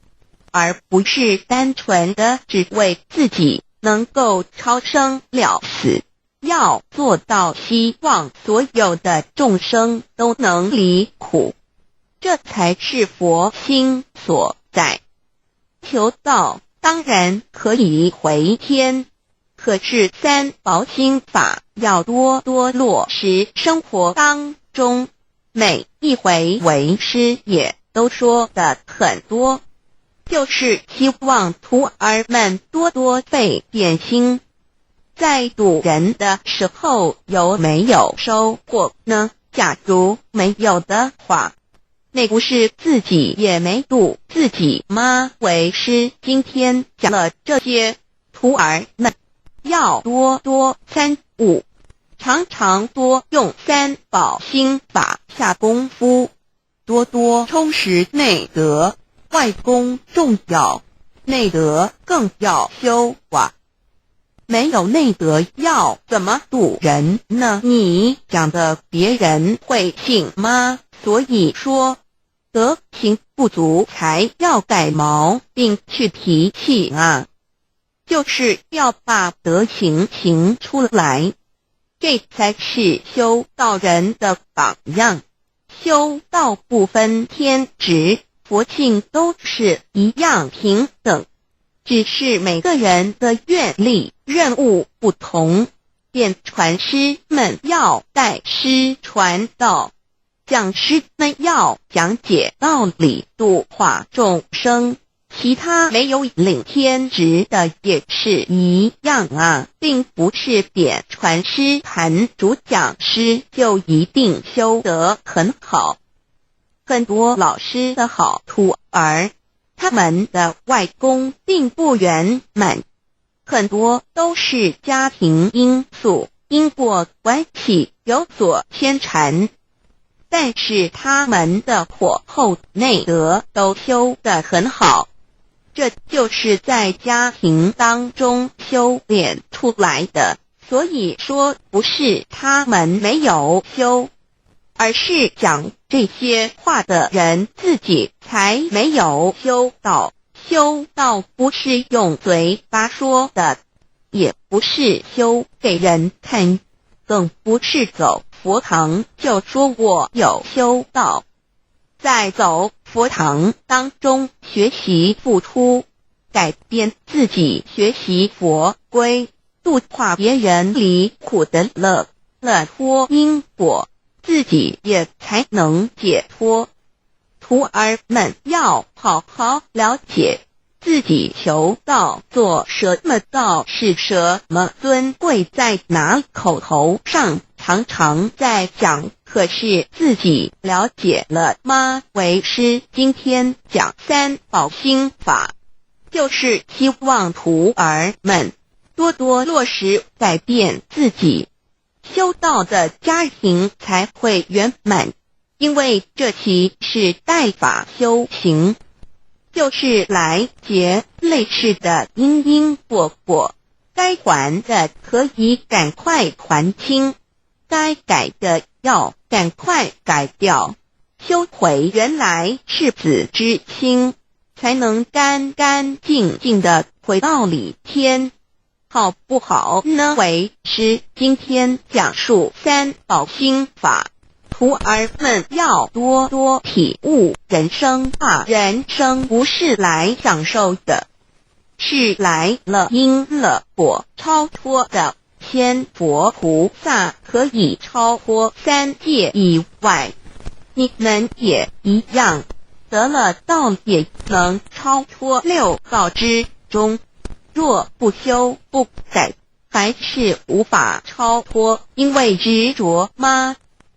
而不是单纯的只为自己能够超生了死，要做到希望所有的众生都能离苦，这才是佛心所在。求道当然可以回天，可是三宝心法要多多落实生活当中，每一回为师也都说的很多，就是希望徒儿们多多被点心。在渡人的时候有没有收获呢？假如没有的话，那不是自己也没渡自己吗？为师今天讲了这些，徒儿们要多多参悟，常常多用三宝心法下功夫，多多充实内德。外功重要，内德更要修啊。没有内德要怎么渡人呢？你讲的别人会信吗？所以说德行不足才要改毛病去提气啊，就是要把德行行出来，这才是修道人的榜样。修道不分天职，佛性都是一样平等，只是每个人的愿力任务不同，便传师们要带师传道，讲师们要讲解道理度化众生，其他没有领天职的也是一样啊，并不是点传师坛主讲师就一定修得很好。很多老师的好徒儿，他们的外功并不圆满，很多都是家庭因素、因果关系有所牵缠，但是他们的火候内德都修得很好，这就是在家庭当中修炼出来的。所以说不是他们没有修，而是讲这些话的人自己才没有修道。修道不是用嘴巴说的，也不是修给人看，更不是走佛堂就说我有修道。在走佛堂当中学习付出，改变自己学习佛规，度化别人离苦的乐脱因果，自己也才能解脱。徒儿们要好好了解，自己求道做什么道是什么尊贵在哪，口头上常常在讲，可是自己了解了吗？为师今天讲三宝心法，就是希望徒儿们多多落实改变自己，修道的家庭才会圆满。因为这期是代法修行，就是来结类似的因因果果，该还的可以赶快还清，该改的要赶快改掉，修回原来赤子之心，才能干干净净的回到里天，好不好呢？为师今天讲述三宝心法，徒儿们要多多体悟人生啊！人生不是来享受的，是来了因了果超脱的。仙佛菩萨可以超脱三界以外，你们也一样，得了道也能超脱六道之中。若不修不改，还是无法超脱，因为执着吗？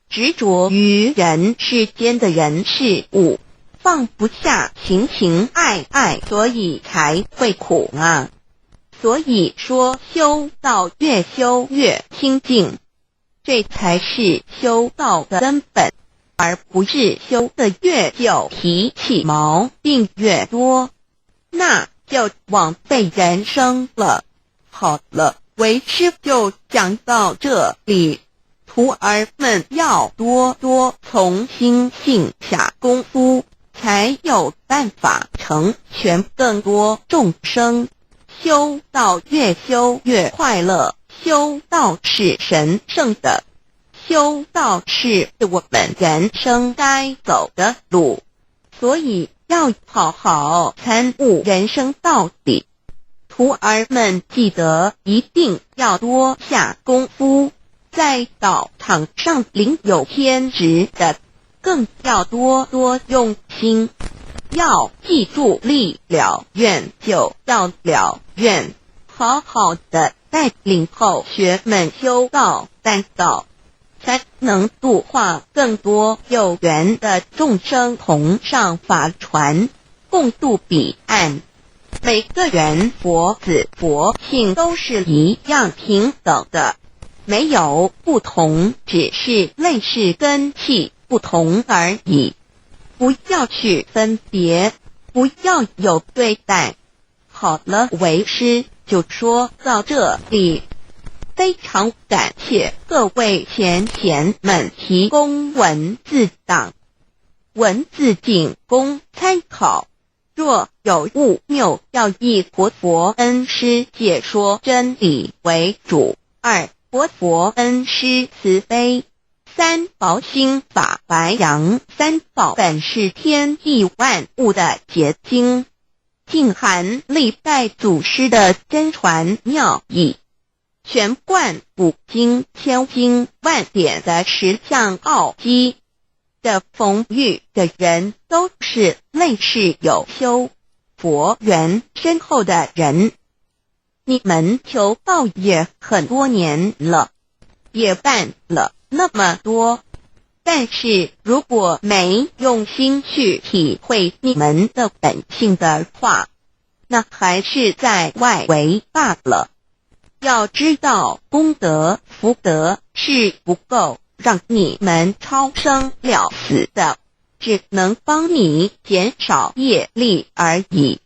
执着于人世间的人事物，放不下情情爱爱，所以才会苦啊。所以说修道越修越清净，这才是修道的根本，而不是修得越久脾气毛病越多，那就枉费人生了。好了，为师就讲到这里，徒儿们要多多从心性下功夫，才有办法成全更多众生。修道越修越快乐，修道是神圣的，修道是我们人生该走的路，所以要好好参悟人生道理。徒儿们记得一定要多下功夫，在道场上领有天职的，更要多多用心。要记住，立了愿就要了愿，好好的带领后学们修道办道，才能度化更多有缘的众生同上法船，共度彼岸。每个人佛子佛性都是一样平等的，没有不同，只是类似根器不同而已。不要去分别，不要有对待。好了，为师就说到这里，非常感谢各位贤贤们提供文字档，文字仅供参考。若有误谬，要以活佛恩师解说真理为主。二、活佛恩师慈悲。三宝心法白羊三宝本是天地万物的结晶，尽含历代祖师的真传妙义，全贯古今千经万典的实相奥机的逢遇的人，都是类似有修佛缘深厚的人。你们求道也很多年了，也办了那么多，但是如果没用心去体会你们的本性的话，那还是在外围罢了。要知道，功德福德是不够让你们超生了死的，只能帮你减少业力而已。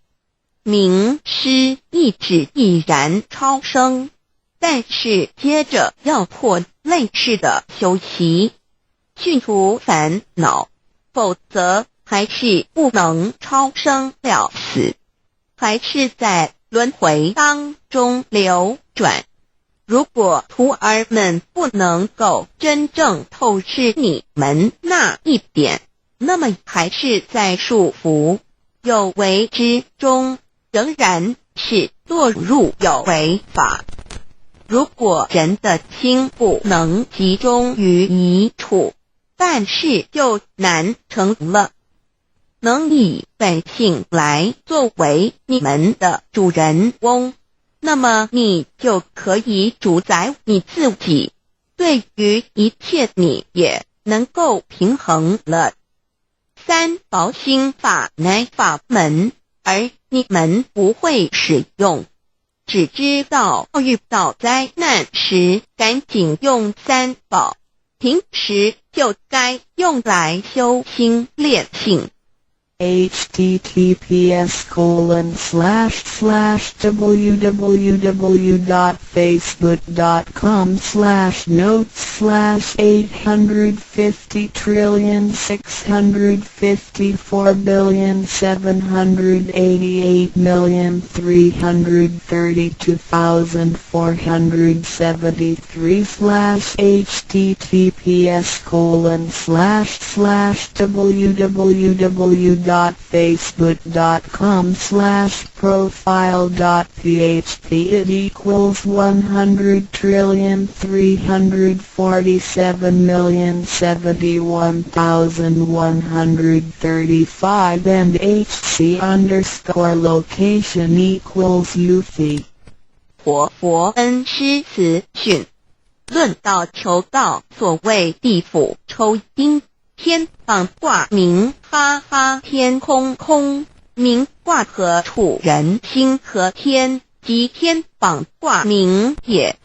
名师一指亦然超生，但是接着要破类似的修习，去除烦恼，否则还是不能超生了死，还是在轮回当中流转。如果徒儿们不能够真正透视你们那一点，那么还是在束缚有为之中，仍然是堕入有为法。如果人的心不能集中于一处，办事就难成了。能以本性来作为你们的主人翁，那么你就可以主宰你自己，对于一切你也能够平衡了。三宝心法乃法门，而你们不会使用，只知道遇到灾难时赶紧用三宝，平时就该用来修心炼性。https://www.facebook.com/profile.php=100,347,135 and HC_location equals Ufi。佛恩师慈训，论道求道，所谓地府抽筋，天榜卦名哈哈，天空空，名卦何处？人心和天，即天榜卦名也。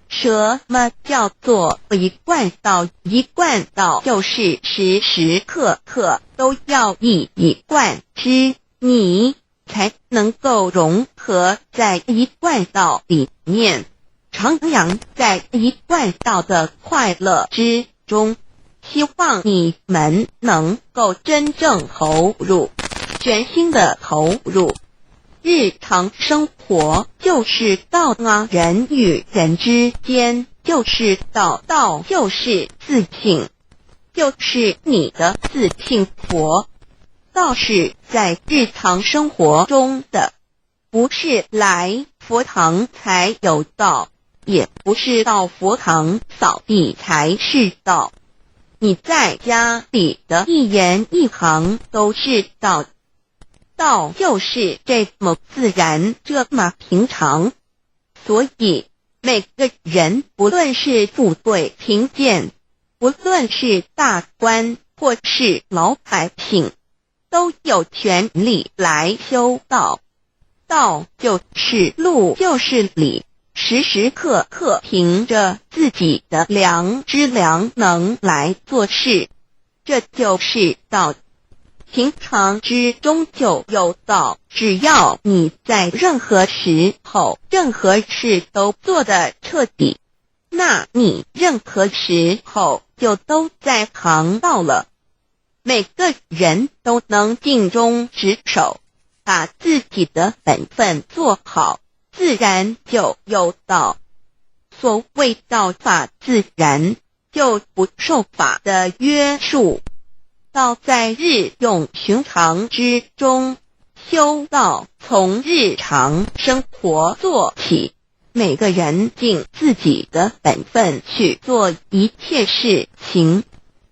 什么叫做一贯道？一贯道就是时时刻刻都要一贯之，你才能够融合在一贯道里面，徜徉在一贯道的快乐之中。希望你们能够真正投入，全心的投入。日常生活就是道啊，人与人之间就是道，道就是自性，就是你的自性佛。道是在日常生活中的，不是来佛堂才有道，也不是到佛堂扫地才是道。你在家里的一言一行都是道，道就是这么自然，这么平常。所以每个人，不论是富贵贫贱，不论是大官或是老百姓，都有权利来修道。道就是路，就是理，时时刻刻凭着自己的良知良能来做事，这就是道。平常之中就有道，只要你在任何时候任何事都做得彻底，那你任何时候就都在行道了。每个人都能尽忠职守，把自己的本分做好，自然就有道。所谓道法自然，就不受法的约束。道在日用寻常之中，修道从日常生活做起，每个人尽自己的本分去做一切事情。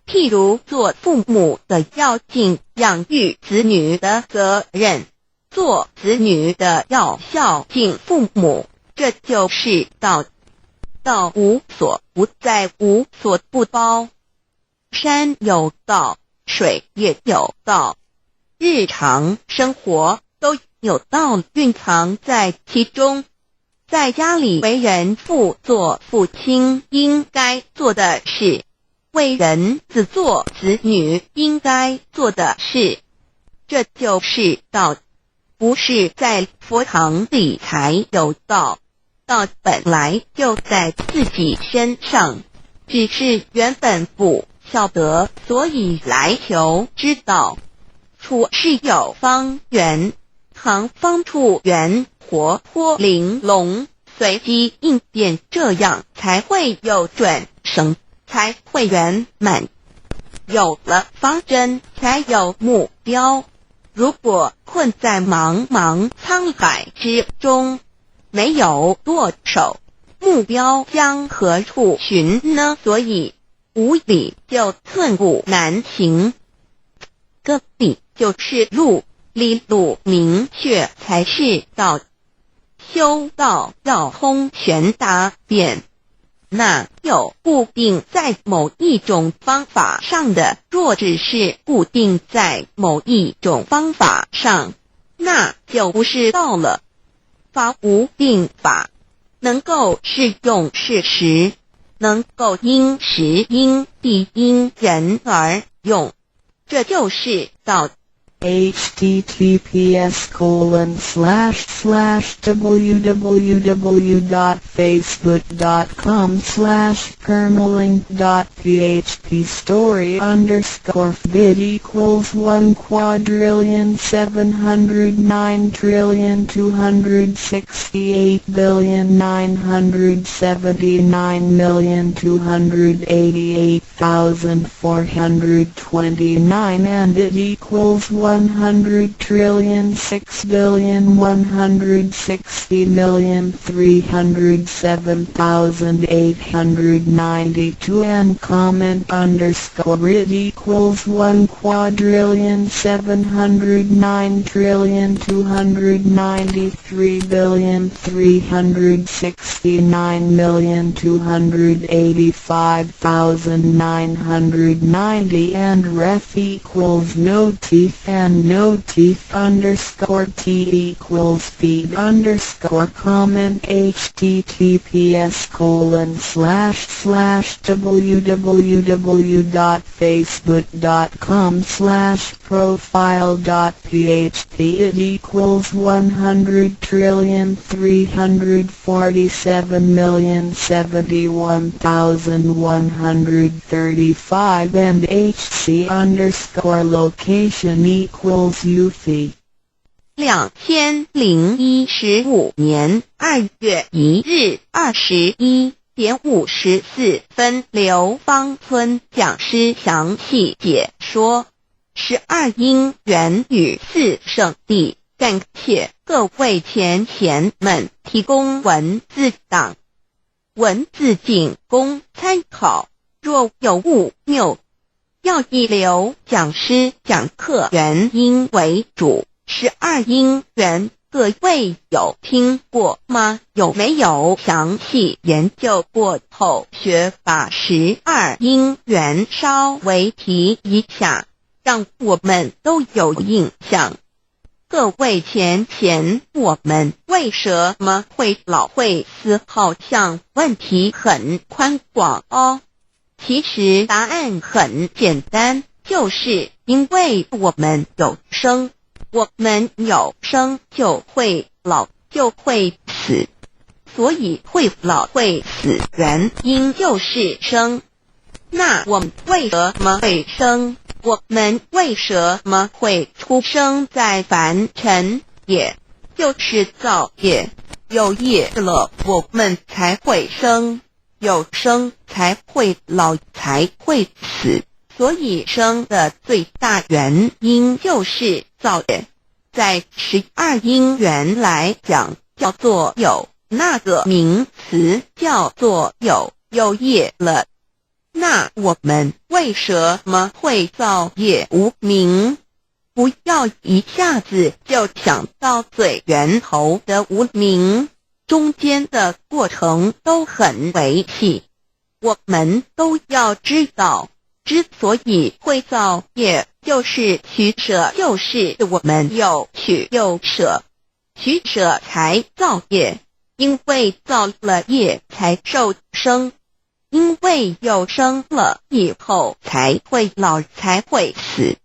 譬如做父母的要尽养育子女的责任，做子女的要孝敬父母，这就是道。道无所不在，无所不包。山有道，水也有道，日常生活都有道蕴藏在其中。在家里为人父，做父亲应该做的事，为人子做子女应该做的事，这就是道。不是在佛堂里才有道，道本来就在自己身上，只是原本不晓得，所以来求知道。处事有方圆，行方处圆，活泼玲珑，随机应变，这样才会有准绳，才会圆满。有了方针，才有目标。如果困在茫茫沧海之中，没有舵手，目标将何处寻呢？所以无理就寸步难行。个理就是路，理路明确才是道。修道要通全达变，那有固定在某一种方法上的，若只是固定在某一种方法上，那就不是道了。法无定法，能够适用事实，能够因时因地因人而用，这就是道。https://www.facebook.com/permalink.php/story_1quadrillion799,268,979,and it equals 100,6,160,307,892 and comment _ it equals 1,293,369,285,990 and ref equals no teeth and no teeth _t equals feed_comment https://www.facebook.com/profile.php it equals 100,347,071,135 and hc_location equals UFI 2015年2月1日21点54分，刘芳村讲师详细解说12因缘与4圣谛，感谢各位前贤们提供文字档，文字仅供参考，若有误谬，要以刘讲师讲课原因为主。12因缘各位有听过吗？有没有详细研究过后学把12因缘稍微提一下，让我们都有印象？各位前贤，我们为什么会老会死？好像问题很宽广哦。其实答案很简单，就是因为我们有生。我们有生就会老就会死，所以会老会死原因就是生。那我们为什么会生？我们为什么会出生在凡尘？也就是造业，有业了我们才会生，有生才会老才会死。所以生的最大原因就是造业，在12因缘来讲叫做有，那个名词叫做有业了。那我们为什么会造业无明？不要一下子就想到最源头的无明，中间的过程都很维系，我们都要知道。之所以会造业，就是取舍，就是我们有取有舍，取舍才造业，因为造了业才受生，因为有生了以后才会老才会死，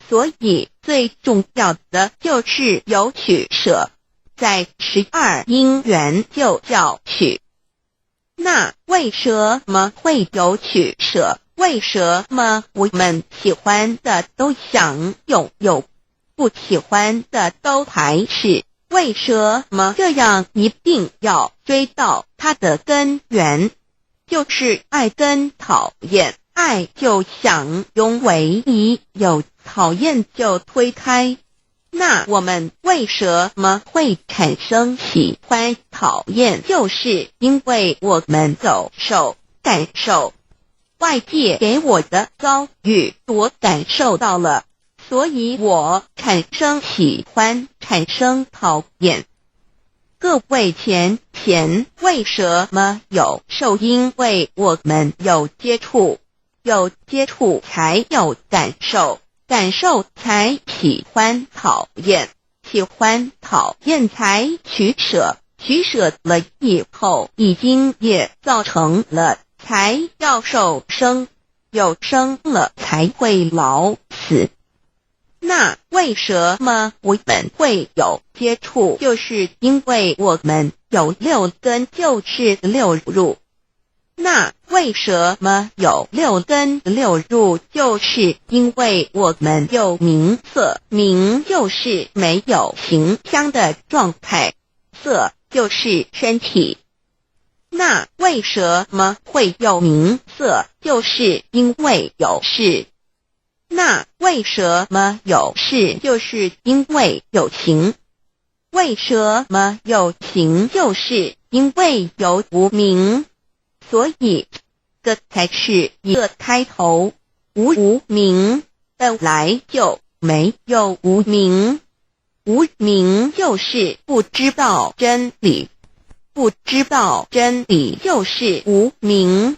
所以最重要的就是有取舍，在12因缘就叫取。那为什么会有取舍？为什么我们喜欢的都想拥有，不喜欢的都排斥？为什么这样？一定要追到它的根源，就是爱跟讨厌。爱就想拥为一，有讨厌就推开。那我们为什么会产生喜欢讨厌？就是因为我们有受感受，外界给我的遭遇我感受到了，所以我产生喜欢，产生讨厌。各位前为什么有受？因为我们有接触，有接触才有感受，感受才喜欢讨厌，喜欢讨厌才取舍，取舍了以后已经也造成了才要受生，有生了才会老死。那为什么我们会有接触？就是因为我们有六根，就是六入。那为什么有六根六入？就是因为我们有名色，名就是没有形象的状态，色就是身体。那为什么会有名色？就是因为有事。那为什么有事？就是因为有情。为什么有情？就是因为有无明。所以这才是一个开头。无明，本来就没有无明。无明就是不知道真理，不知道真理就是无明。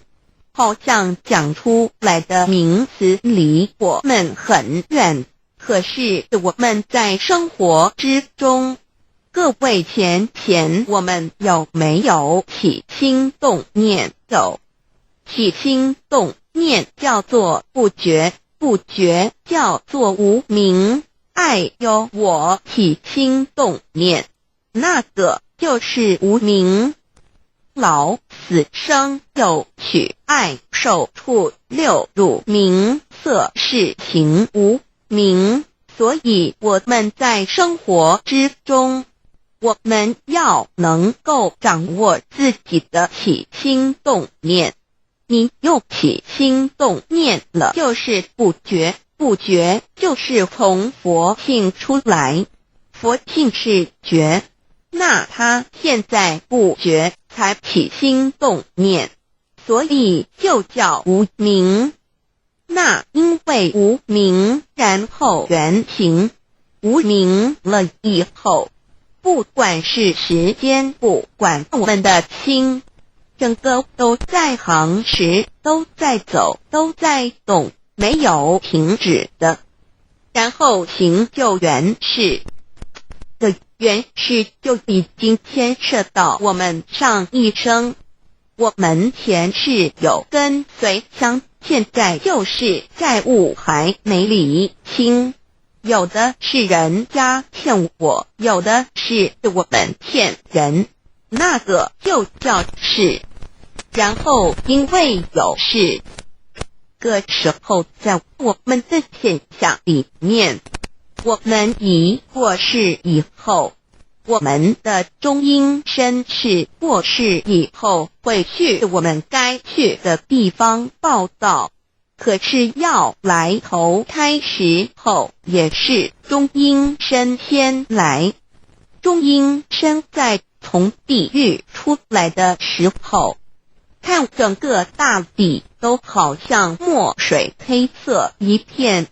好像讲出来的名词离我们很远，可是我们在生活之中，各位前我们有没有起心动念？有。起心动念叫做不觉，不觉叫做无明。爱有我起心动念，那个就是无明。老死生有取爱受处六入名色是行无明。所以我们在生活之中，我们要能够掌握自己的起心动念。你又起心动念了，就是不觉，不觉就是从佛性出来，佛性是觉。那他现在不觉才起心动念，所以就叫无明。那因为无明，然后缘行，无明了以后，不管是时间，不管我们的心，整个都在行驶，都在走，都在动，没有停止的。然后行就缘是。的原是就已经牵涉到我们上一生，我们前世有跟随相，现在就是债务还没理清，有的是人家欠我，有的是我们欠人，那个就叫事。然后因为有事，个时候在我们的现象里面，我们已过世以后，我们的中阴身是过世以后会去我们该去的地方报道，可是要来投胎时候也是中阴身先来。中阴身在从地狱出来的时候，看整个大地都好像墨水黑色一片，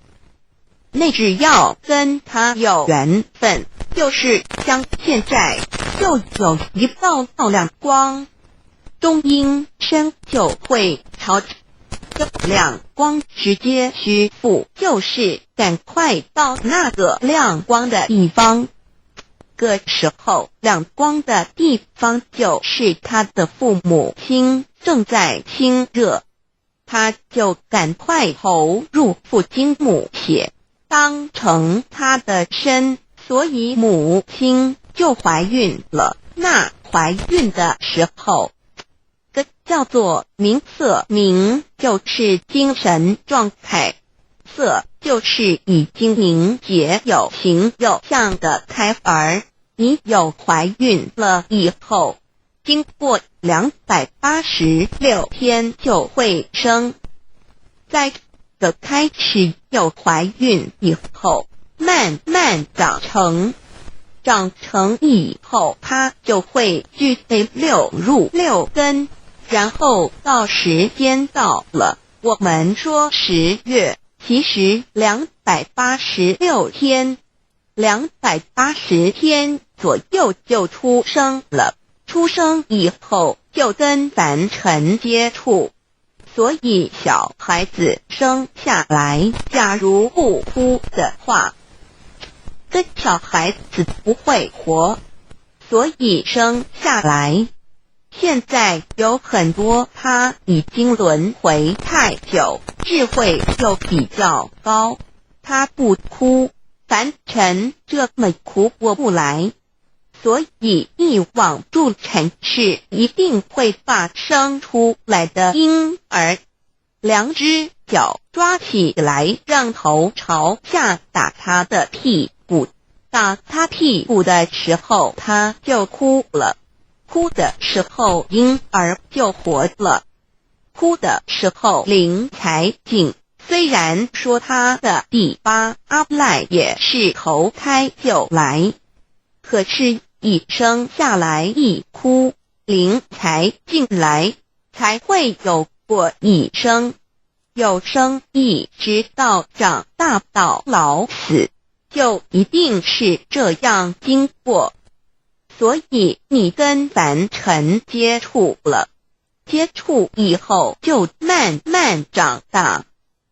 那只要跟他有缘分，就是像现在就有一道亮光，中阴身就会朝这亮光直接虚付，就是赶快到那个亮光的地方。个时候亮光的地方就是他的父母亲正在亲热，他就赶快投入父精母血，当成他的身，所以母亲就怀孕了。那怀孕的时候，个叫做明色，明就是精神状态，色就是已经凝结有形有相的胎儿。你有怀孕了以后，经过286天就会生。在的开始有怀孕以后，慢慢长成以后，它就会具备6入6根，然后到时间到了，我们说10月其实286天，280天左右就出生了。出生以后就跟凡尘接触，所以小孩子生下来，假如不哭的话，这小孩子不会活，所以生下来。现在有很多他已经轮回太久，智慧又比较高，他不哭，凡尘这么苦过不来。所以一往助尘是一定会发生出来的婴儿，两只脚抓起来，让头朝下打他的屁股，打他屁股的时候他就哭了，哭的时候婴儿就活了，哭的时候灵才静。虽然说他的第八阿赖也是投胎就来，可是一生下来一哭，灵才进来，才会有过一生，有生一直到长大到老死，就一定是这样经过。所以你跟凡尘接触了，接触以后就慢慢长大，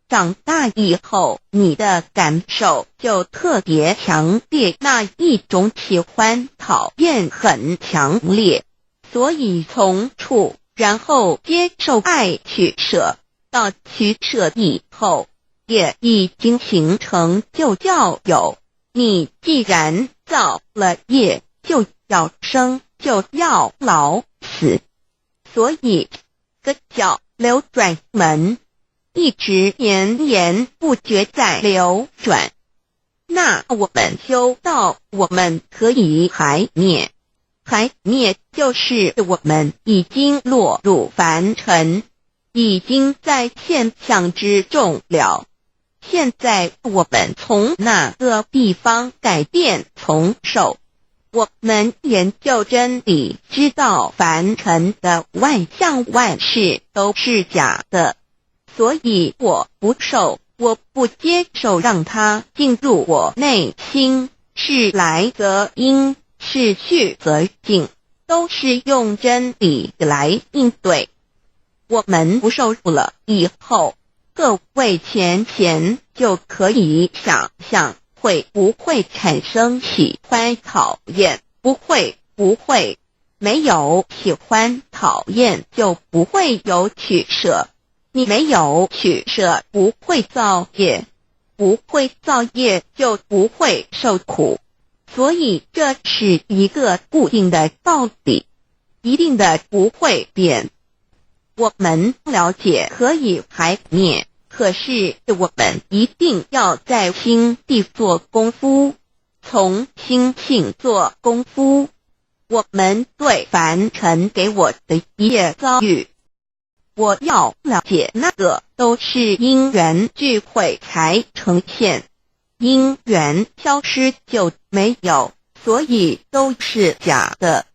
长大以后你的感受就特别强烈，那一种喜欢讨厌很强烈，所以从处然后接受爱取舍，到取舍以后也已经形成就叫有。你既然造了业，就要生，就要老死，所以这叫流转门，一直绵延不绝在流转。那我们修道，我们可以还灭，还灭就是我们已经落入凡尘，已经在现象之中了。现在我们从那个地方改变从受，我们研究真理，知道凡尘的万象万事都是假的，所以我不受，我不接受让它进入我内心，是来则因，是去则进，都是用真理来应对。我们不受了以后，各位前就可以想象会不会产生喜欢讨厌，不会，没有喜欢讨厌就不会有取舍，你没有取舍不会造业，不会造业就不会受苦，所以这是一个固定的道理，一定的不会变。我们了解可以还灭，可是我们一定要在心地做功夫，从心性做功夫。我们对凡尘给我的一切遭遇，我要了解那个都是因缘聚会才呈现，因缘消失就没有，所以都是假的。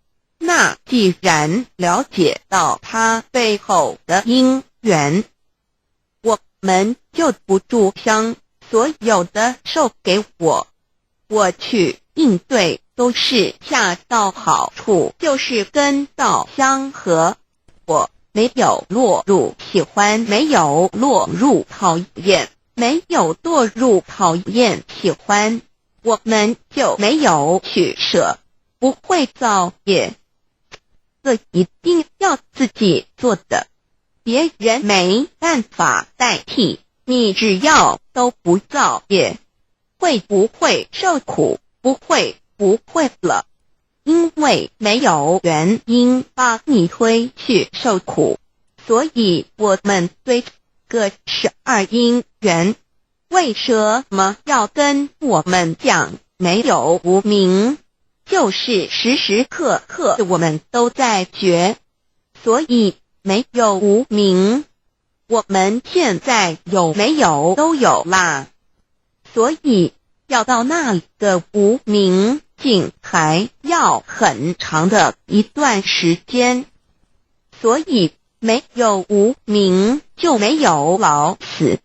那既然了解到它背后的因缘，我们就不住相所有的受给我去应对，都是恰到好处，就是跟道相合。我没有落入喜欢，没有落入讨厌，没有堕入讨厌喜欢，我们就没有取舍，不会造业。这一定要自己做的，别人没办法代替。你只要都不造业，会不会受苦？不会了，因为没有原因把你推去受苦，所以我们对个12因缘，为什么要跟我们讲没有无明？就是时时刻刻我们都在觉，所以没有无明。我们现在有没有都有啦，所以要到那里的无明境还要很长的一段时间，所以没有无明就没有老死，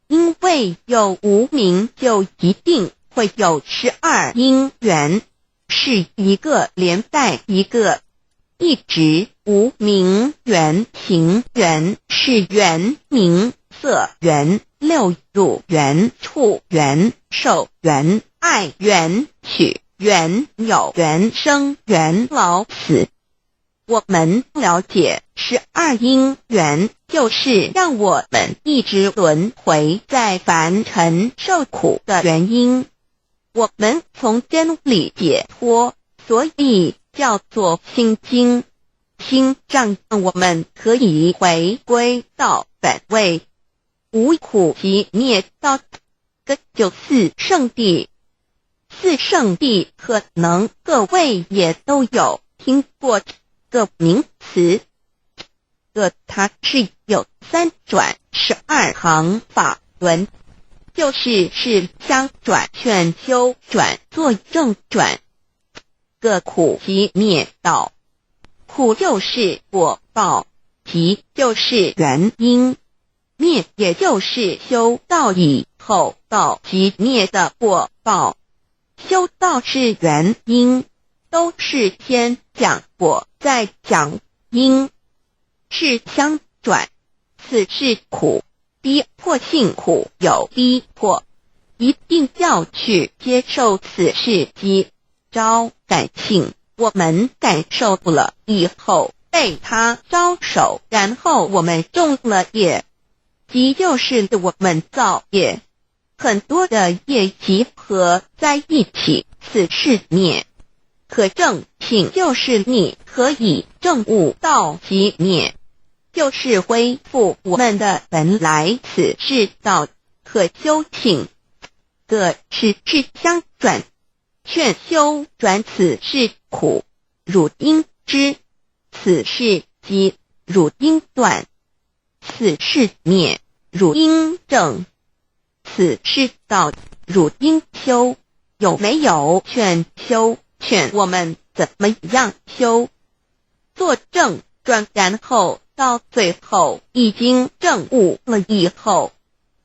因为有无名就一定会有12因缘，是一个连带一个，一直无名缘、行缘、识缘、名色缘、六入缘、处缘、受缘、爱缘、取缘、有缘、生缘、老死。我们了解12因缘，就是让我们一直轮回在凡尘受苦的原因。我们从真理解脱，所以叫做心经。心让我们可以回归到本位，无苦集灭道，这就是圣地。四圣地可能各位也都有听过这个名词，它是有3转12行法轮，就是相转、劝修转、作正转。个苦集灭道，苦就是果报，集就是原因，灭也就是修道以后道集灭的果报。修道是原因，都是先讲果再讲因，是相转。此是苦，逼迫性苦有逼迫，一定要去接受此事机招感性，我们感受了以后被他招手，然后我们中了业，即就是我们造业，很多的业集合在一起，此是灭。可证性就是你可以证悟道即灭，就是恢复我们的本来，此是道。可修性，个是相转，劝修转，此是苦，汝应知，此是集，汝应断，此是灭，汝应正，此是道，汝应修。有没有劝修？劝我们怎么样修？做正转，然后到最后已经证悟了以后，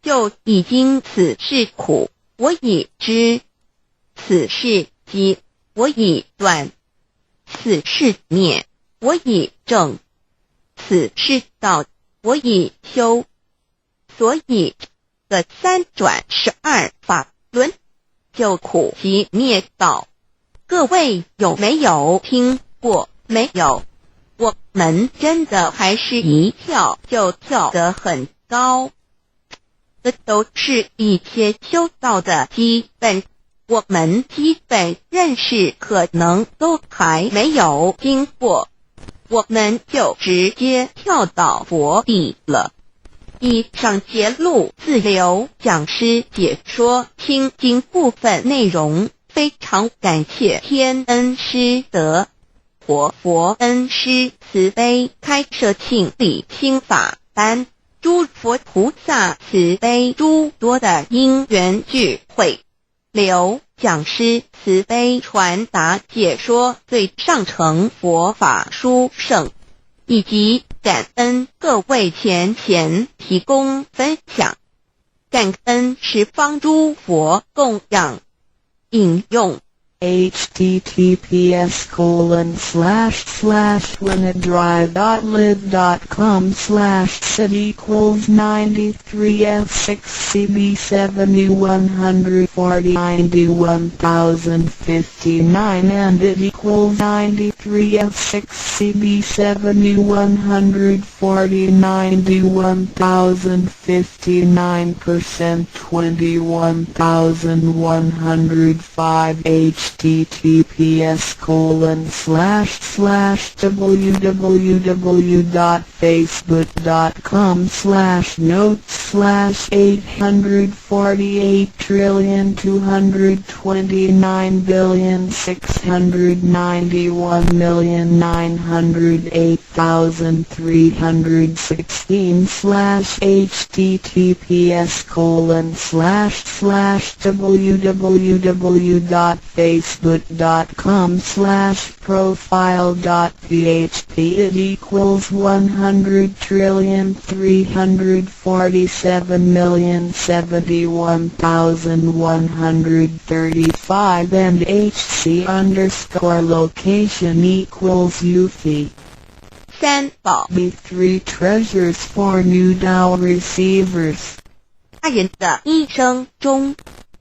就已经此是苦，我已知；此是集，我已断；此是灭，我已正；此是道，我已修。所以这3转12法轮就苦集灭道。各位有没有听过？没有。我们真的还是一跳就跳得很高，这都是一些修道的基本，我们基本认识可能都还没有经过，我们就直接跳到佛地了。以上节录自由讲师解说心经部分内容，非常感谢天恩师德佛恩师慈悲开设庆理心法班，诸佛菩萨慈悲诸多的因缘聚会，刘讲师慈悲传达解说最上乘佛法殊胜，以及感恩各位前提供分享，感恩十方诸佛供养引用。https://winadrive.lib.com/sit=93f6cb7u1049 and it equals 93f6cb7u149 do 1059% 21,105 https://www.facebook.com/notes/848,229,691,908,316/https://www.facebook.com/notes/848,229,691,908,316 facebook.com/profile.php. It equals 100,347,071,135 and HC_location equals Ufi. 三宝 B3 treasures for new DAO receivers. 大人的一生中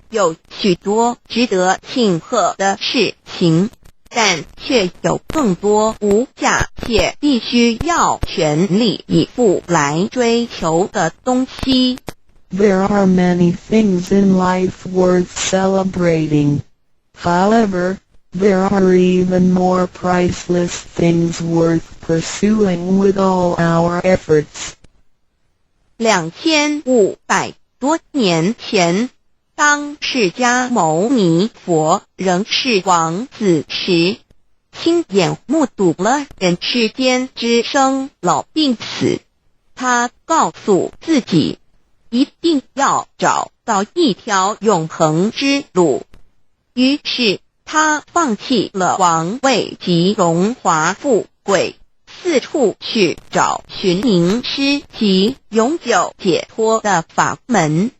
有许多值得庆贺的事情，但却有更多无价且必须要全力以赴来追求的东西。There are many things in life worth celebrating. However, there are even more priceless things worth pursuing with all our efforts. 2500多年前，当释迦牟尼佛仍是王子时，亲眼目睹了人世间之生老病死。他告诉自己，一定要找到一条永恒之路。于是他放弃了王位及荣华富贵，四处去找寻名师及永久解脱的法门。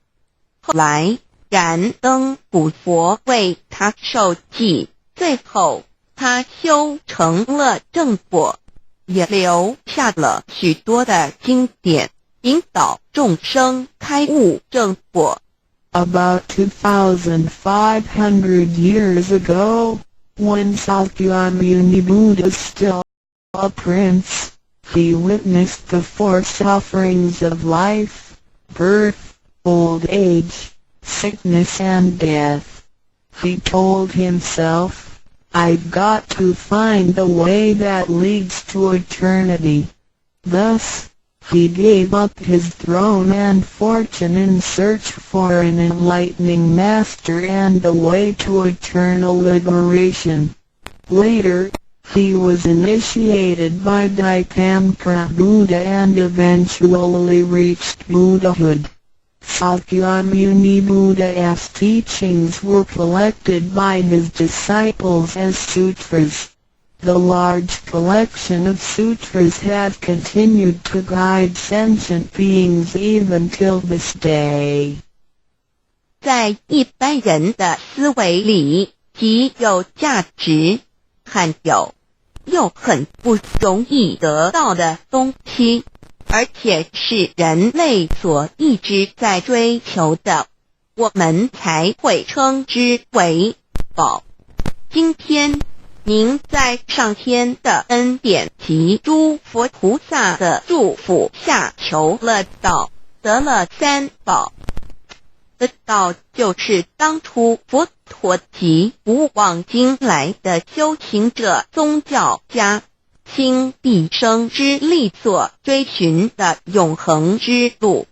后来燃灯古佛为他受记，最后他修成了正果，也留下了许多的经典，引导众生开悟正果。About 2,500 years ago, when Sakyamuni Buddha was still a prince, he witnessed the four sufferings of life: birth, old age, sickness and death. He told himself, "I've got to find the way that leads to eternity." Thus, he gave up his throne and fortune in search for an enlightening master and a way to eternal liberation. Later, he was initiated by Daikamkara Buddha and eventually reached Buddhahood. Sakyamuni Buddha's teachings were collected by his disciples as sutras. The large collection of sutras have continued to guide sentient beings even till this day. 在一般人的思维里，极有价值，罕有又很不容易得到的东西，而且是人类所一直在追求的，我们才会称之为宝。今天您在上天的恩典及诸佛菩萨的祝福下求了道，得了三宝。得道就是当初佛陀及无往经来的修行者宗教家倾毕生之力所追寻的永恒之路。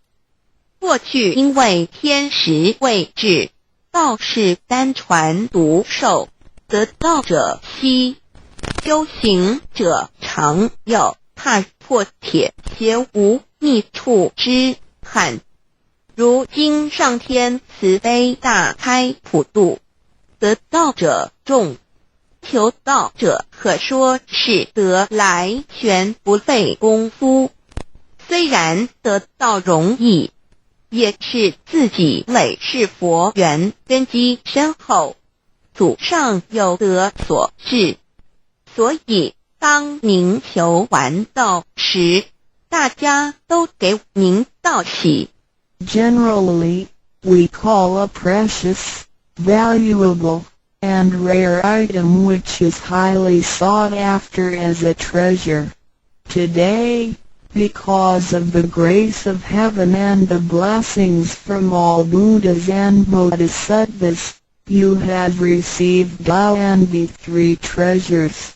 过去因为天时未至，道是单传独授，得道者稀，修行者常有，踏破铁鞋无觅处之憾。如今上天慈悲大开普度，得道者众，求道者可说是得来全不费功夫。虽然得道容易，也是自己累世佛缘根基深厚，祖上有德所致。所以当您求完道时，大家都给您道喜。Generally, we call a precious, valuable, and rare item which is highly sought after as a treasure. Today, because of the grace of heaven and the blessings from all Buddhas and Bodhisattvas, you have received Tao and the three treasures.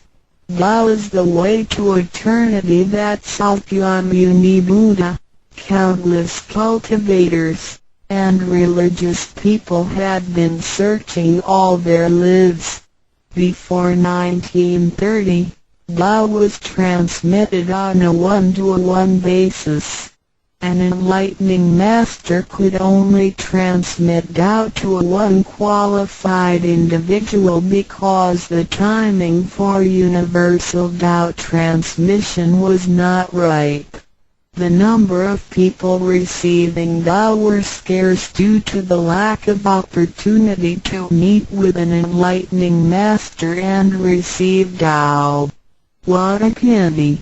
Tao is the way to eternity that Sakyamuni Buddha, countless cultivators, and religious people had been searching all their lives. Before 1930, Tao was transmitted on a one-to-one basis. An enlightening master could only transmit Tao to one qualified individual because the timing for universal Tao transmission was not ripe. The number of people receiving Tao were scarce due to the lack of opportunity to meet with an enlightening master and receive Tao. What a pity!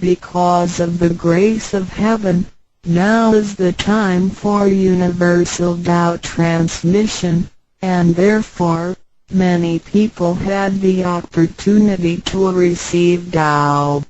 Because of the grace of heaven, now is the time for universal Tao transmission, and therefore, many people had the opportunity to receive Tao.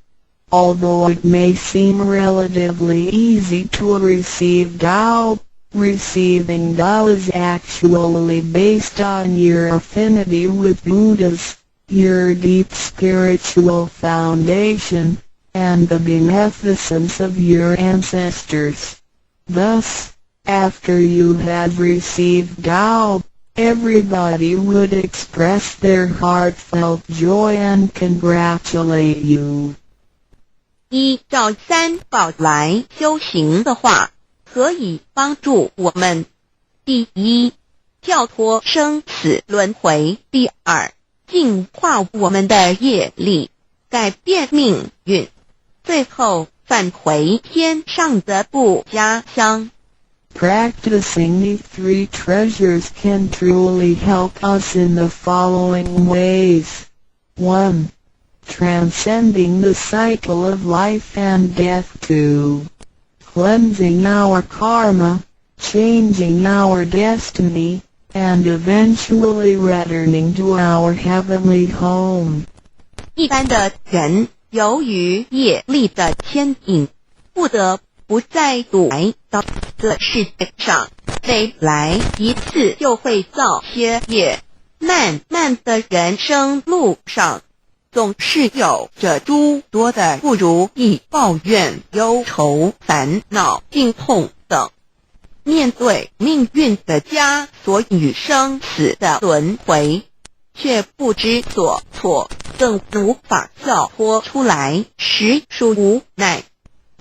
Although it may seem relatively easy to receive Tao, receiving Tao is actually based on your affinity with Buddhas, your deep spiritual foundation, and the beneficence of your ancestors. Thus, after you had received Tao, everybody would express their heartfelt joy and congratulate you. 依照三宝来修行的话，可以帮助我们：第一，跳脱生死轮回；第二，净化我们的业力，改变命运；最后返回天上的不家乡。Practicing the three treasures can truly help us in the following ways. 1. Transcending the cycle of life and death. 2. Cleansing our karma, changing our destiny, and eventually returning to our heavenly home. 一般的人由于业力的牵引，不得不再来到这世界上，每来一次就会造些业，漫漫的人生路上，总是有着诸多的不如意、抱怨、忧愁、烦恼、病痛等。面对命运的枷锁与生死的轮回，却不知所措，更无法跳脱出来，实属无奈。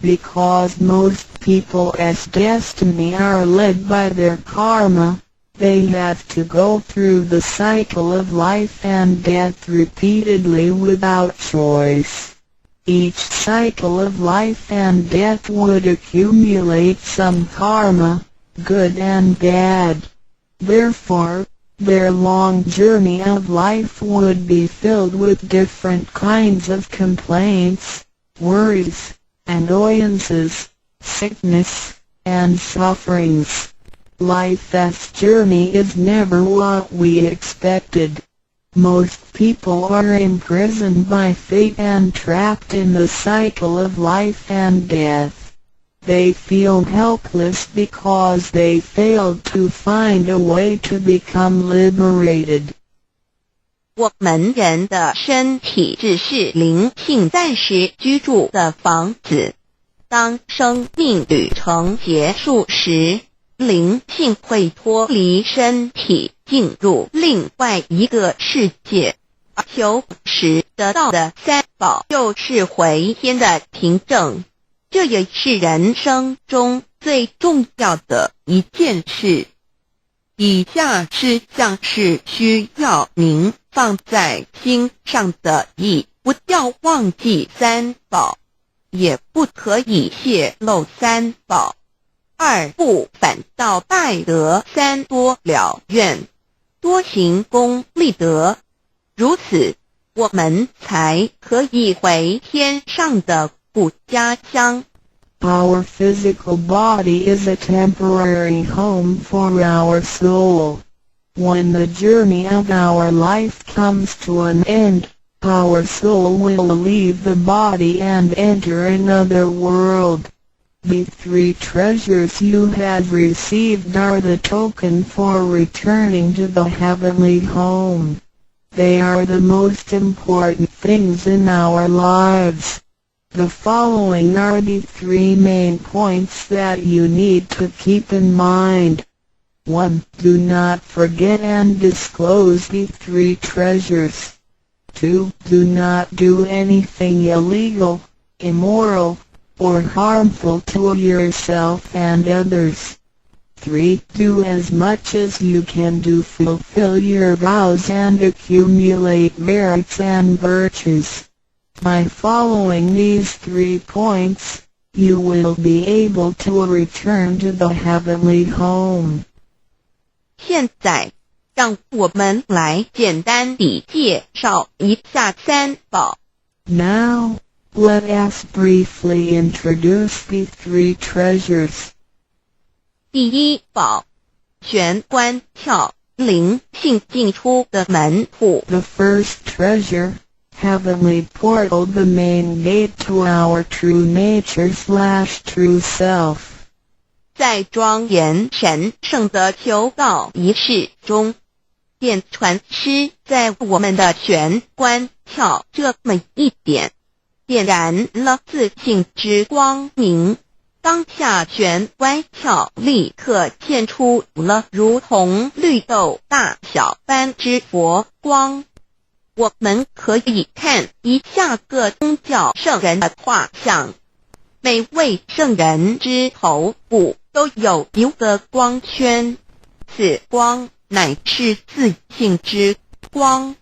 Because most people as destiny are led by their karma, they have to go through the cycle of life and death repeatedly without choice. Each cycle of life and death would accumulate some karma, good and bad. Therefore, their long journey of life would be filled with different kinds of complaints, worries, annoyances, sickness, and sufferings. Life's journey is never what we expected. Most people are imprisoned by fate and trapped in the cycle of life and death. They feel helpless because they failed to find a way to become liberated. 我们人的身体只是灵性暂时居住的房子，当生命旅程结束时，灵性会脱离身体，进入另外一个世界。而求时得到的三宝就是回天的凭证，这也是人生中最重要的一件事。以下是像是需要您放在心上的意，不要忘记三宝，也不可以泄露三宝。二不反倒败得三多了愿，多行功立德，如此我们才可以回天上的故家乡。Our physical body is a temporary home for our soul. When the journey of our life comes to an end, our soul will leave the body and enter another world. The three treasures you have received are the token for returning to the heavenly home. They are the most important things in our lives. The following are the three main points that you need to keep in mind. 1. Do not forget and disclose the three treasures. 2. Do not do anything illegal, immoral, or harmful to yourself and others. 3. Do as much as you can to fulfill your vows and accumulate merits and virtues. By following these 3 points, you will be able to return to the heavenly home. 现在，让我们来简单地介绍一下三宝。Now, let us briefly introduce the 3 treasures. 第一宝，玄关窍，灵性进出的门户。The first treasure, heavenly portal, the main gate to our true nature/true self. 在庄严神圣的求告仪式中，电传师在我们的玄关窍这么一点，点燃了自信之光明。当下玄关窍立刻现出了如同绿豆大小般之佛光。我们可以看一下各宗教圣人的画像，每位圣人之头部都有一个光圈，此光乃是自信之光。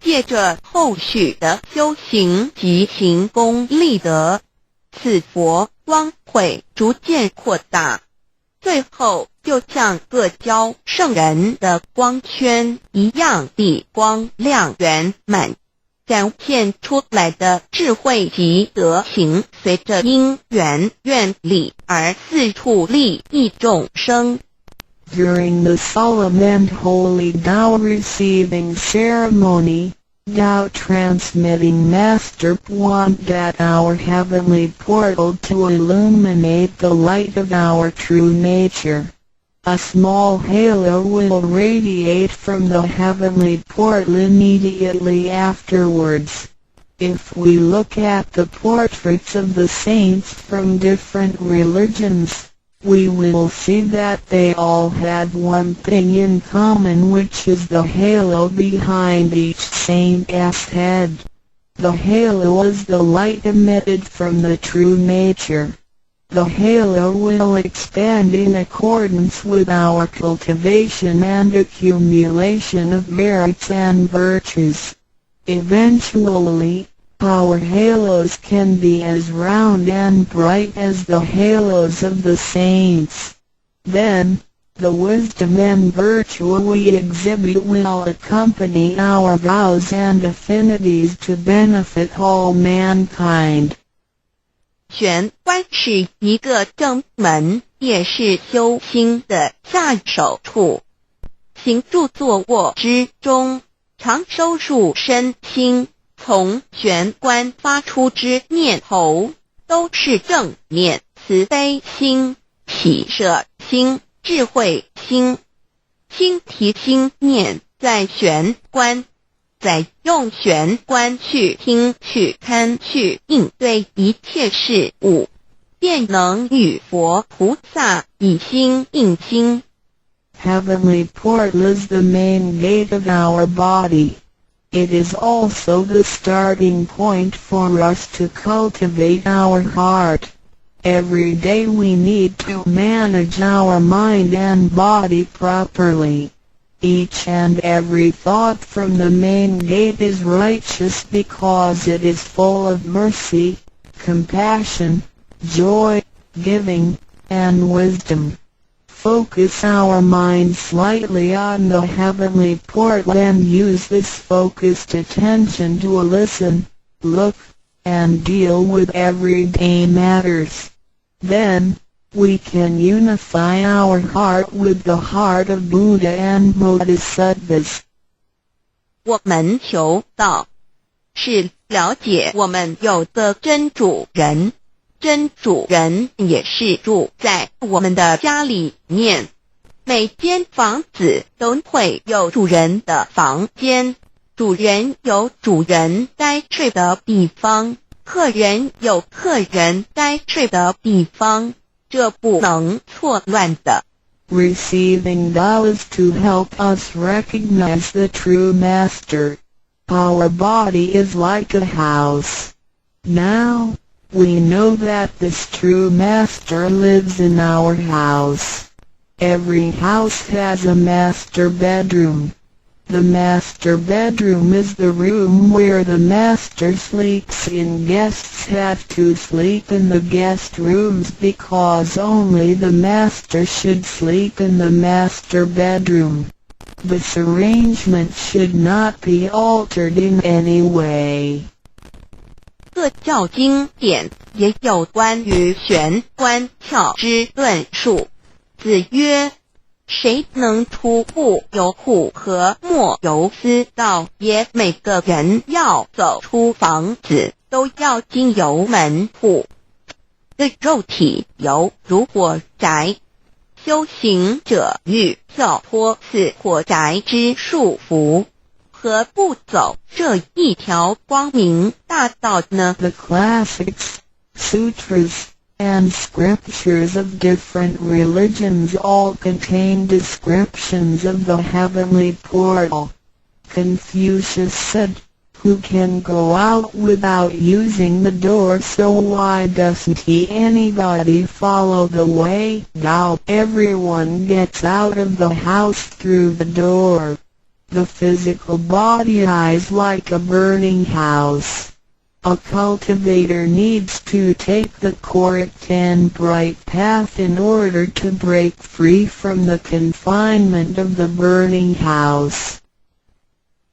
借着后续的修行及行功立德，此佛光会逐渐扩大，最后就像各教圣人的光圈一样地光亮圆满，展现出来的智慧及德行随着因缘愿力而四处利益众生。During the solemn and holy Tao receiving ceremony, Tao transmitting Master pointed at our heavenly portal to illuminate the light of our true nature. A small halo will radiate from the heavenly portal immediately afterwards. If we look at the portraits of the saints from different religions, we will see that they all had one thing in common, which is the halo behind each saint's head. The halo is the light emitted from the true nature. The halo will expand in accordance with our cultivation and accumulation of merits and virtues. Eventually, our halos can be as round and bright as the halos of the saints. Then, the wisdom and virtue we exhibit will accompany our vows and affinities to benefit all mankind. 玄关是一个正门，也是修心的下手处。行住坐卧之中，常收束身心，从玄关发出之念头，都是正念、慈悲心、喜舍心、智慧心。心提心念在玄关，再用玄关去听、去看、去应对一切事物，便能与佛菩萨以心应心。Heavenly portal is the main gate of our body. It is also the starting point for us to cultivate our heart. Every day we need to manage our mind and body properly. Each and every thought from the main gate is righteous because it is full of mercy, compassion, joy, giving, and wisdom. Focus our mind slightly on the heavenly portal and use this focused attention to listen, look, and deal with everyday matters. Then, we can unify our heart with the heart of Buddha and Bodhisattvas. 我们求道，是了解我们有个真主人，真主人也是住在我们的家里面。每间房子都会有主人的房间，主人有主人该睡的地方，客人有客人该睡的地方，这不能错乱的。Receiving Tao is to help us recognize the true master. Our body is like a house. Now, we know that this true master lives in our house. Every house has a master bedroom. The master bedroom is the room where the master sleeps in. Guests have to sleep in the guest rooms because only the master should sleep in the master bedroom. This arrangement should not be altered in any way. 各教经典也有关于玄关窍之论述。子曰：谁能出户由户和莫由私道也？每个人要走出房子，都要经由门户。对肉体犹如火宅，修行者欲跳脱此火宅之束缚，何不走这一条光明大道呢？ The classics, sutras, and scriptures of different religions all contain descriptions of the heavenly portal. Confucius said, "Who can go out without using the door, so why doesn't anybody follow the way? Now everyone gets out of the house through the door." The physical body is like a burning house. A cultivator needs to take the correct and bright path in order to break free from the confinement of the burning house.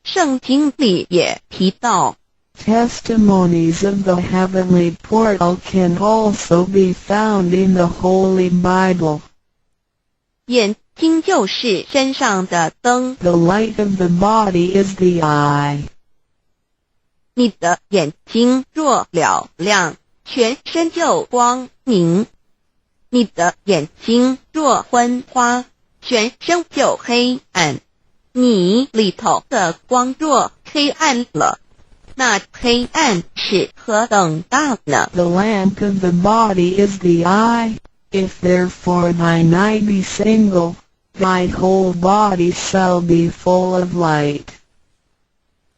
圣经里也提到 Testimonies of the heavenly portal can also be found in the Holy Bible. 眼睛就是身上的灯， The light of the body is the eye. 你的眼睛若了亮，全身就光明；你的眼睛若昏花，全身就黑暗。你里头的光若黑暗了，那黑暗是何等大呢？ The lamp of the body is the eye. If therefore thine eye be single, thy whole body shall be full of light.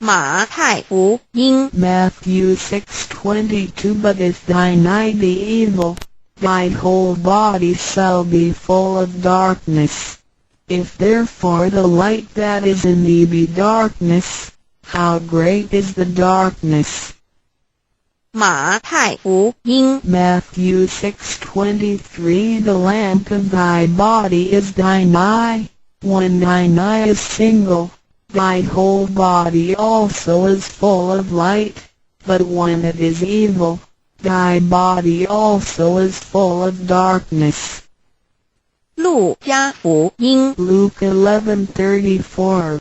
马太福音 Matthew 6:22 But if thine eye be evil, thy whole body shall be full of darkness. If therefore the light that is in thee be darkness, how great is the darkness? 马太福音 Matthew 6:23 The lamp of thy body is thine eye. When thine eye is single, thy whole body also is full of light, but when it is evil, thy body also is full of darkness. 路加福音 Luke 11:34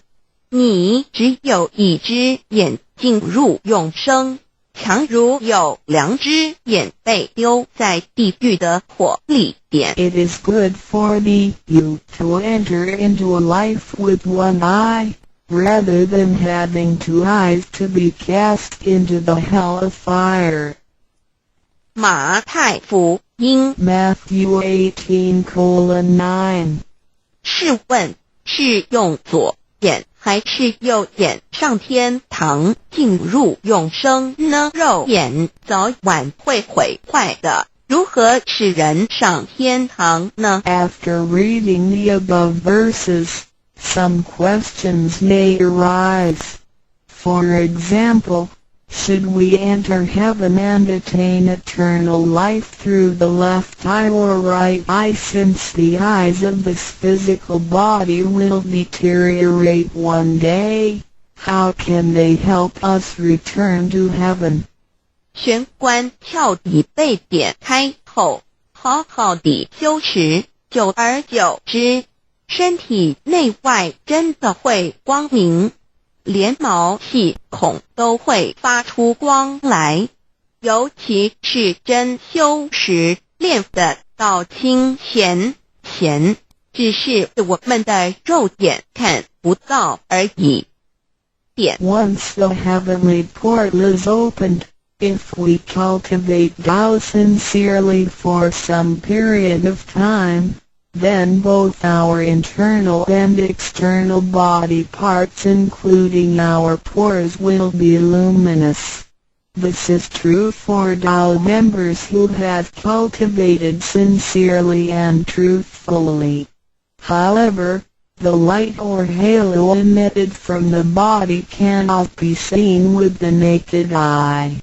你只有一只眼进入永生，强如有两只眼被丢在地狱的火里点。 It is good for thee, you, to enter into a life with one eye, rather than having two eyes to be cast into the hell of fire. 马太福音 Matthew 18:9试问是用左眼还是右眼上天堂进入永生呢？肉眼早晚会毁坏的，如何使人上天堂呢？ After reading the above verses, some questions may arise. For example, should we enter heaven and attain eternal life through the left eye or right eye, since the eyes of this physical body will deteriorate one day? How can they help us return to heaven? 玄关窍已被点开后，好好地修持，久而久之，身体内外真的会光明，连毛细孔都会发出光来。尤其是真修持练得到清闲，只是我们的肉眼看不到而已。点 Once the heavenly portal is opened, if we cultivate Tao sincerely for some period of time, then both our internal and external body parts including our pores will be luminous. This is true for Tao members who have cultivated sincerely and truthfully. However, the light or halo emitted from the body cannot be seen with the naked eye.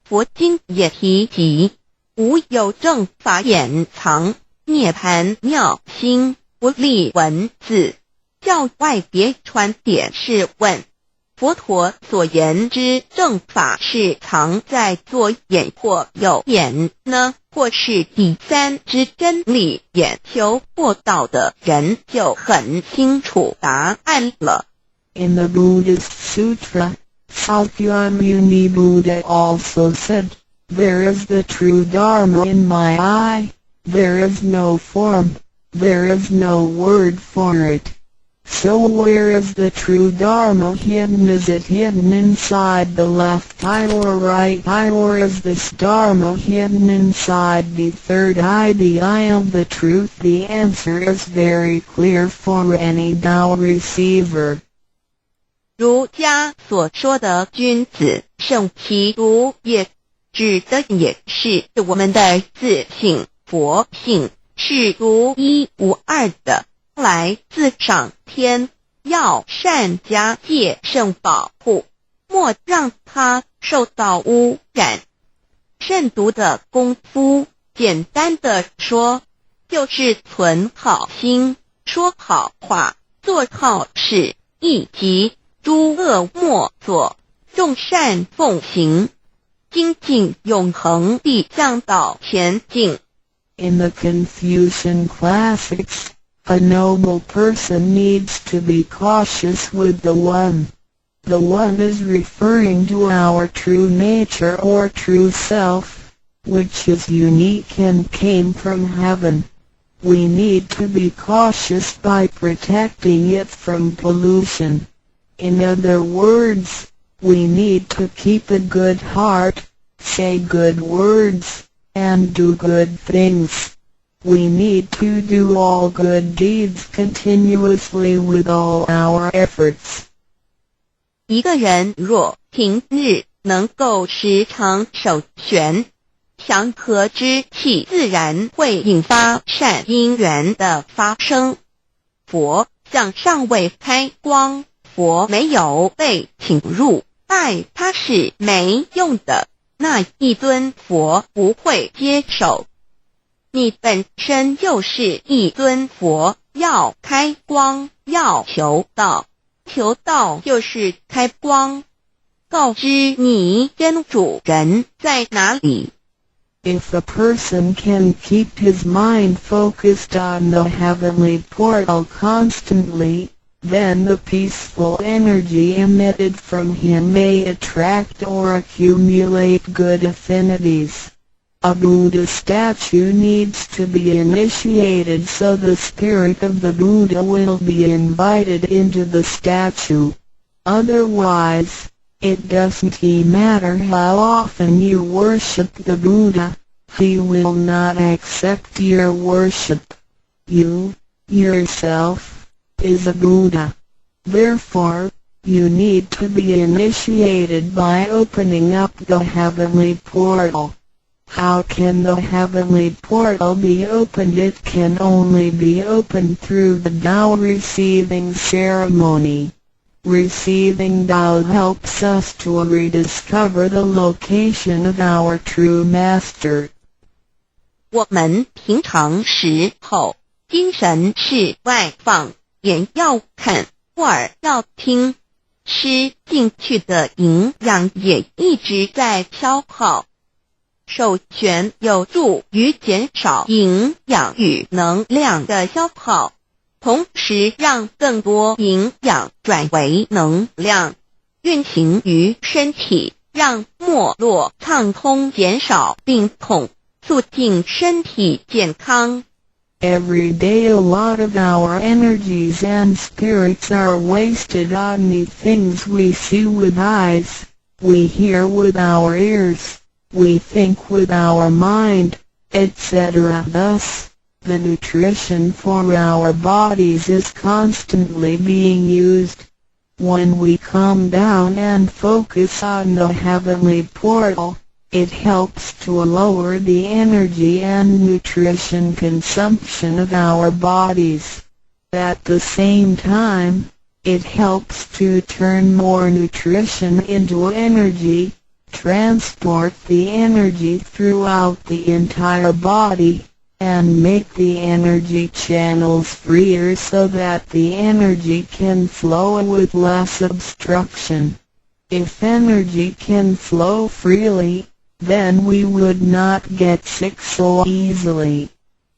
佛经也提及，无有正法掩藏，涅盘妙心，不立文字，教外别传点是问。佛陀所言之正法是藏在左眼或右眼呢，或是第三之真理眼求获到的人就很清楚答案了。In the Buddhist Sutra, Sakyamuni Buddha also said, "There is the true Dharma in my eye, there is no form, there is no word for it. So where is the true Dharma hidden? Is it hidden inside the left eye or right eye, or is this Dharma hidden inside the third eye, the eye of the truth?" The answer is very clear for any Tao receiver. 儒家所说的君子圣其儒也，指的也是我们的自性佛性，是独一无二的，来自上天，要善加戒慎保护，莫让它受到污染。慎独的功夫，简单的说，就是存好心，说好话，做好事，以及诸恶莫作，众善奉行，精进永恒地向导前进。In the Confucian classics, a noble person needs to be cautious with the One. The One is referring to our true nature or true self, which is unique and came from heaven. We need to be cautious by protecting it from pollution. In other words, we need to keep a good heart, say good words, and do good things. We need to do all good deeds continuously with all our efforts. 一个人若平日能够时常守玄，祥和之气自然会引发善因缘的发生。佛像尚未开光，佛没有被请入，拜他是没用的，那一尊佛不会接受。你本身就是一尊佛，要开光，要求道，求道就是开光，告知你真主人在哪里。If a person can keep his mind focused on the heavenly portal constantly, then the peaceful energy emitted from him may attract or accumulate good affinities. A Buddha statue needs to be initiated so the spirit of the Buddha will be invited into the statue. Otherwise, it doesn't matter how often you worship the Buddha, he will not accept your worship. You, yourself, is a Buddha. Therefore, you need to be initiated by opening up the heavenly portal. How can the heavenly portal be opened? It can only be opened through the Tao receiving ceremony. Receiving Tao helps us to rediscover the location of our true master. 我们平常时候，精神是外放，眼要看，耳要听，吃进去的营养也一直在消耗。守玄有助于减少营养与能量的消耗，同时让更多营养转为能量，运行于身体，让脉络畅通，减少病痛，促进身体健康。Every day a lot of our energies and spirits are wasted on the things we see with eyes, we hear with our ears, we think with our mind, etc. Thus, the nutrition for our bodies is constantly being used. When we come down and focus on the heavenly portal, it helps to lower the energy and nutrition consumption of our bodies. At the same time, it helps to turn more nutrition into energy, transport the energy throughout the entire body, and make the energy channels freer so that the energy can flow with less obstruction. If energy can flow freely, then we would not get sick so easily.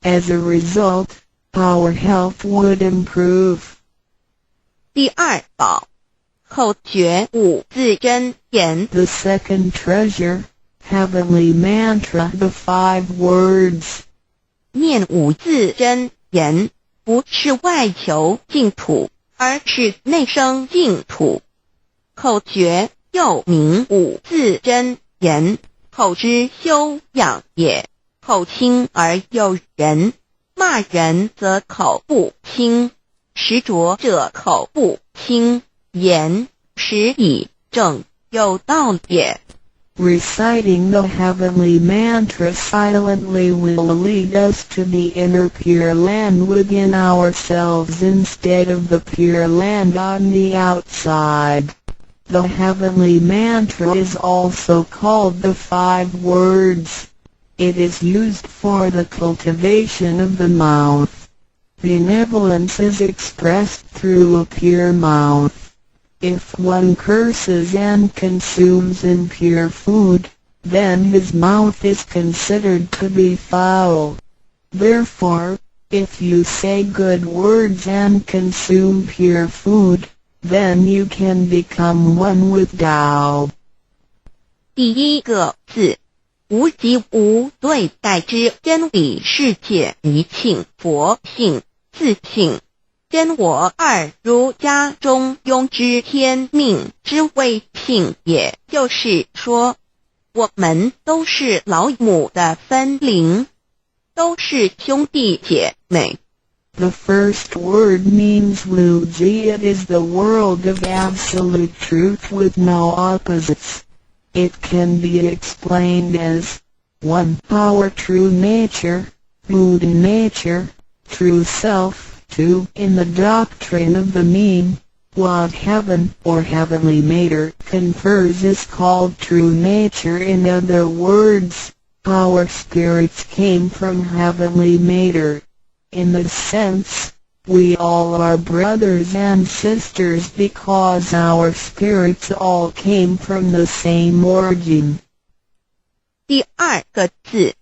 As a result, our health would improve. 第二宝，口诀五字真言。 The second treasure, heavenly mantra, the 5 words. 念五字真言，不是外求净土，而是内生净土。口诀又名五字真言，口之修养也。口轻而诱人，骂人则口不轻，实着者口不轻，言实以正，有道也。Reciting the heavenly mantra silently will lead us to the inner Pure Land within ourselves instead of the Pure Land on the outside. The heavenly mantra is also called the 5 words. It is used for the cultivation of the mouth. Benevolence is expressed through a pure mouth. If one curses and consumes impure food, then his mouth is considered to be foul. Therefore, if you say good words and consume pure food, then you can become one with Tao. 第一个字，无即无对待之真理世界一性佛性自性。真我二儒家中庸之天命之谓性，也就是说，我们都是老母的分灵，都是兄弟姐妹。The first word means Luji. It is the world of absolute truth with no opposites. It can be explained as 1. Our true nature, Buddha nature, true self. 2. In the doctrine of the mean, what heaven or heavenly matter confers is called true nature. In other words, our spirits came from heavenly matter. In this sense, we all are brothers and sisters because our spirits all came from the same origin. 第二个字，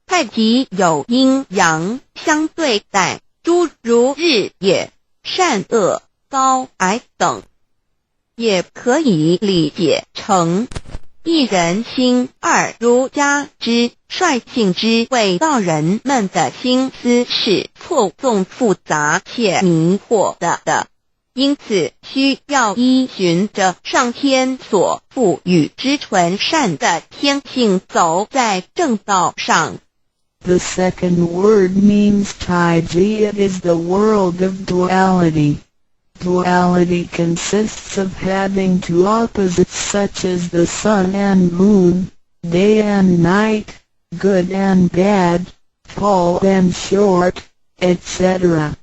太极有阴阳相对待。诸如日也，善恶高矮等，也可以理解成一人心二儒家之率性之谓道人们的心思是错综复杂且迷惑的，因此需要依循着上天所赋予之纯善的天性走在正道上。The second word means Taiji. It is the world of duality. Duality consists of having two opposites such as the sun and moon, day and night, good and bad, tall and short, etc.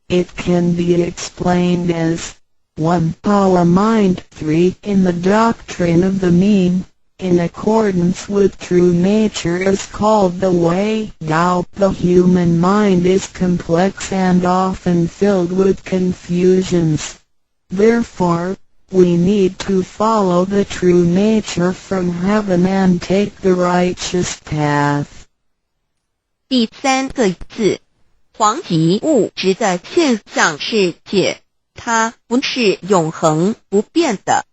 It can be explained as 1. Our mind. 3. In the doctrine of the mean, in accordance with true nature is called the way Tao. The human mind is complex and often filled with confusions. Therefore, we need to follow the true nature from heaven and take the righteous path. 第三个字，黄极物质的现象世界，它不是永恒不变的。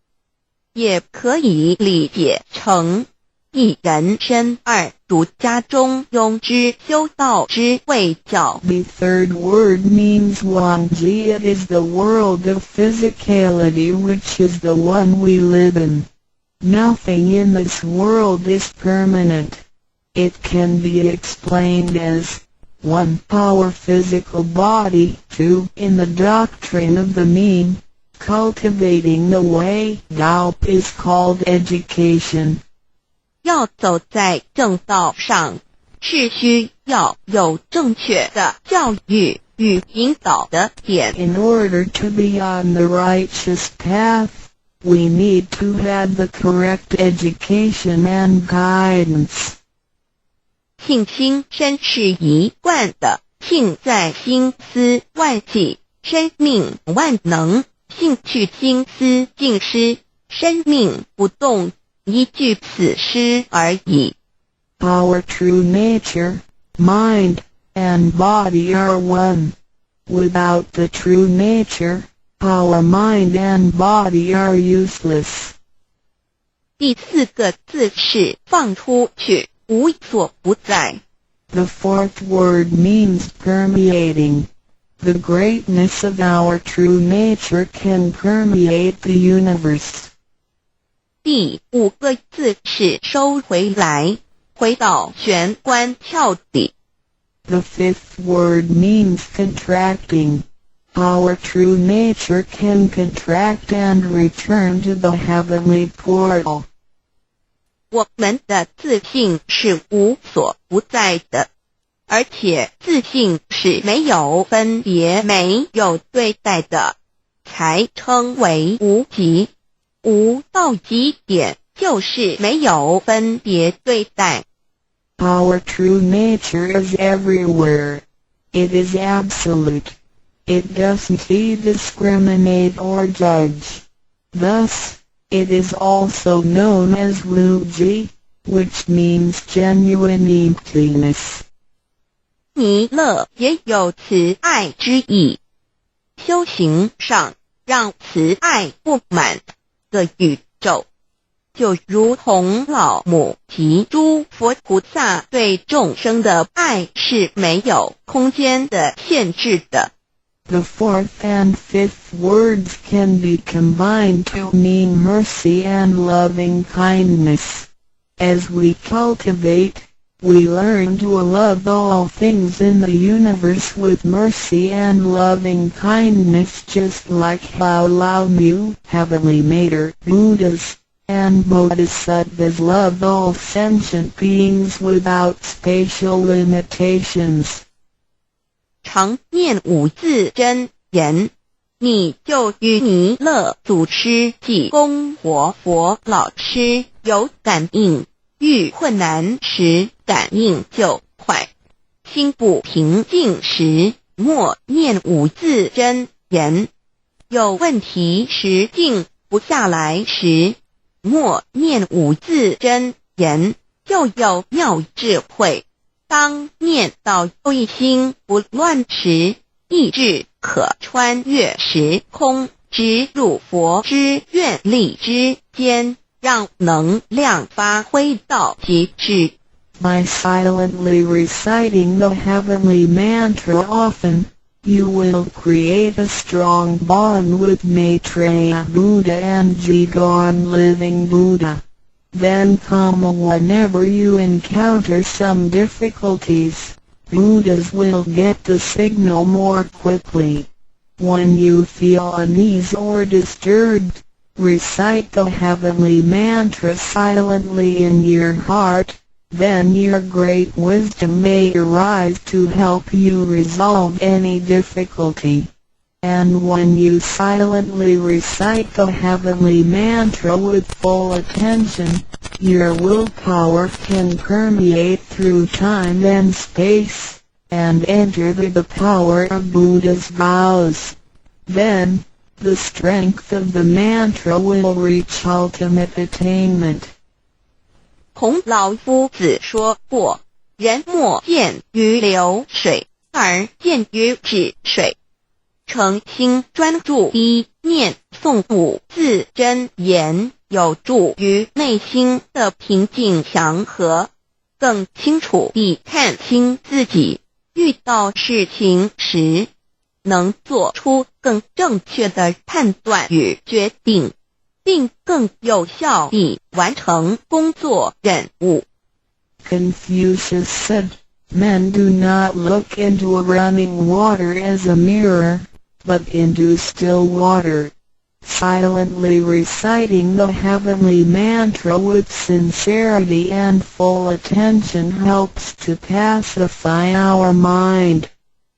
也可以理解成一人身二儒家中庸之修道之谓教。 The third word means Wangji. It is the world of physicality which is the one we live in. Nothing in this world is permanent. It can be explained as 1. Our physical body. 2. In the doctrine of the mean, Cultivating the way Dao is called education. 要走在正道上，是需要有正确的教育与引导的点。In order to be on the righteous path, we need to have the correct education and guidance. 性心身是一贯的，性在心思万计，生命万能；性去心思尽失，生命不动，一句此诗而已。Our true nature, mind, and body are one. Without the true nature, our mind and body are useless. 第四个字是放出去，无所不在。The fourth word means permeating. The greatness of our true nature can permeate the universe. 第五个字是收回来，回到玄关窍底。The fifth word means contracting. Our true nature can contract and return to the heavenly portal. 我们的自信是无所不在的，而且自信是没有分别、没有对待的，才称为无极。无到极点就是没有分别对待。Our true nature is everywhere. It is absolute. It doesn't discriminate or judge. Thus, it is also known as Wuji, which means genuine emptiness. 弥勒也有慈爱之意，修行上让慈爱布满个宇宙，就如同老母及诸佛菩萨对众生的爱是没有空间的限制的。The fourth and fifth words can be combined to mean mercy and loving kindness. As we cultivate, we learn to love all things in the universe with mercy and loving kindness, just like how Lao Mu, Heavenly Mater, Buddhas, and Bodhisattvas love all sentient beings without spatial limitations. 常念五字真言，你就与弥勒祖师及供活佛老师有感应，遇困难时感应就快，心不平静时默念五字真言，有问题时静不下来时默念五字真言，就有妙智慧。当念到一心不乱时，意志可穿越时空，直入佛之愿力之间，让能量发挥到极致。By silently reciting the heavenly mantra often, you will create a strong bond with Maitreya Buddha and Jigon Living Buddha. Then come whenever you encounter some difficulties, Buddhas will get the signal more quickly. When you feel unease or disturbed, recite the heavenly mantra silently in your heart, then your great wisdom may arise to help you resolve any difficulty. And when you silently recite the heavenly mantra with full attention, your willpower can permeate through time and space, and enter the power of Buddha's vows. Then, the strength of the mantra will reach ultimate attainment. 孔老夫子说过，人莫见于流水，而见于止水。诚心专注一念诵五字真言，有助于内心的平静祥和，更清楚地看清自己，遇到事情时能做出更正确的判断与决定，并更有效地完成工作任务。Confucius said, "Men do not look into running water as a mirror, but into still water. Silently reciting the heavenly mantra with sincerity and full attention helps to pacify our mind.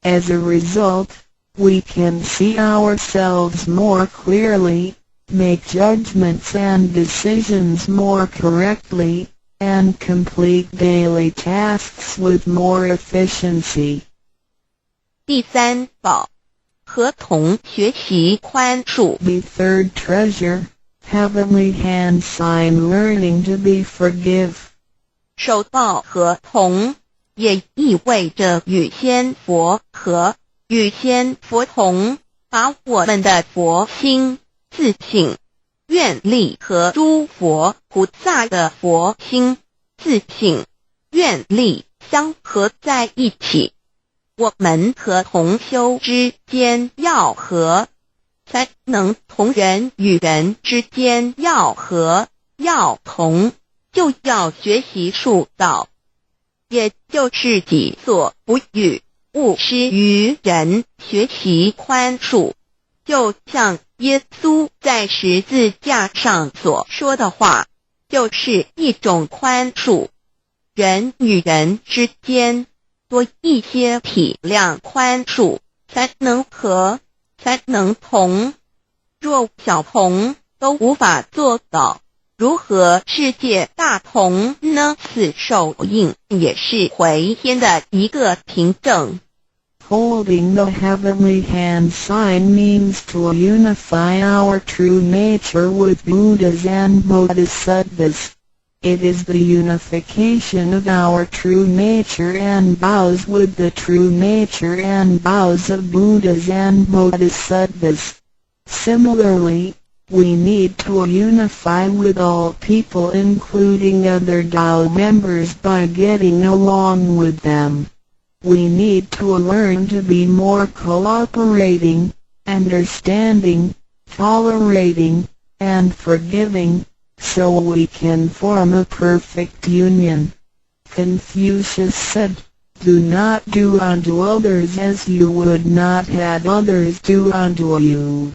As a result, we can see ourselves more clearly, make judgments and decisions more correctly, and complete daily tasks with more efficiency. 第三宝，和同学习宽恕。 The third treasure, heavenly hand sign learning to be forgive. 手抱合同也意味着与仙佛合，与仙佛同，把我们的佛心、自性、愿力和诸佛菩萨的佛心、自性、愿力相合在一起。我们和同修之间要合，才能同人与人之间要合，要同，就要学习术道，也就是己所不欲，勿施于人，学习宽恕。就像耶稣在十字架上所说的话，就是一种宽恕。人与人之间多一些体谅宽恕，才能和，才能同。若小同都无法做到，如何世界大同呢？此手印也是回天的一个凭证。Holding the heavenly hand sign means to unify our true nature with Buddhas and Bodhisattvas. It is the unification of our true nature and vows with the true nature and vows of Buddhas and Bodhisattvas. Similarly, we need to unify with all people including other Tao members by getting along with them. We need to learn to be more cooperating, understanding, tolerating, and forgiving, so we can form a perfect union. Confucius said, "Do not do unto others as you would not have others do unto you."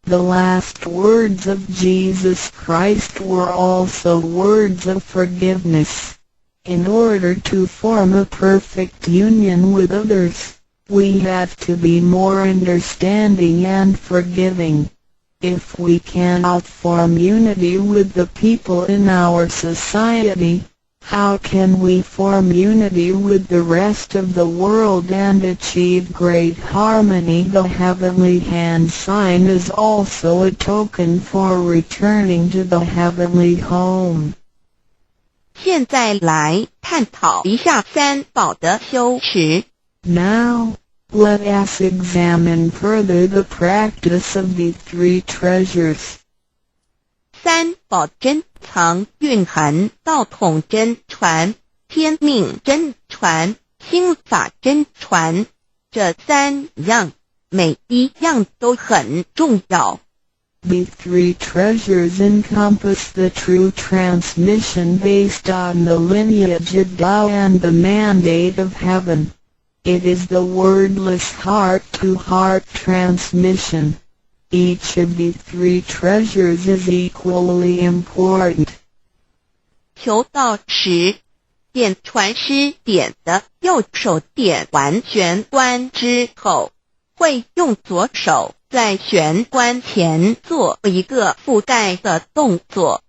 The last words of Jesus Christ were also words of forgiveness. In order to form a perfect union with others, we have to be more understanding and forgiving. If we cannot form unity with the people in our society, how can we form unity with the rest of the world and achieve great harmony? The heavenly hand sign is also a token for returning to the heavenly home. 现在来探讨一下三宝的修持。 Now, let us examine further the practice of the three treasures. 三宝珍藏蕴含道统真传、天命真传、心法真传，这三样每一样都很重要。The three treasures encompass the true transmission based on the lineage of Tao and the mandate of heaven. It is the wordless heart-to-heart transmission. Each of the three treasures is equally important. 求道时，点传师点的右手点完玄关之后，会用左手在玄关前做一个覆盖的动作。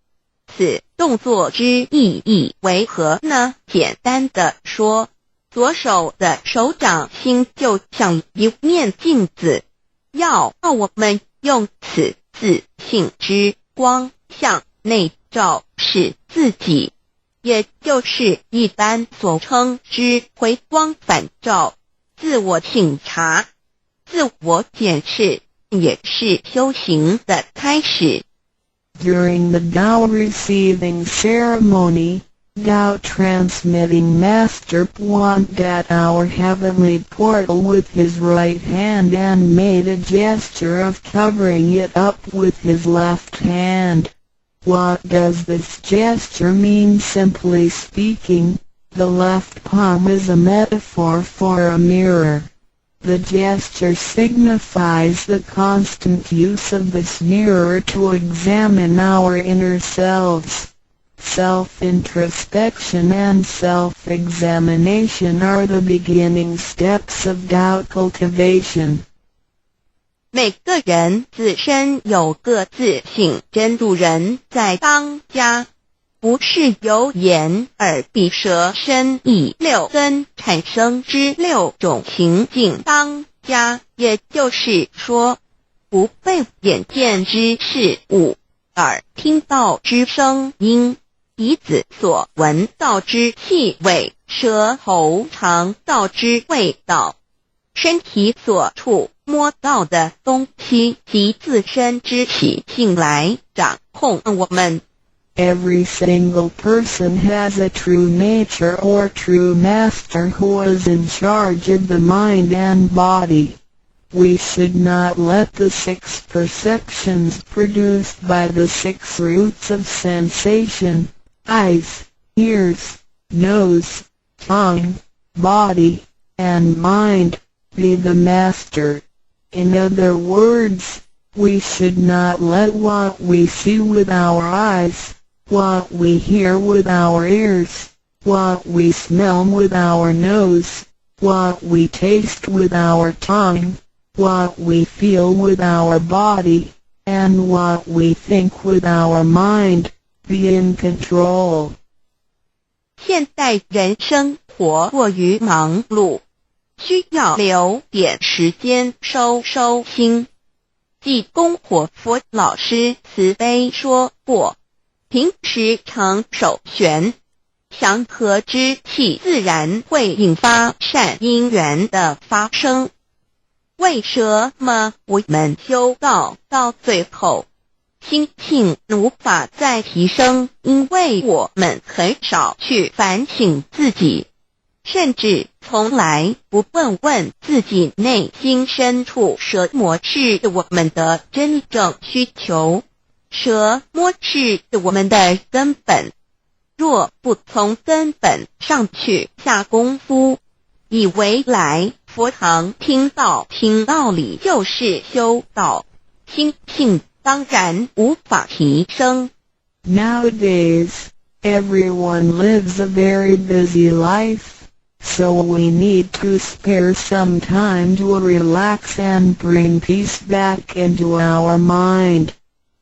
此动作之意义为何呢？简单的说，左手的手掌心就像一面镜子，要我们用此自性之光向内照视自己，也就是一般所称之回光返照，自我省察、自我检视，也是修行的开始。During the Tao receiving ceremony, Tao transmitting Master pointed at our heavenly portal with his right hand and made a gesture of covering it up with his left hand. What does this gesture mean? Simply speaking, the left palm is a metaphor for a mirror. The gesture signifies the constant use of this mirror to examine our inner selves. Self-introspection and self-examination are the beginning steps of doubt cultivation. 每个人自身有个自性，真主人在当家，不是由眼、耳、鼻、舌、身、意六根产生之六种情境当家，也就是说，不被眼见之事物、耳听到之声音、鼻子所闻到之气味、舌头尝到之味道、身体所触摸到的东西及自身之习性来掌控我们。Every single person has a true nature or true master who is in charge of the mind and body. We should not let the 6 perceptions produced by the 6 roots of sensation, eyes, ears, nose, tongue, body, and mind, be the master. In other words, we should not let what we see with our eyes, what we hear with our ears, what we smell with our nose, what we taste with our tongue, what we feel with our body, and what we think with our mind, be in control. 现代人生活过于忙碌，需要留点时间收心。济公活佛老师慈悲说过，平时常手悬，祥和之气自然会引发善因缘的发生。为什么我们修道到最后，心性无法再提升？因为我们很少去反省自己，甚至从来不问自己内心深处什么是我们的真正需求，什么是我们的根本。若不从根本上去下功夫，以为来佛堂听道理就是修道，心性当然无法提升。Nowadays, everyone lives a very busy life, so we need to spare some time to relax and bring peace back into our mind.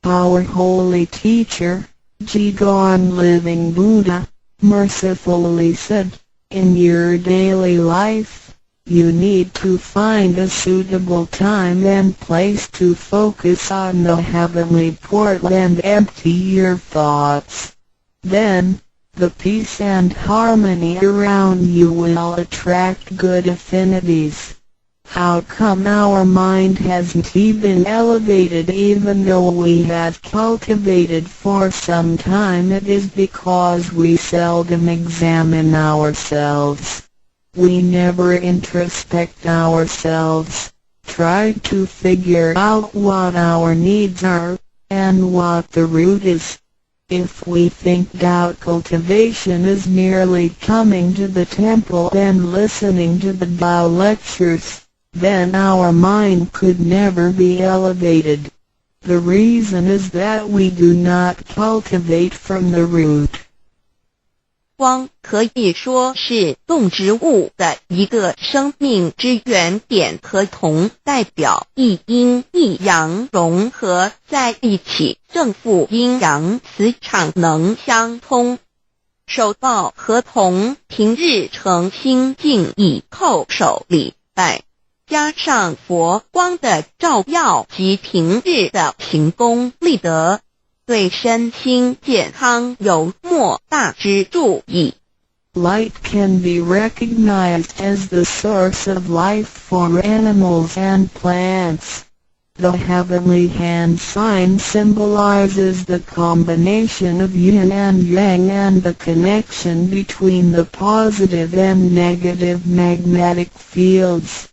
Our holy teacher, Jigon Living Buddha, mercifully said, in your daily life, you need to find a suitable time and place to focus on the heavenly portal and empty your thoughts. Then, the peace and harmony around you will attract good affinities. How come our mind hasn't been elevated even though we have cultivated for some time? It is because we seldom examine ourselves. We never introspect ourselves, try to figure out what our needs are, and what the root is. If we think doubt cultivation is merely coming to the temple and listening to the Tao lectures, then our mind could never be elevated. The reason is that we do not cultivate from the root. 光可以说是动植物的一个生命之原点和铜，代表一阴一阳融合在一起，正负阴阳磁场能相通。手抱和铜平日诚心敬意叩首礼拜，加上佛光的照耀及平日的行功立德，对身心健康有莫大之助益。Light can be recognized as the source of life for animals and plants. The heavenly hand sign symbolizes the combination of yin and yang and the connection between the positive and negative magnetic fields.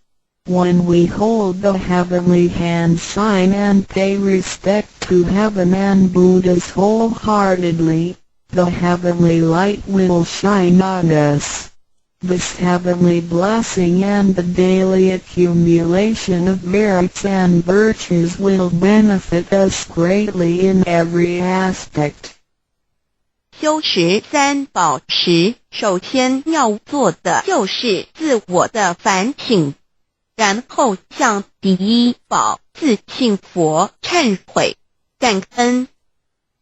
When we hold the heavenly hand sign and pay respect to heaven and Buddhas wholeheartedly, the heavenly light will shine on us. This heavenly blessing and the daily accumulation of merits and virtues will benefit us greatly in every aspect. 修持三宝时，首先要做的就是自我的反省，然后向第一宝自信佛忏悔、感恩。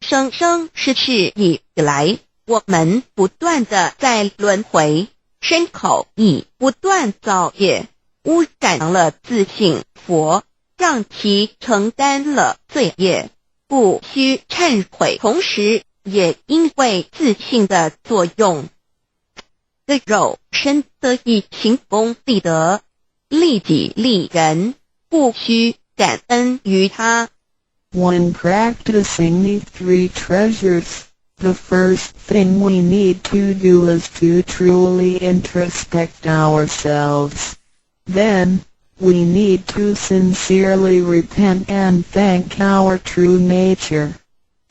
生生世世以来，我们不断地在轮回，身口意不断造业，污染了自信佛，让其承担了罪业，不需忏悔，同时也因为自信的作用，的肉身得以行功立德，利己利人，不需感恩于他。When practicing these three treasures, the first thing we need to do is to truly introspect ourselves. Then, we need to sincerely repent and thank our true nature.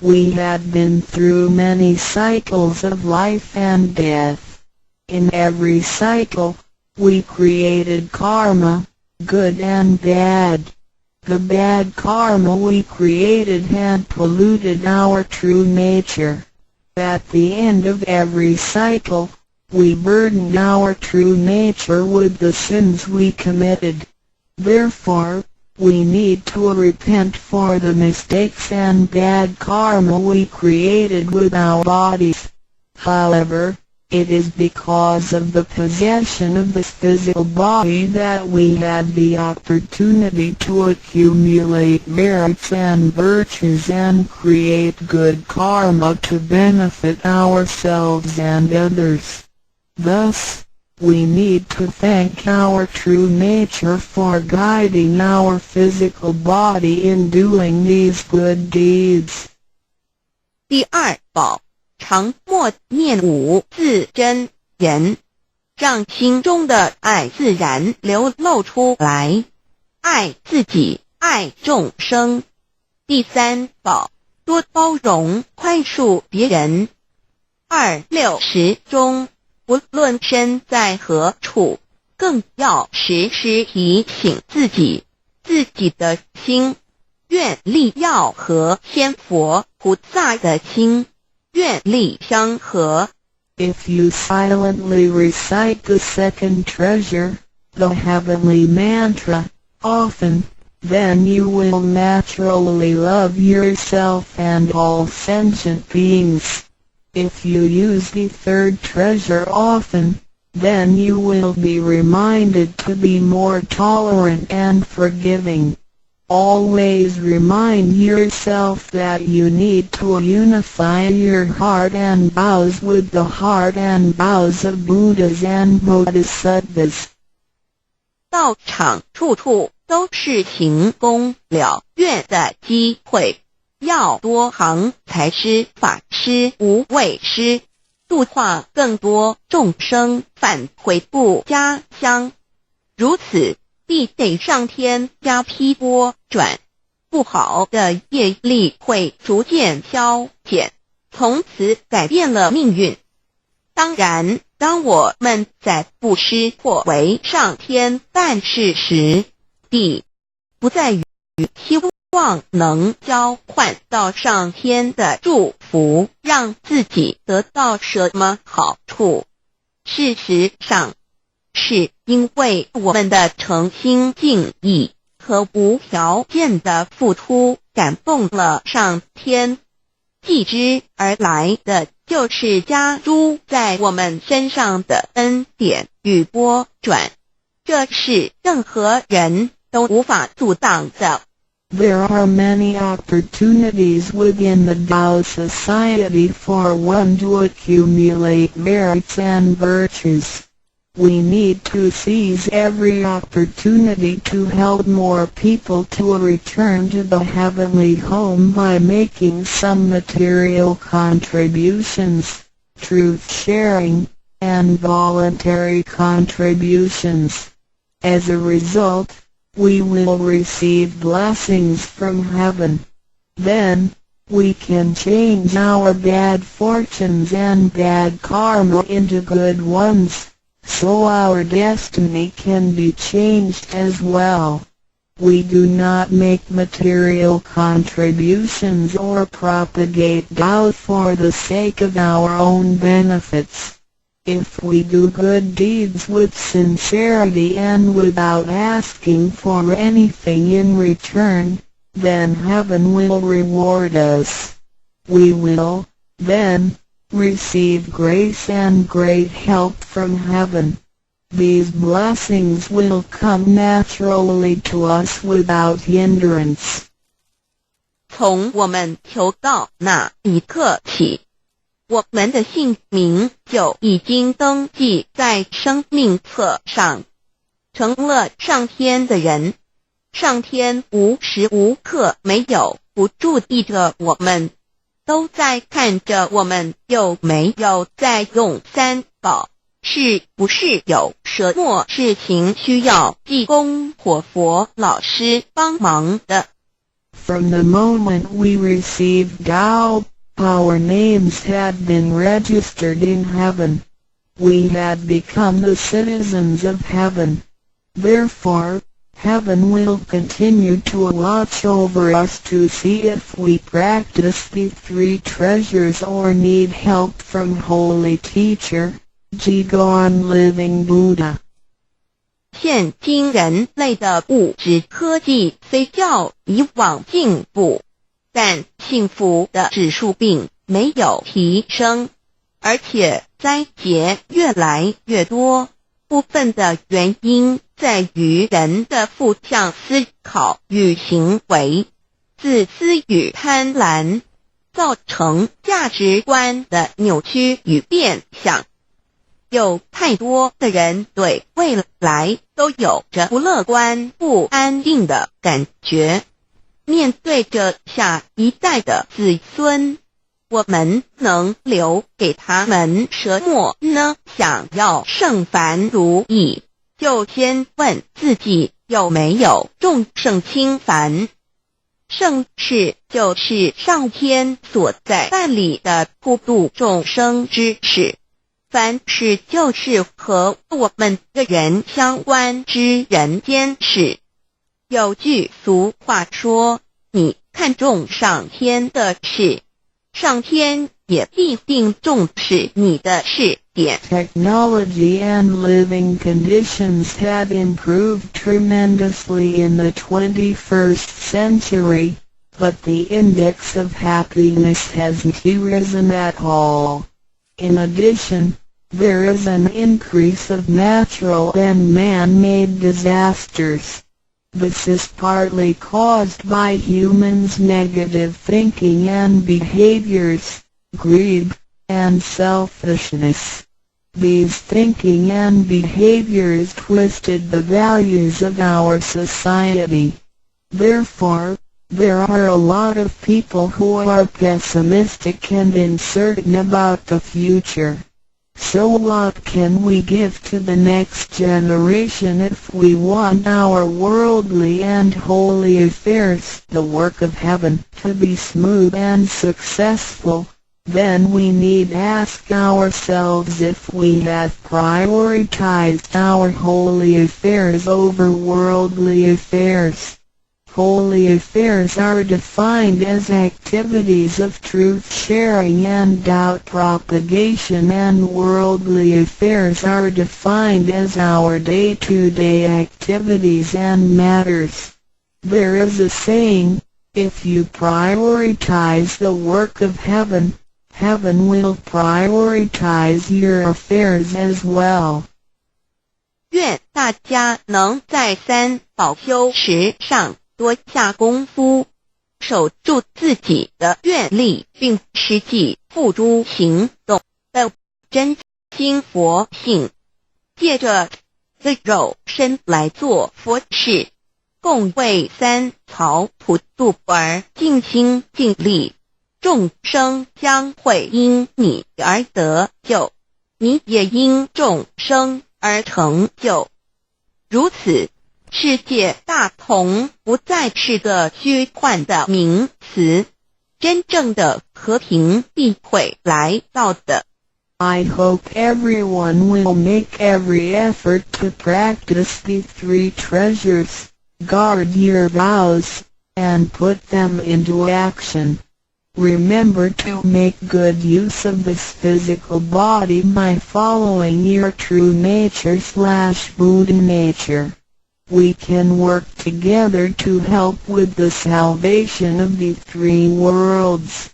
We had been through many cycles of life and death. In every cycle, we created karma, good and bad. The bad karma we created had polluted our true nature. At the end of every cycle, we burdened our true nature with the sins we committed. Therefore, we need to repent for the mistakes and bad karma we created with our bodies. However, it is because of the possession of this physical body that we had the opportunity to accumulate merits and virtues and create good karma to benefit ourselves and others. Thus, we need to thank our true nature for guiding our physical body in doing these good deeds. 第二宝，常默念五字真言，让心中的爱自然流露出来，爱自己，爱众生。第三宝，多包容宽恕别人。260中，不论身在何处，更要时时提醒自己，自己的心愿力要和仙佛菩萨的心愿力相合。 If you silently recite the second treasure, the heavenly mantra, often, then you will naturally love yourself and all sentient beings. If you use the third treasure often, then you will be reminded to be more tolerant and forgiving. Always remind yourself that you need to unify your heart and vows with the heart and vows of Buddhas and Bodhisattvas. 道场处处都是行功了愿的机会，要多行财施、法施、无畏施，度化更多众生返回故家乡。如此，必得上天加批拨转，不好的业力会逐渐消减，从此改变了命运。当然，当我们在布施或为上天办事时，不在于希望能交换到上天的祝福，让自己得到什么好处。事实上，是因为我们的诚心敬意和无条件的付出感动了上天，继之而来的就是加诸在我们身上的恩典与拨转，这是任何人都无法阻挡的。There are many opportunities within the Tao society for one to accumulate merits and virtues. We need to seize every opportunity to help more people to return to the heavenly home by making some material contributions, truth sharing, and voluntary contributions. As a result, we will receive blessings from heaven. Then, we can change our bad fortunes and bad karma into good ones, so our destiny can be changed as well. We do not make material contributions or propagate doubt for the sake of our own benefits. If we do good deeds with sincerity and without asking for anything in return, then heaven will reward us. We will, then, receive grace and great help from heaven. These blessings will come naturally to us without hindrance. 从我们求道那一刻起，我们的姓名就已经登记在生命册上，成了上天的人。上天无时无刻没有不注意着我们，都在看着我们有没有在用三宝，是不是有什么事情需要济公活佛老师帮忙的。From the moment we received Tao, our names had been registered in heaven. We had become the citizens of heaven. Therefore, heaven will continue to watch over us to see if we practice the three treasures or need help from Holy Teacher, Jigon Living Buddha. 现今人类的物质科技虽较以往进步，但幸福的指数并没有提升，而且灾劫越来越多。部分的原因在于人的负向思考与行为，自私与贪婪，造成价值观的扭曲与变相。有太多的人对未来都有着不乐观、不安定的感觉。面对着下一代的子孙，我们能留给他们什么呢？想要圣凡如意，就先问自己有没有众圣轻凡。圣事就是上天所在办理的普度众生之事，凡事就是和我们个人相关之人间事。有句俗话说，你看重上天的事，上天也必定重视你的事点。Technology and living conditions have improved tremendously in the 21st century, but the index of happiness hasn't risen at all. In addition, there is an increase of natural and man-made disasters. This is partly caused by humans' negative thinking and behaviors, greed, and selfishness. These thinking and behaviors twisted the values of our society. Therefore, there are a lot of people who are pessimistic and uncertain about the future. So what can we give to the next generation if we want our worldly and holy affairs, the work of heaven, to be smooth and successful? Then we need ask ourselves if we have prioritized our holy affairs over worldly affairs. Holy affairs are defined as activities of truth-sharing and doubt propagation, and worldly affairs are defined as our day-to-day activities and matters. There is a saying, if you prioritize the work of heaven, heaven will prioritize your affairs as well. 愿大家能在三宝修持上多下功夫，守住自己的愿力，并实际付诸行动的真心佛性，借着这肉身来做佛事，共为三曹普度而尽心尽力，众生将会因你而得救，你也因众生而成就。如此，世界大同不再是个虚幻的名词，真正的和平必会来到的。I hope everyone will make every effort to practice the three treasures, guard your vows, and put them into action. Remember to make good use of this physical body by following your true nature/Buddha nature. We can work together to help with the salvation of the three worlds.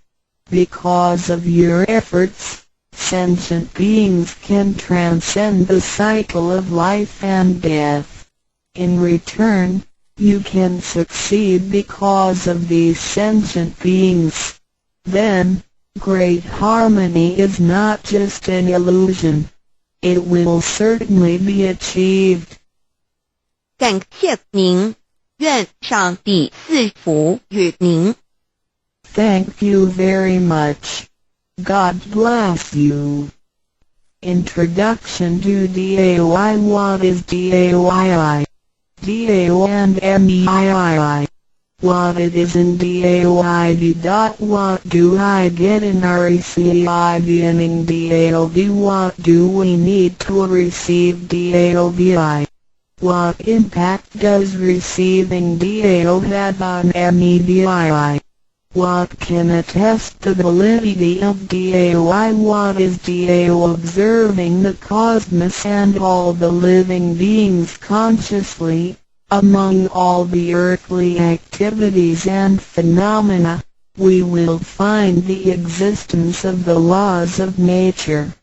Because of your efforts, sentient beings can transcend the cycle of life and death. In return, you can succeed because of these sentient beings. Then, great harmony is not just an illusion. It will certainly be achieved. 感谢您，愿上帝赐福与您。Thank you very much. God bless you. Introduction to DAY. What is DAYI? DAO and MEII. What it is in DAOID. What do I get in RECI beginning DAOD? What do we need to receive DAOBI? What impact does receiving DAO have on MEDII? What can attest the validity of DAOI? What is DAO? Observing the cosmos and all the living beings consciously, among all the earthly activities and phenomena, we will find the existence of the laws of nature.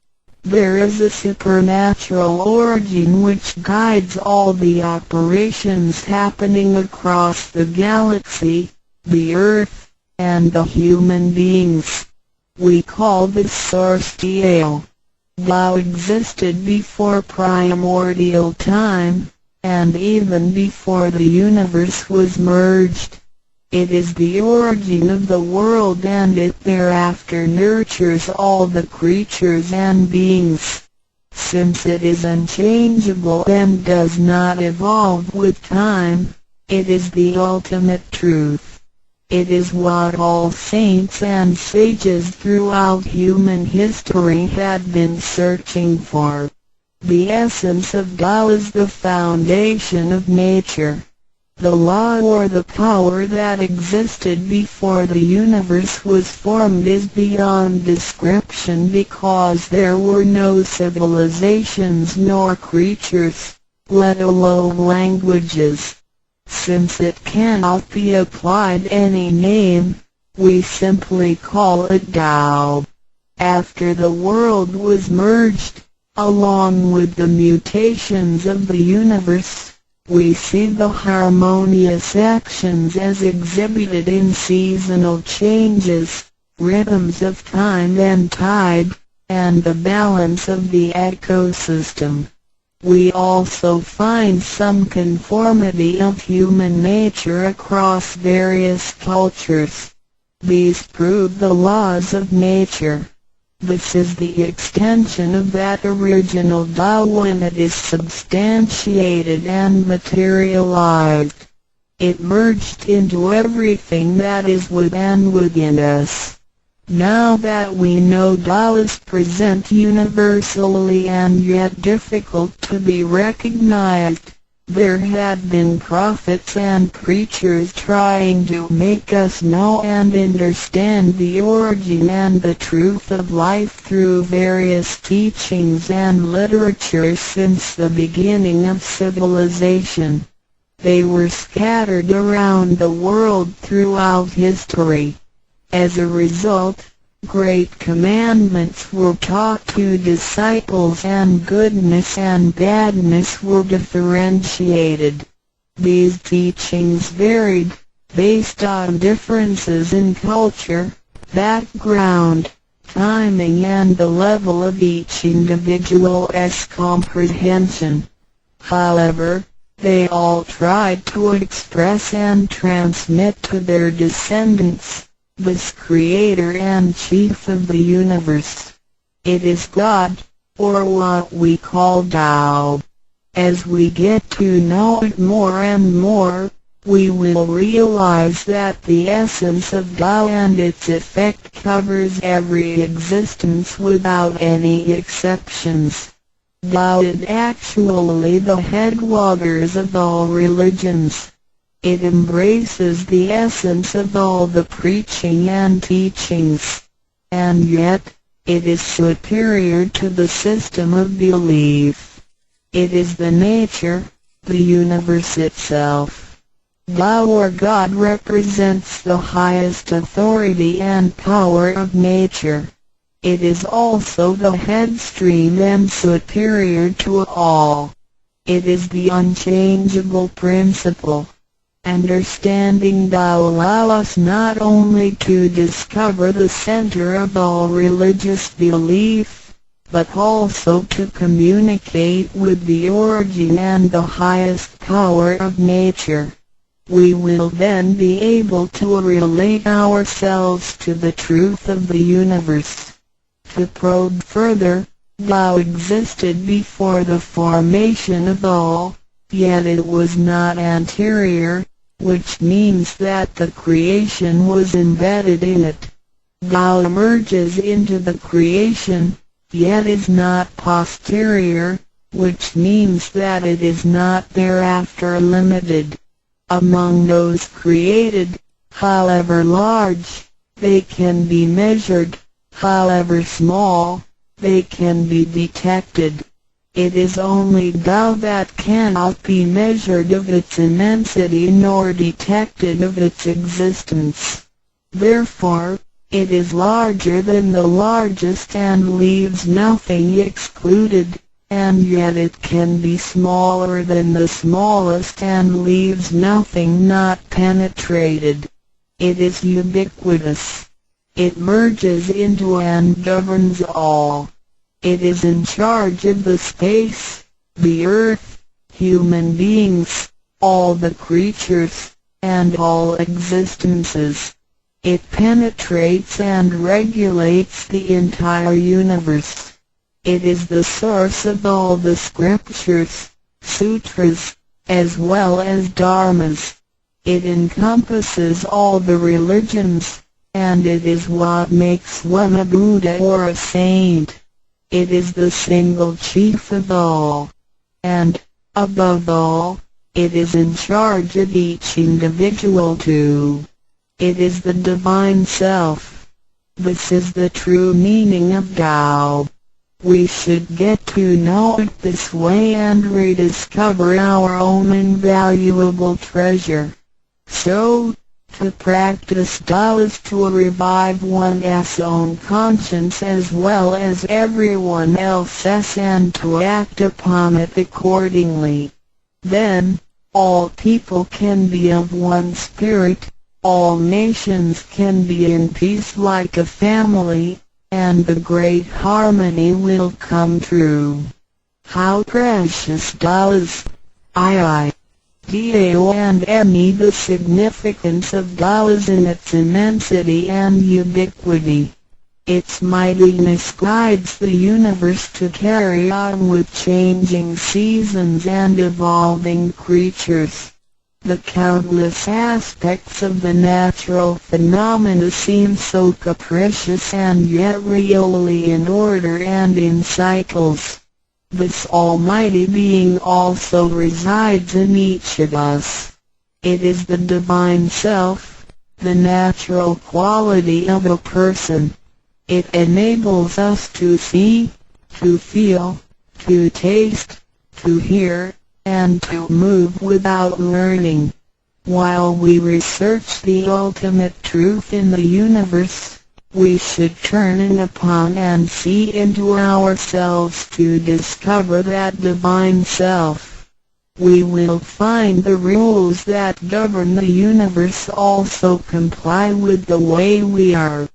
There is a supernatural origin which guides all the operations happening across the galaxy, the Earth, and the human beings. We call this source Tao. Tao existed before primordial time, and even before the universe was merged. It is the origin of the world, and it thereafter nurtures all the creatures and beings. Since it is unchangeable and does not evolve with time, it is the ultimate truth. It is what all saints and sages throughout human history had been searching for. The essence of Tao is the foundation of nature. The law or the power that existed before the universe was formed is beyond description because there were no civilizations nor creatures, let alone languages. Since it cannot be applied any name, we simply call it Tao. After the world was merged, along with the mutations of the universe, we see the harmonious actions as exhibited in seasonal changes, rhythms of time and tide, and the balance of the ecosystem. We also find some conformity of human nature across various cultures. These prove the laws of nature. This is the extension of that original Tao when it is substantiated and materialized. It merged into everything that is within us. Now that we know Tao is present universally and yet difficult to be recognized, there have been prophets and preachers trying to make us know and understand the origin and the truth of life through various teachings and literature since the beginning of civilization. They were scattered around the world throughout history. As a result, great commandments were taught to disciples and goodness and badness were differentiated. These teachings varied, based on differences in culture, background, timing and the level of each individual's comprehension. However, they all tried to express and transmit to their descendants this creator and chief of the universe. It is God, or what we call Tao. As we get to know it more and more, we will realize that the essence of Tao and its effect covers every existence without any exceptions. Tao is actually the headwaters of all religions. It embraces the essence of all the preaching and teachings. And yet, it is superior to the system of belief. It is the nature, the universe itself. Tao or God represents the highest authority and power of nature. It is also the headstream and superior to all. It is the unchangeable principle. Understanding Tao allows us not only to discover the center of all religious belief, but also to communicate with the origin and the highest power of nature. We will then be able to relate ourselves to the truth of the universe. To probe further, Tao existed before the formation of all, yet it was not anterior, which means that the creation was embedded in it. Tao emerges into the creation, yet is not posterior, which means that it is not thereafter limited. Among those created, however large, they can be measured, however small, they can be detected. It is only Tao that cannot be measured of its immensity nor detected of its existence. Therefore, it is larger than the largest and leaves nothing excluded, and yet it can be smaller than the smallest and leaves nothing not penetrated. It is ubiquitous. It merges into and governs all. It is in charge of the space, the earth, human beings, all the creatures, and all existences. It penetrates and regulates the entire universe. It is the source of all the scriptures, sutras, as well as dharmas. It encompasses all the religions, and it is what makes one a Buddha or a saint. It is the single chief of all. And, above all, it is in charge of each individual too. It is the Divine Self. This is the true meaning of Tao. We should get to know it this way and rediscover our own invaluable treasure. So, to practice Tao is to revive one's own conscience as well as everyone else's and to act upon it accordingly. Then, all people can be of one spirit, all nations can be in peace like a family, and the great harmony will come true. How precious Tao is! Tao and me. The significance of Tao is in its immensity and ubiquity. Its mightiness guides the universe to carry on with changing seasons and evolving creatures. The countless aspects of the natural phenomena seem so capricious and yet really in order and in cycles. This almighty being also resides in each of us. It is the Divine Self, the natural quality of a person. It enables us to see, to feel, to taste, to hear, and to move without learning. While we research the ultimate truth in the universe, we should turn in upon and see into ourselves to discover that Divine Self. We will find the rules that govern the universe also comply with the way we are.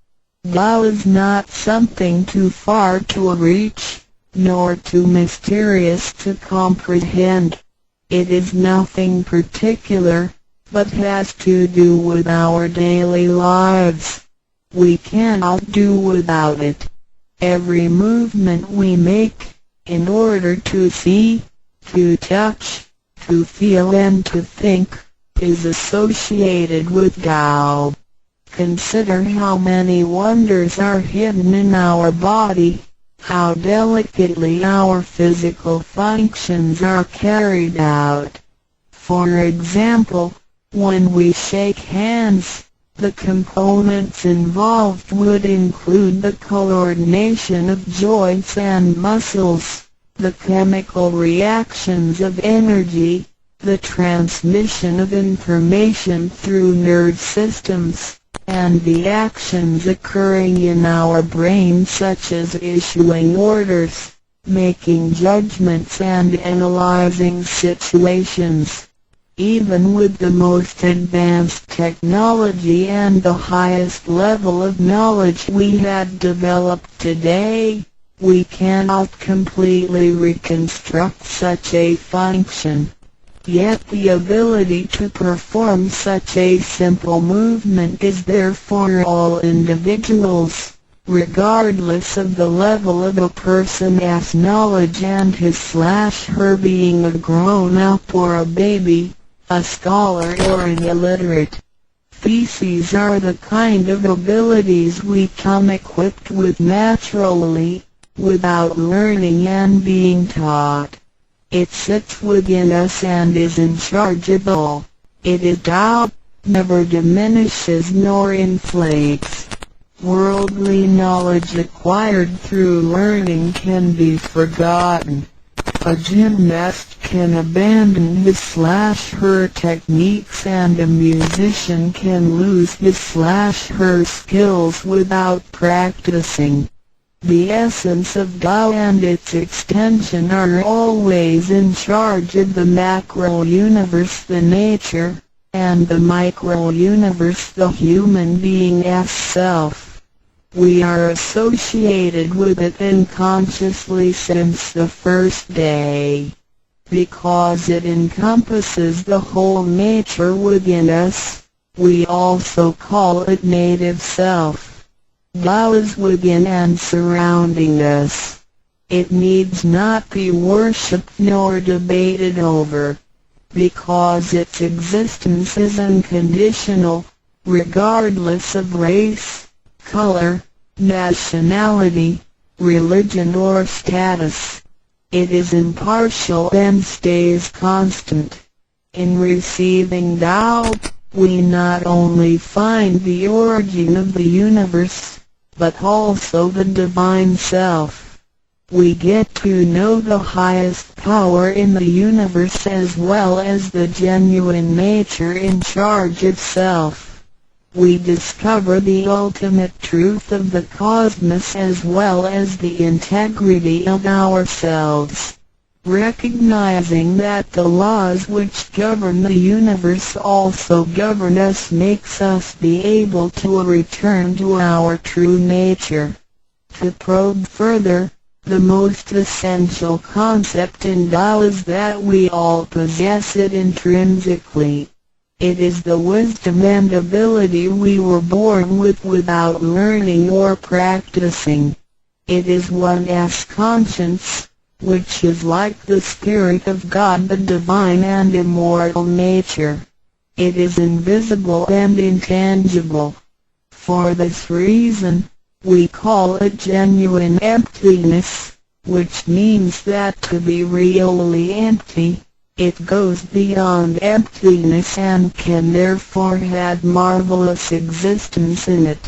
Tao is not something too far to reach, nor too mysterious to comprehend. It is nothing particular, but has to do with our daily lives. We cannot do without it. Every movement we make, in order to see, to touch, to feel and to think, is associated with Tao. Consider how many wonders are hidden in our body, how delicately our physical functions are carried out. For example, when we shake hands, the components involved would include the coordination of joints and muscles, the chemical reactions of energy, the transmission of information through nerve systems, and the actions occurring in our brain such as issuing orders, making judgments and analyzing situations. Even with the most advanced technology and the highest level of knowledge we had developed today, we cannot completely reconstruct such a function. Yet the ability to perform such a simple movement is there for all individuals, regardless of the level of a person's knowledge and his/her being a grown-up or a baby, a scholar or an illiterate. These are the kind of abilities we come equipped with naturally, without learning and being taught. It sits within us and is in charge of all. It is Tao, never diminishes nor inflates. Worldly knowledge acquired through learning can be forgotten. A gymnast can abandon his/her techniques and a musician can lose his/her skills without practicing. The essence of Tao and its extension are always in charge of the macro-universe, the nature, and the micro-universe, the human being's self. We are associated with it unconsciously since the first day. Because it encompasses the whole nature within us, we also call it native self. Tao is within and surrounding us. It needs not be worshipped nor debated over, because its existence is unconditional, regardless of race, color, nationality, religion or status. It is impartial and stays constant. In receiving Tao, we not only find the origin of the universe, but also the divine self. We get to know the highest power in the universe as well as the genuine nature in charge of self. We discover the ultimate truth of the cosmos as well as the integrity of ourselves. Recognizing that the laws which govern the universe also govern us makes us be able to return to our true nature. To probe further, the most essential concept in Tao is that we all possess it intrinsically. It is the wisdom and ability we were born with without learning or practicing. It is one's conscience, which is like the Spirit of God, the divine and immortal nature. It is invisible and intangible. For this reason, we call it genuine emptiness, which means that to be really empty, it goes beyond emptiness and can therefore have marvelous existence in it.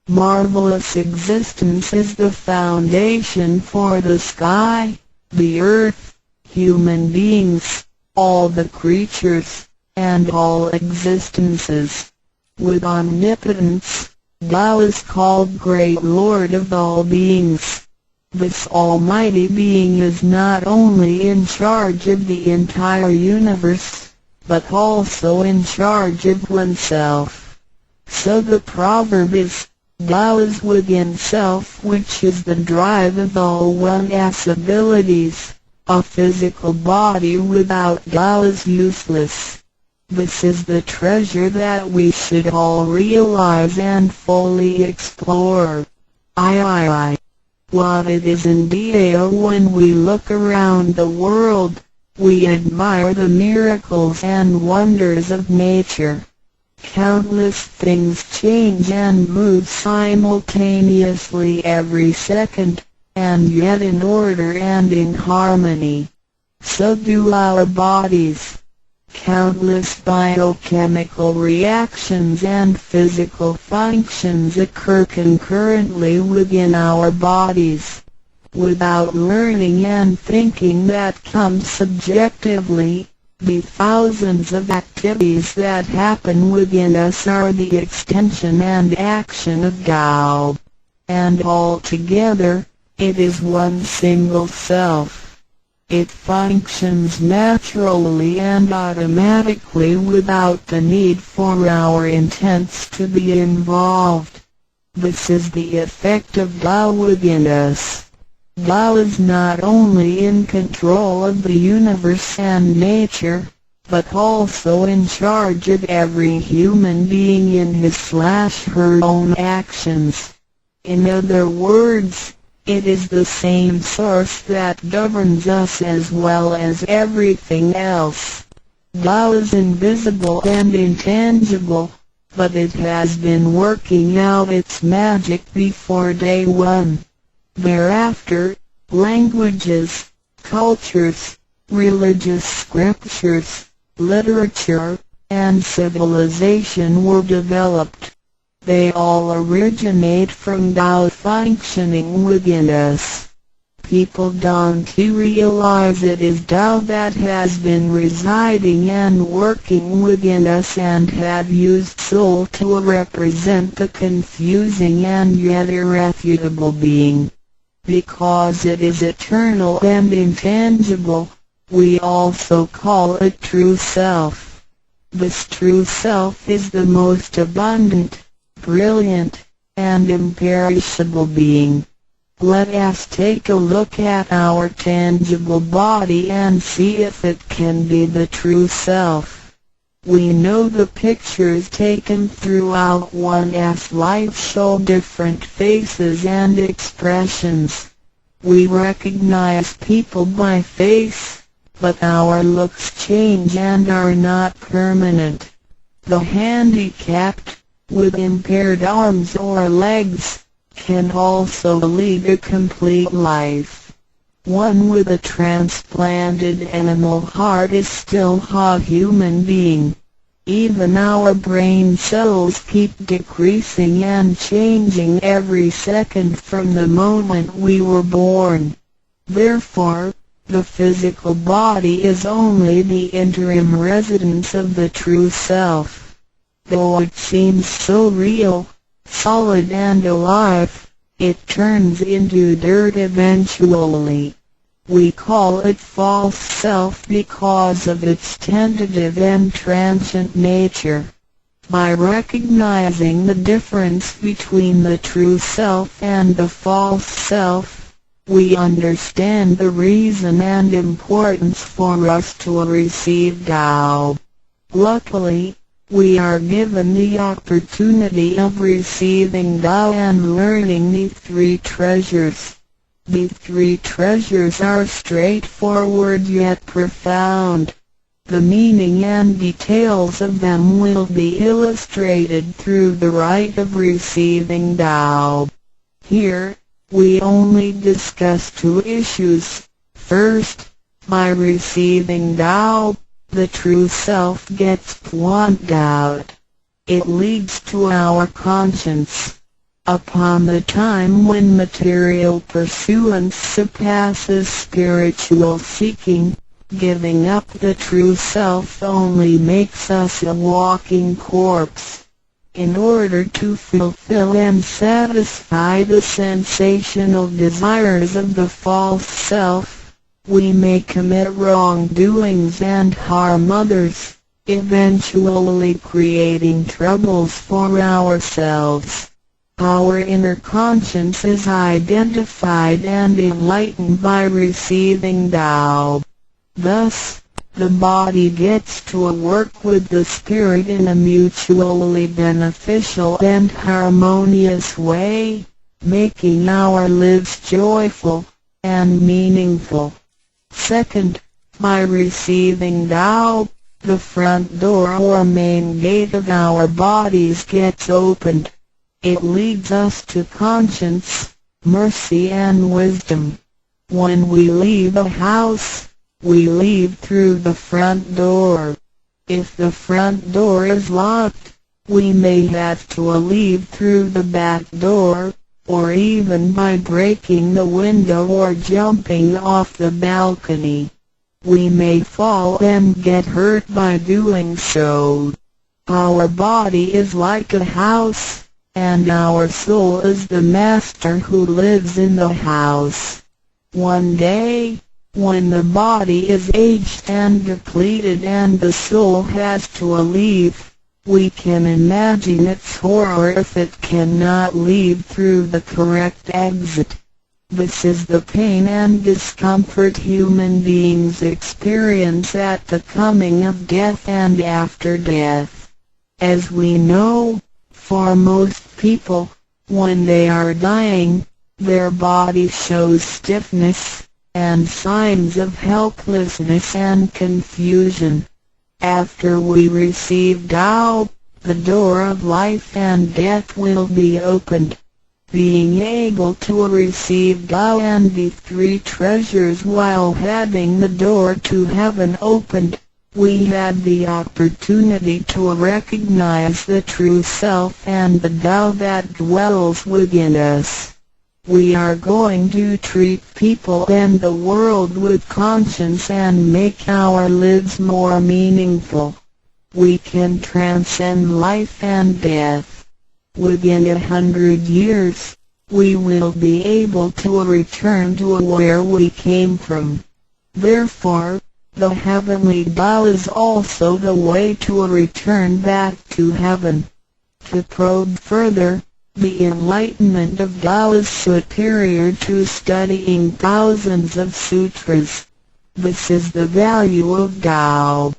Marvelous existence is the foundation for the sky, the earth, human beings, all the creatures, and all existences. With omnipotence, Tao is called Great Lord of all beings. This almighty being is not only in charge of the entire universe, but also in charge of oneself. So the proverb is, Tao is within self, which is the drive of all one's abilities. A physical body without Tao is useless. This is the treasure that we should all realize and fully explore. What it is indeed when we look around the world, we admire the miracles and wonders of nature. Countless things change and move simultaneously every second, and yet in order and in harmony. So do our bodies. Countless biochemical reactions and physical functions occur concurrently within our bodies. Without learning and thinking that comes subjectively, the thousands of activities that happen within us are the extension and action of Tao. And altogether, it is one single self. It functions naturally and automatically without the need for our intents to be involved. This is the effect of Tao within us. Tao is not only in control of the universe and nature, but also in charge of every human being in his/her own actions. In other words, it is the same source that governs us as well as everything else. Tao is invisible and intangible, but it has been working out its magic before day one. Thereafter, languages, cultures, religious scriptures, literature, and civilization were developed. They all originate from Tao functioning within us. People don't realize it is Tao that has been residing and working within us and have used soul to represent the confusing and yet irrefutable being. Because it is eternal and intangible, we also call it true self. This true self is the most abundant, brilliant, and imperishable being. Let us take a look at our tangible body and see if it can be the true self. We know the pictures taken throughout one's life show different faces and expressions. We recognize people by face, but our looks change and are not permanent. The handicapped, with impaired arms or legs, can also lead a complete life. One with a transplanted animal heart is still a human being. Even our brain cells keep decreasing and changing every second from the moment we were born. Therefore, the physical body is only the interim residence of the true self. Though it seems so real, solid and alive, it turns into dirt eventually. We call it false self because of its tentative and transient nature. By recognizing the difference between the true self and the false self, we understand the reason and importance for us to receive Tao. Luckily, we are given the opportunity of receiving Tao and learning the three treasures. The three treasures are straightforward yet profound. The meaning and details of them will be illustrated through the rite of receiving Tao. Here, we only discuss two issues. First, by receiving Tao, the true self gets plucked out. It leads to our conscience. Upon the time when material pursuance surpasses spiritual seeking, giving up the true self only makes us a walking corpse. In order to fulfill and satisfy the sensational desires of the false self, we may commit wrongdoings and harm others, eventually creating troubles for ourselves. Our inner conscience is identified and enlightened by receiving Tao. Thus, the body gets to work with the spirit in a mutually beneficial and harmonious way, making our lives joyful and meaningful. Second, By receiving Tao, the front door or main gate of our bodies gets opened. It leads us to conscience, mercy and wisdom. When we leave a house, we leave through the front door. If the front door is locked, we may have to leave through the back door, or even by breaking the window or jumping off the balcony. We may fall and get hurt by doing so. Our body is like a house, and our soul is the master who lives in the house. One day, when the body is aged and depleted and the soul has to leave, we can imagine its horror if it cannot leave through the correct exit. This is the pain and discomfort human beings experience at the coming of death and after death. As we know, for most people, when they are dying, their body shows stiffness, and signs of helplessness and confusion. After we receive Tao, the door of life and death will be opened. Being able to receive Tao and the three treasures while having the door to heaven opened, we had the opportunity to recognize the true self and the Tao that dwells within us. We are going to treat people and the world with conscience and make our lives more meaningful. We can transcend life and death. Within 100 years, we will be able to return to where we came from. Therefore, the heavenly Tao is also the way to return back to heaven. To probe further, the enlightenment of Tao is superior to studying thousands of sutras. This is the value of Tao.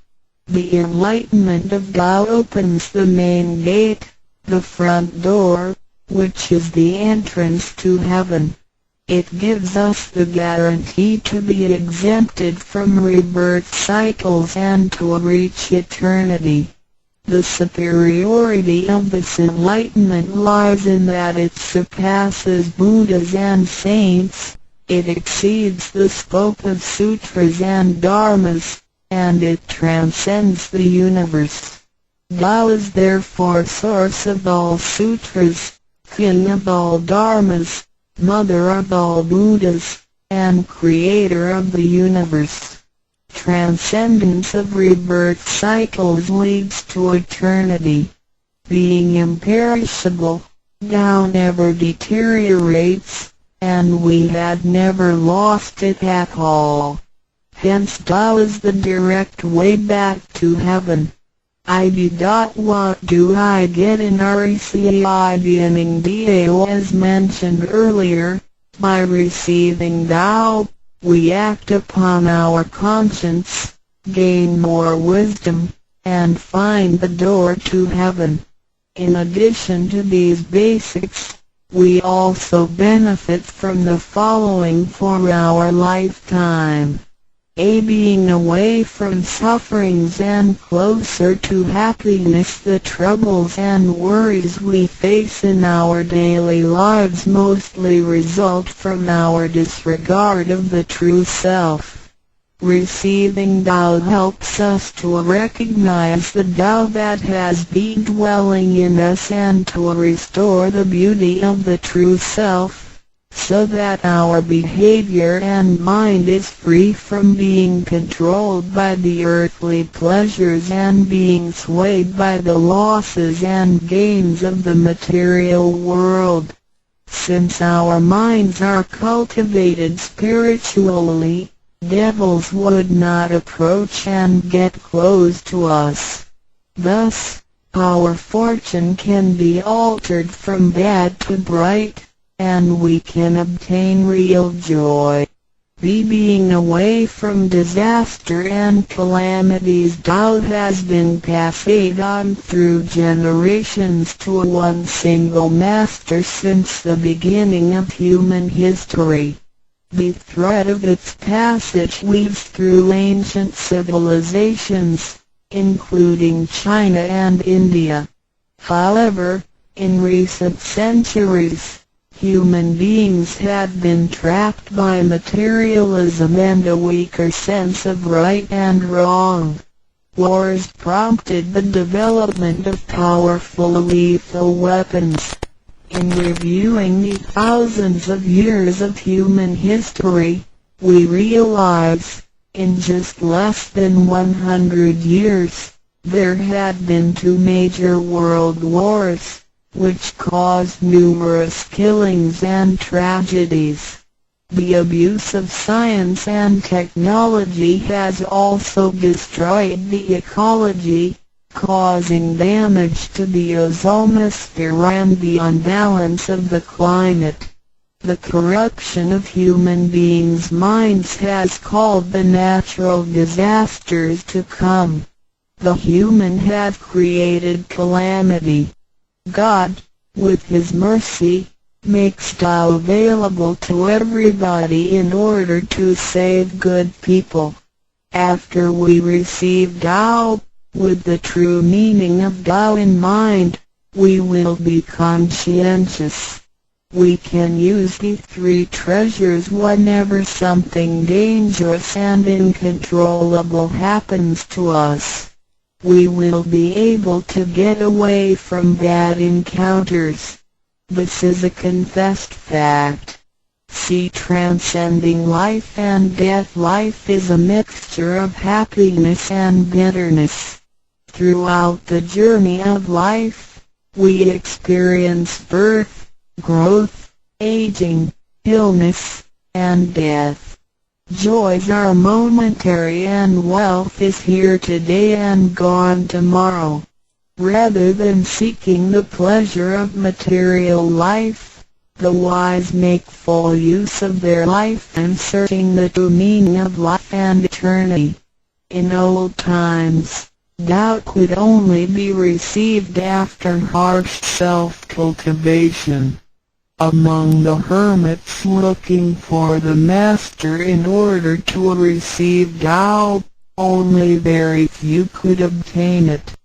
The enlightenment of Tao opens the main gate, the front door, which is the entrance to heaven. It gives us the guarantee to be exempted from rebirth cycles and to reach eternity. The superiority of this enlightenment lies in that it surpasses Buddhas and saints, it exceeds the scope of sutras and dharmas, and it transcends the universe. Tao is therefore source of all sutras, king of all dharmas, mother of all Buddhas, and creator of the universe. Transcendence of rebirth cycles leads to eternity. Being imperishable, Tao never deteriorates, and we had never lost it at all. Hence Tao is the direct way back to heaven. What do I get in RECI beginning DAO as mentioned earlier? By receiving Tao, we act upon our conscience, gain more wisdom, and find the door to heaven. In addition to these basics, we also benefit from the following for our lifetime. Being away from sufferings and closer to happiness. The troubles and worries we face in our daily lives mostly result from our disregard of the true self. Receiving Tao helps us to recognize the Tao that has been dwelling in us and to restore the beauty of the true self, so that our behavior and mind is free from being controlled by the earthly pleasures and being swayed by the losses and gains of the material world. Since our minds are cultivated spiritually, devils would not approach and get close to us. Thus, our fortune can be altered from bad to bright, and we can obtain real joy. Being away from disaster and calamities. Tao has been passed on through generations to one single master since the beginning of human history. The thread of its passage weaves through ancient civilizations, including China and India. However, in recent centuries, human beings have been trapped by materialism and a weaker sense of right and wrong. Wars prompted the development of powerful lethal weapons. In reviewing the thousands of years of human history, we realize, in just less than 100 years, there had been 2 major world wars, which caused numerous killings and tragedies. The abuse of science and technology has also destroyed the ecology, causing damage to the ozonosphere and the unbalance of the climate. The corruption of human beings' minds has called the natural disasters to come. The human have created calamity. God, with His mercy, makes Tao available to everybody in order to save good people. After we receive Tao, with the true meaning of Tao in mind, we will be conscientious. We can use the 3 treasures whenever something dangerous and uncontrollable happens to us. We will be able to get away from bad encounters. This is a confessed fact. See, transcending life and death. Life is a mixture of happiness and bitterness. Throughout the journey of life, we experience birth, growth, aging, illness, and death. Joys are momentary and wealth is here today and gone tomorrow. Rather than seeking the pleasure of material life, the wise make full use of their life and searching the true meaning of life and eternity. In old times, Tao could only be received after harsh self-cultivation. Among the hermits looking for the master in order to receive Tao, only very few could obtain it.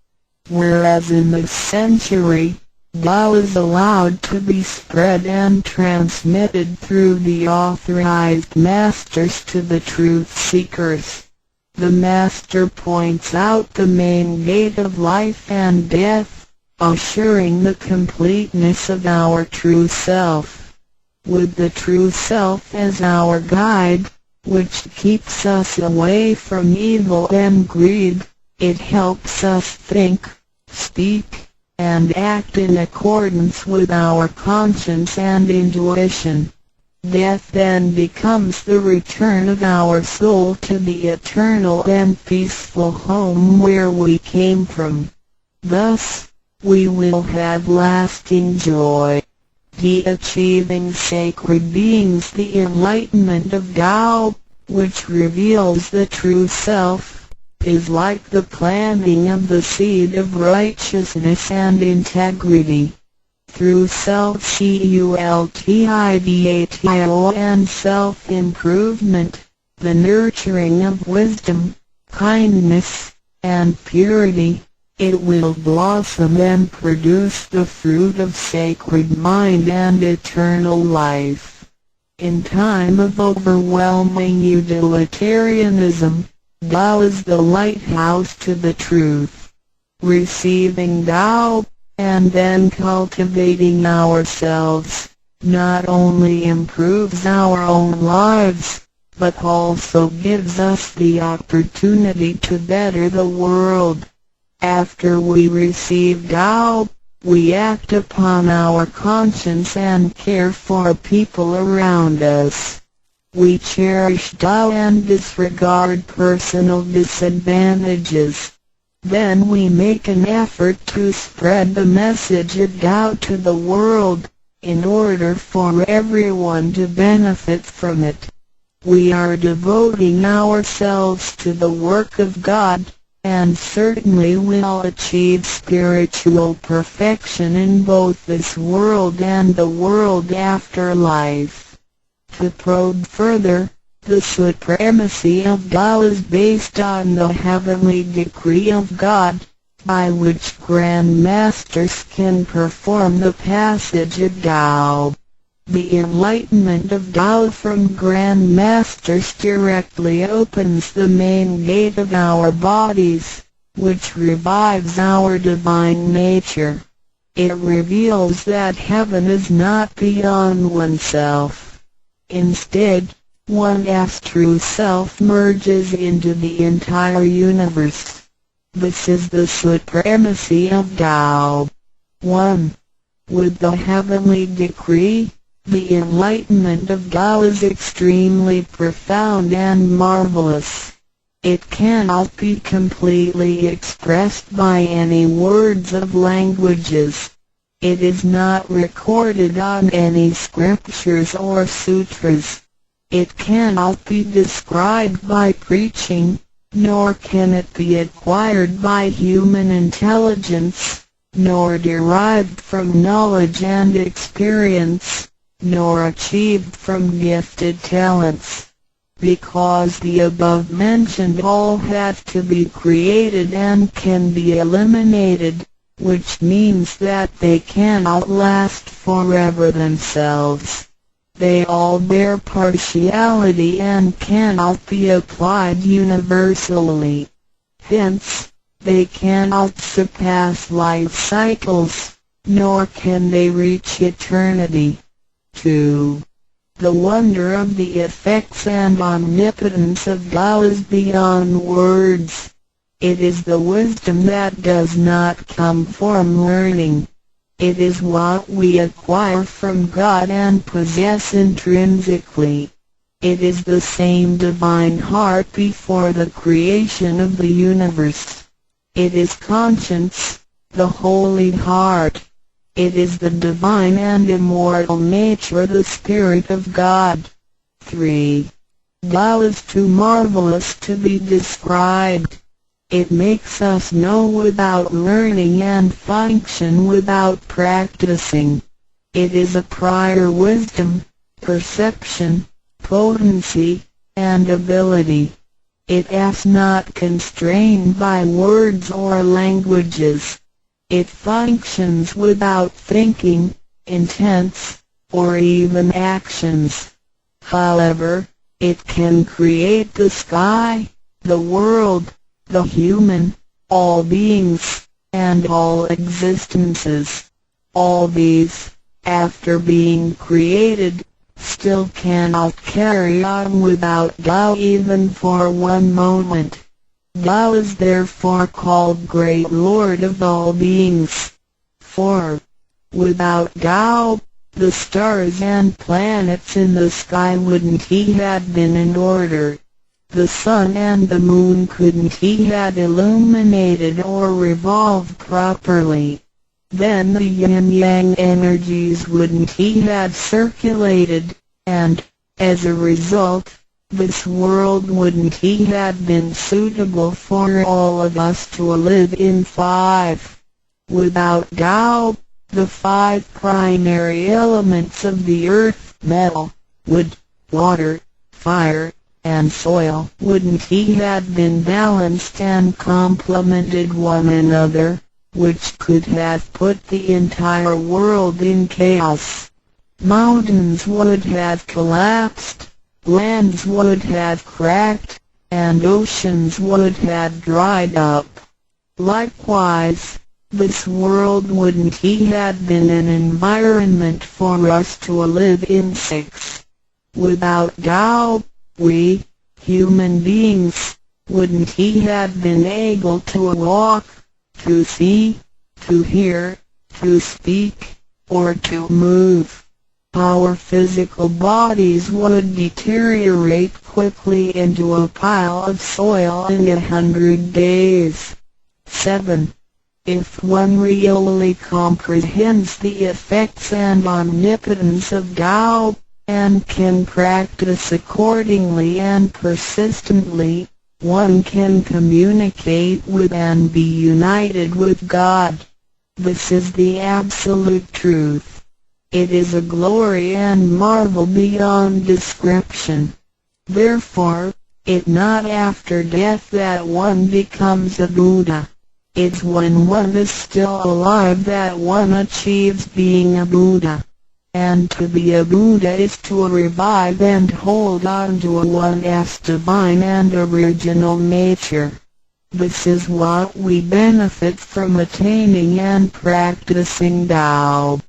Whereas in this century, Tao is allowed to be spread and transmitted through the authorized masters to the truth seekers. The master points out the main gate of life and death, assuring the completeness of our true self. With the true self as our guide, which keeps us away from evil and greed, it helps us think, speak, and act in accordance with our conscience and intuition. Death then becomes the return of our soul to the eternal and peaceful home where we came from. Thus, we will have lasting joy. The achieving sacred beings, the enlightenment of Tao, which reveals the true self, is like the planting of the seed of righteousness and integrity. Through self-cultivation and self-improvement, the nurturing of wisdom, kindness, and purity, it will blossom and produce the fruit of sacred mind and eternal life. In time of overwhelming utilitarianism, Tao is the lighthouse to the truth. Receiving Tao, and then cultivating ourselves, not only improves our own lives, but also gives us the opportunity to better the world. After we receive Tao, we act upon our conscience and care for people around us. We cherish Tao and disregard personal disadvantages. Then we make an effort to spread the message of Tao to the world, in order for everyone to benefit from it. We are devoting ourselves to the work of God, and certainly will achieve spiritual perfection in both this world and the world after life. To probe further, the supremacy of Tao is based on the heavenly decree of God, by which Grand Masters can perform the passage of Tao. The enlightenment of Tao from Grand Masters directly opens the main gate of our bodies, which revives our divine nature. It reveals that heaven is not beyond oneself. Instead, one's true self merges into the entire universe. This is the supremacy of Tao. 1. With the heavenly decree, the enlightenment of Tao is extremely profound and marvelous. It cannot be completely expressed by any words of languages. It is not recorded on any scriptures or sutras. It cannot be described by preaching, nor can it be acquired by human intelligence, nor derived from knowledge and experience, nor achieved from gifted talents. Because the above-mentioned all have to be created and can be eliminated, which means that they cannot last forever themselves. They all bear partiality and cannot be applied universally. Hence, they cannot surpass life cycles, nor can they reach eternity. 2. The wonder of the effects and omnipotence of Tao is beyond words. It is the wisdom that does not come from learning. It is what we acquire from God and possess intrinsically. It is the same divine heart before the creation of the universe. It is conscience, the holy heart. It is the divine and immortal nature, the Spirit of God. 3. Tao is too marvelous to be described. It makes us know without learning and function without practicing. It is a prior wisdom, perception, potency, and ability. It is not constrained by words or languages. It functions without thinking, intents, or even actions. However, it can create the sky, the world, the human, all beings, and all existences. All these, after being created, still cannot carry on without Tao even for one moment. Tao is therefore called Great Lord of all beings. 4. Without Tao, the stars and planets in the sky wouldn't have been in order. The sun and the moon couldn't have illuminated or revolved properly. Then the yin-yang energies wouldn't have circulated, and, as a result, this world wouldn't have been suitable for all of us to live in. 5. Without Tao, the 5 primary elements of the earth, metal, wood, water, fire, and soil, wouldn't have been balanced and complemented one another, which could have put the entire world in chaos. Mountains would have collapsed, lands would have cracked, and oceans would have dried up. Likewise, this world wouldn't have been an environment for us to live in. 6. Without Tao, we, human beings, wouldn't have been able to walk, to see, to hear, to speak, or to move. Our physical bodies would deteriorate quickly into a pile of soil in 100 days. 7. If one really comprehends the effects and omnipotence of Tao, and can practice accordingly and persistently, one can communicate with and be united with God. This is the absolute truth. It is a glory and marvel beyond description. Therefore, it's not after death that one becomes a Buddha. It's when one is still alive that one achieves being a Buddha. And to be a Buddha is to revive and hold on to one's divine and original nature. This is what we benefit from attaining and practicing Tao.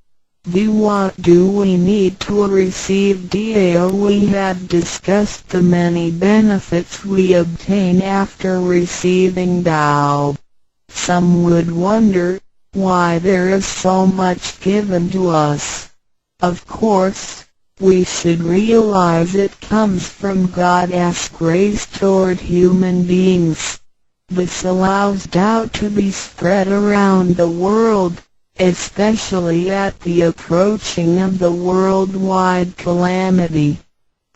What do we need to receive Tao? We had discussed the many benefits we obtain after receiving Tao. Some would wonder why there is so much given to us. Of course, we should realize it comes from God's grace toward human beings. This allows Tao to be spread around the world, especially at the approaching of the worldwide calamity.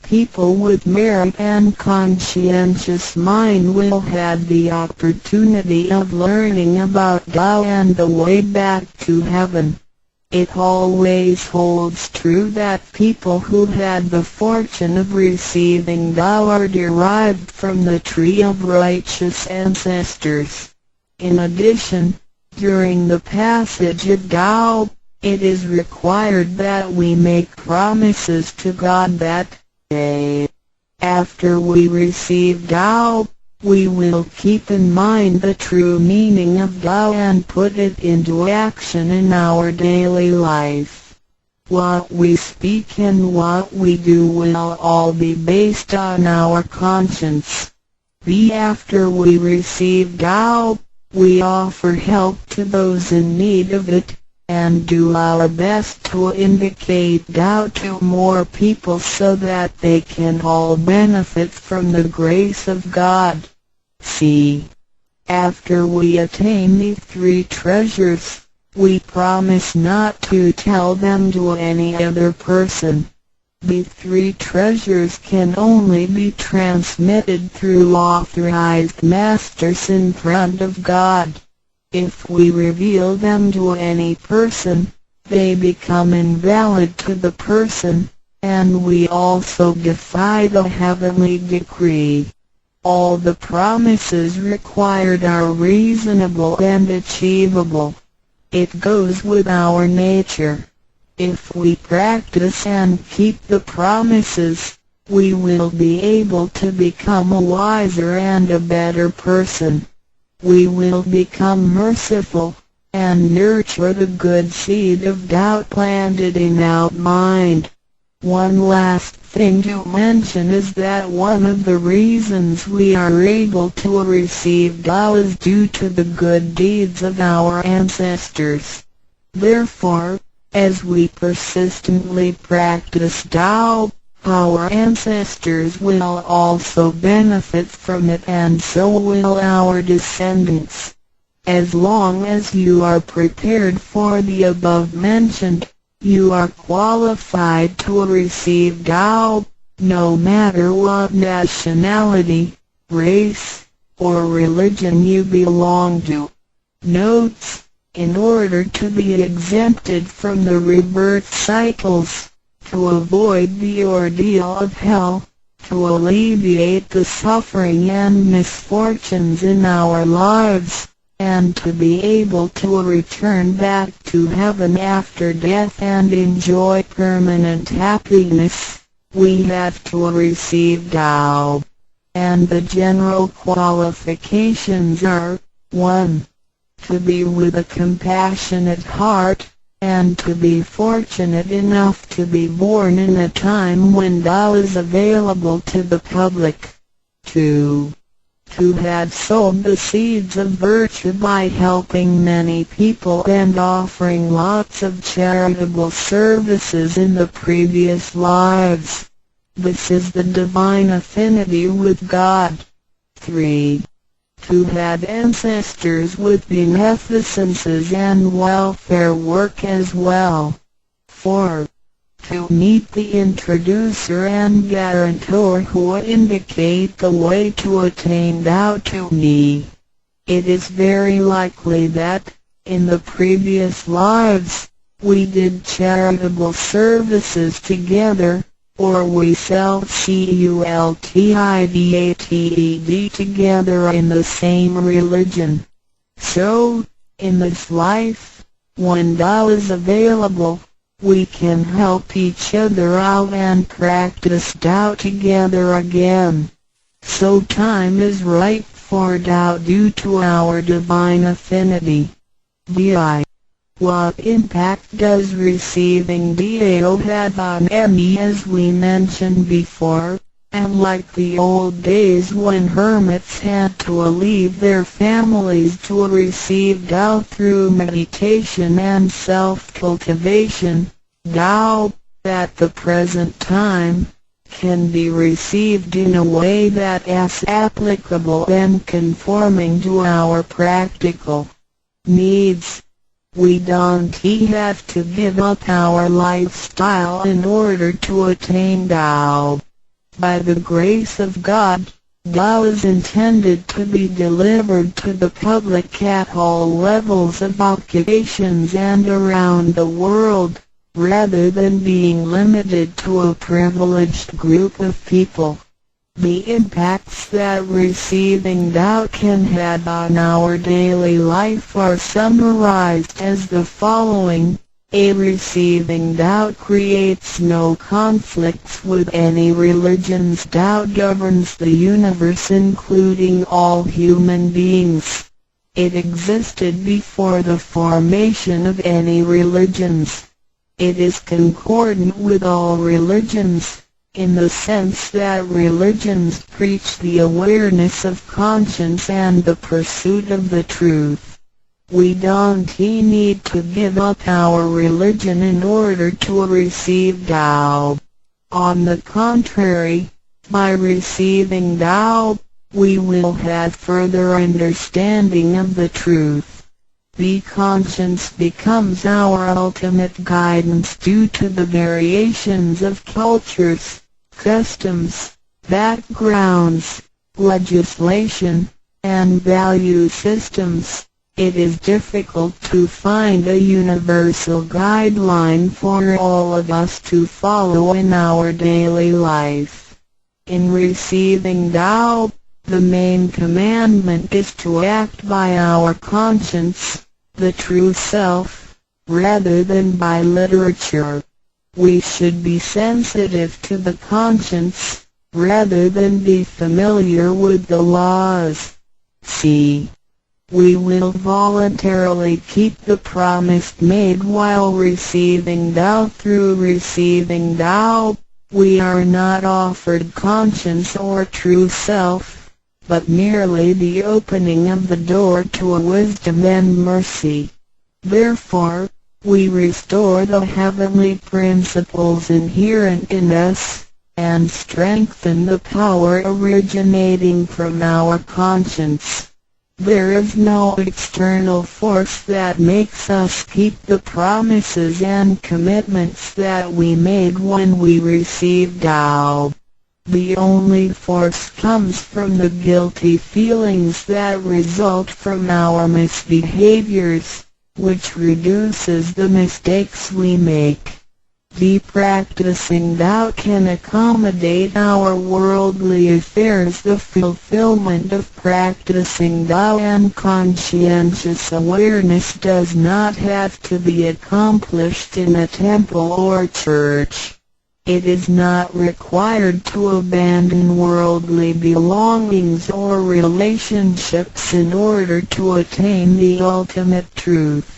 People with merit and conscientious mind will have the opportunity of learning about Tao and the way back to heaven. It always holds true that people who had the fortune of receiving Tao are derived from the tree of righteous ancestors. In addition, during the passage of Tao, it is required that we make promises to God that, after we receive Tao, we will keep in mind the true meaning of Tao and put it into action in our daily life. What we speak and what we do will all be based on our conscience. After we receive Tao, we offer help to those in need of it, and do our best to indicate Tao to more people so that they can all benefit from the grace of God. After we attain these three treasures, we promise not to tell them to any other person. The three treasures can only be transmitted through authorized masters in front of God. If we reveal them to any person, they become invalid to the person, and we also defy the heavenly decree. All the promises required are reasonable and achievable. It goes with our nature. If we practice and keep the promises, we will be able to become a wiser and a better person. We will become merciful, and nurture the good seed of doubt planted in our mind. One last thing to mention is that one of the reasons we are able to receive Tao is due to the good deeds of our ancestors. Therefore, as we persistently practice Tao, our ancestors will also benefit from it, and so will our descendants. As long as you are prepared for the above mentioned, you are qualified to receive Tao, no matter what nationality, race, or religion you belong to. Notes: in order to be exempted from the rebirth cycles, to avoid the ordeal of hell, to alleviate the suffering and misfortunes in our lives, and to be able to return back to heaven after death and enjoy permanent happiness, we have to receive Tao. And the general qualifications are: 1. To be with a compassionate heart, and to be fortunate enough to be born in a time when Tao is available to the public. 2. To have sowed the seeds of virtue by helping many people and offering lots of charitable services in the previous lives. This is the divine affinity with God. 3. To have ancestors with beneficences and welfare work as well. 4. To meet the introducer and guarantor who indicate the way to attain Tao to me. It is very likely that, in the previous lives, we did charitable services together, or we cultivated together in the same religion. So, in this life, when Tao is available, we can help each other out and practice Tao together again. So time is right for Tao due to our divine affinity. Di. What impact does receiving Tao have on me? As we mentioned before, and like the old days when hermits had to leave their families to receive Tao through meditation and self-cultivation, Tao, at the present time, can be received in a way that is applicable and conforming to our practical needs. We don't have to give up our lifestyle in order to attain Tao. By the grace of God, Tao is intended to be delivered to the public at all levels of occupations and around the world, rather than being limited to a privileged group of people. The impacts that receiving Tao can have on our daily life are summarized as the following. Receiving Tao creates no conflicts with any religions. Tao governs the universe including all human beings. It existed before the formation of any religions. It is concordant with all religions, in the sense that religions preach the awareness of conscience and the pursuit of the truth. We don't need to give up our religion in order to receive Tao. On the contrary, by receiving Tao, we will have further understanding of the truth. The conscience becomes our ultimate guidance due to the variations of cultures, customs, backgrounds, legislation, and value systems. It is difficult to find a universal guideline for all of us to follow in our daily life. In receiving Tao, the main commandment is to act by our conscience, the true self, rather than by literature. We should be sensitive to the conscience, rather than be familiar with the laws. C. We will voluntarily keep the promise made while receiving Tao. Through receiving Tao, we are not offered conscience or true self, but merely the opening of the door to a wisdom and mercy. Therefore, we restore the heavenly principles inherent in us, and strengthen the power originating from our conscience. There is no external force that makes us keep the promises and commitments that we made when we received Tao. The only force comes from the guilty feelings that result from our misbehaviors, which reduces the mistakes we make. The practicing Tao can accommodate our worldly affairs. The fulfillment of practicing Tao and conscientious awareness does not have to be accomplished in a temple or church. It is not required to abandon worldly belongings or relationships in order to attain the ultimate truth.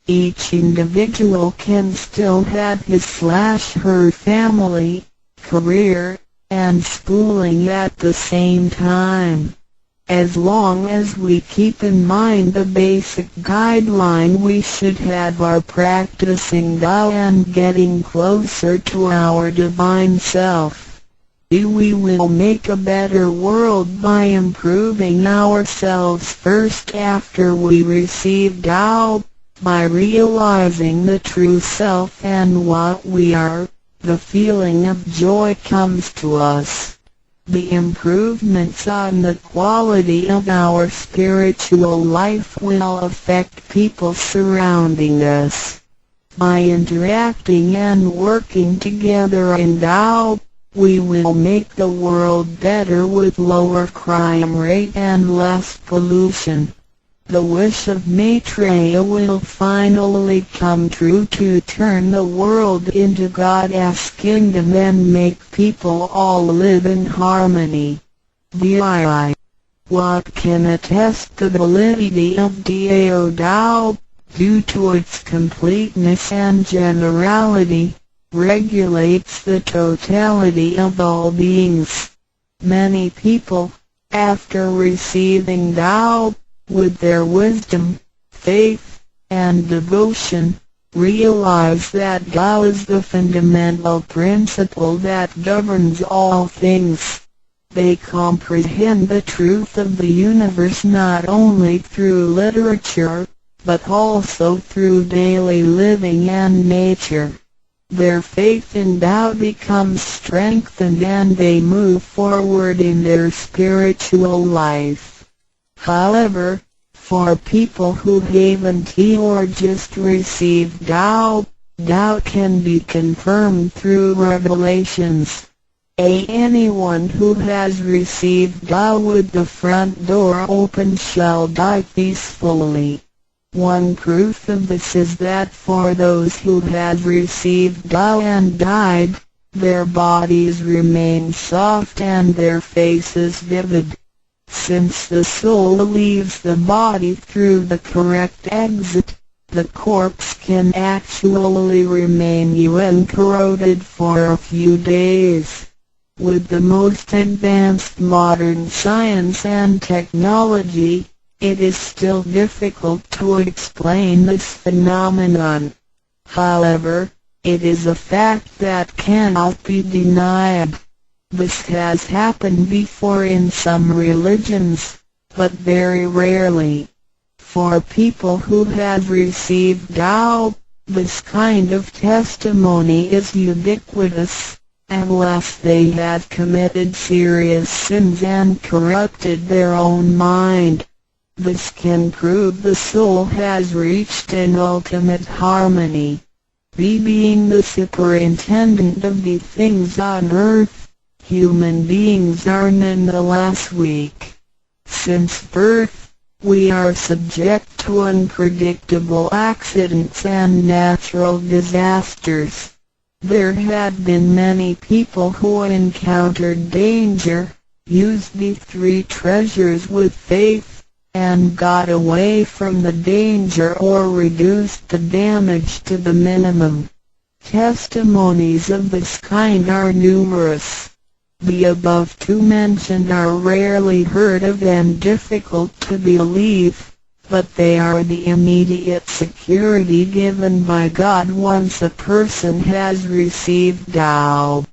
Each individual can still have his/her family, career, and schooling at the same time. As long as we keep in mind the basic guideline, we should have our practicing Tao and getting closer to our divine self. We will make a better world by improving ourselves first after we receive Tao. By realizing the true self and what we are, the feeling of joy comes to us. The improvements on the quality of our spiritual life will affect people surrounding us. By interacting and working together in Tao, we will make the world better with lower crime rate and less pollution. The wish of Maitreya will finally come true to turn the world into God's kingdom and make people all live in harmony. DII. What can attest the validity of Dao Dao, due to its completeness and generality, regulates the totality of all beings. Many people, after receiving Tao, with their wisdom, faith, and devotion, realize that Tao is the fundamental principle that governs all things. They comprehend the truth of the universe not only through literature, but also through daily living and nature. Their faith in Tao becomes strengthened and they move forward in their spiritual life. However, for people who haven't or just received Tao, Tao can be confirmed through revelations. Anyone who has received Tao with the front door open shall die peacefully. One proof of this is that for those who have received Tao and died, their bodies remain soft and their faces vivid. Since the soul leaves the body through the correct exit, the corpse can actually remain uncorroded for a few days. With the most advanced modern science and technology, it is still difficult to explain this phenomenon. However, it is a fact that cannot be denied. This has happened before in some religions, but very rarely. For people who have received Tao, this kind of testimony is ubiquitous, unless they have committed serious sins and corrupted their own mind. This can prove the soul has reached an ultimate harmony. Being the superintendent of the things on earth, human beings are nonetheless weak. Since birth, we are subject to unpredictable accidents and natural disasters. There have been many people who encountered danger, used the three treasures with faith, and got away from the danger or reduced the damage to the minimum. Testimonies of this kind are numerous. The above two mentioned are rarely heard of and difficult to believe, but they are the immediate security given by God once a person has received Tao.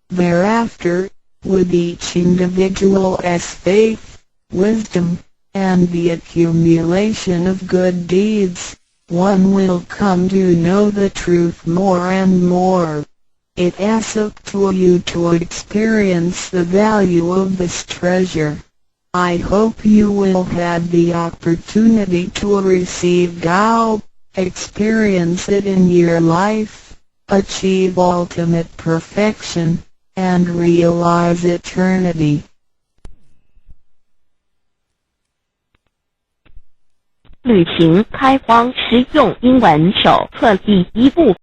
Thereafter, with each individual's faith, wisdom, and the accumulation of good deeds, one will come to know the truth more and more. It is up to you to experience the value of this treasure. I hope you will have the opportunity to receive Tao, experience it in your life, achieve ultimate perfection, and realize eternity. 旅行开荒实用英文手册第一部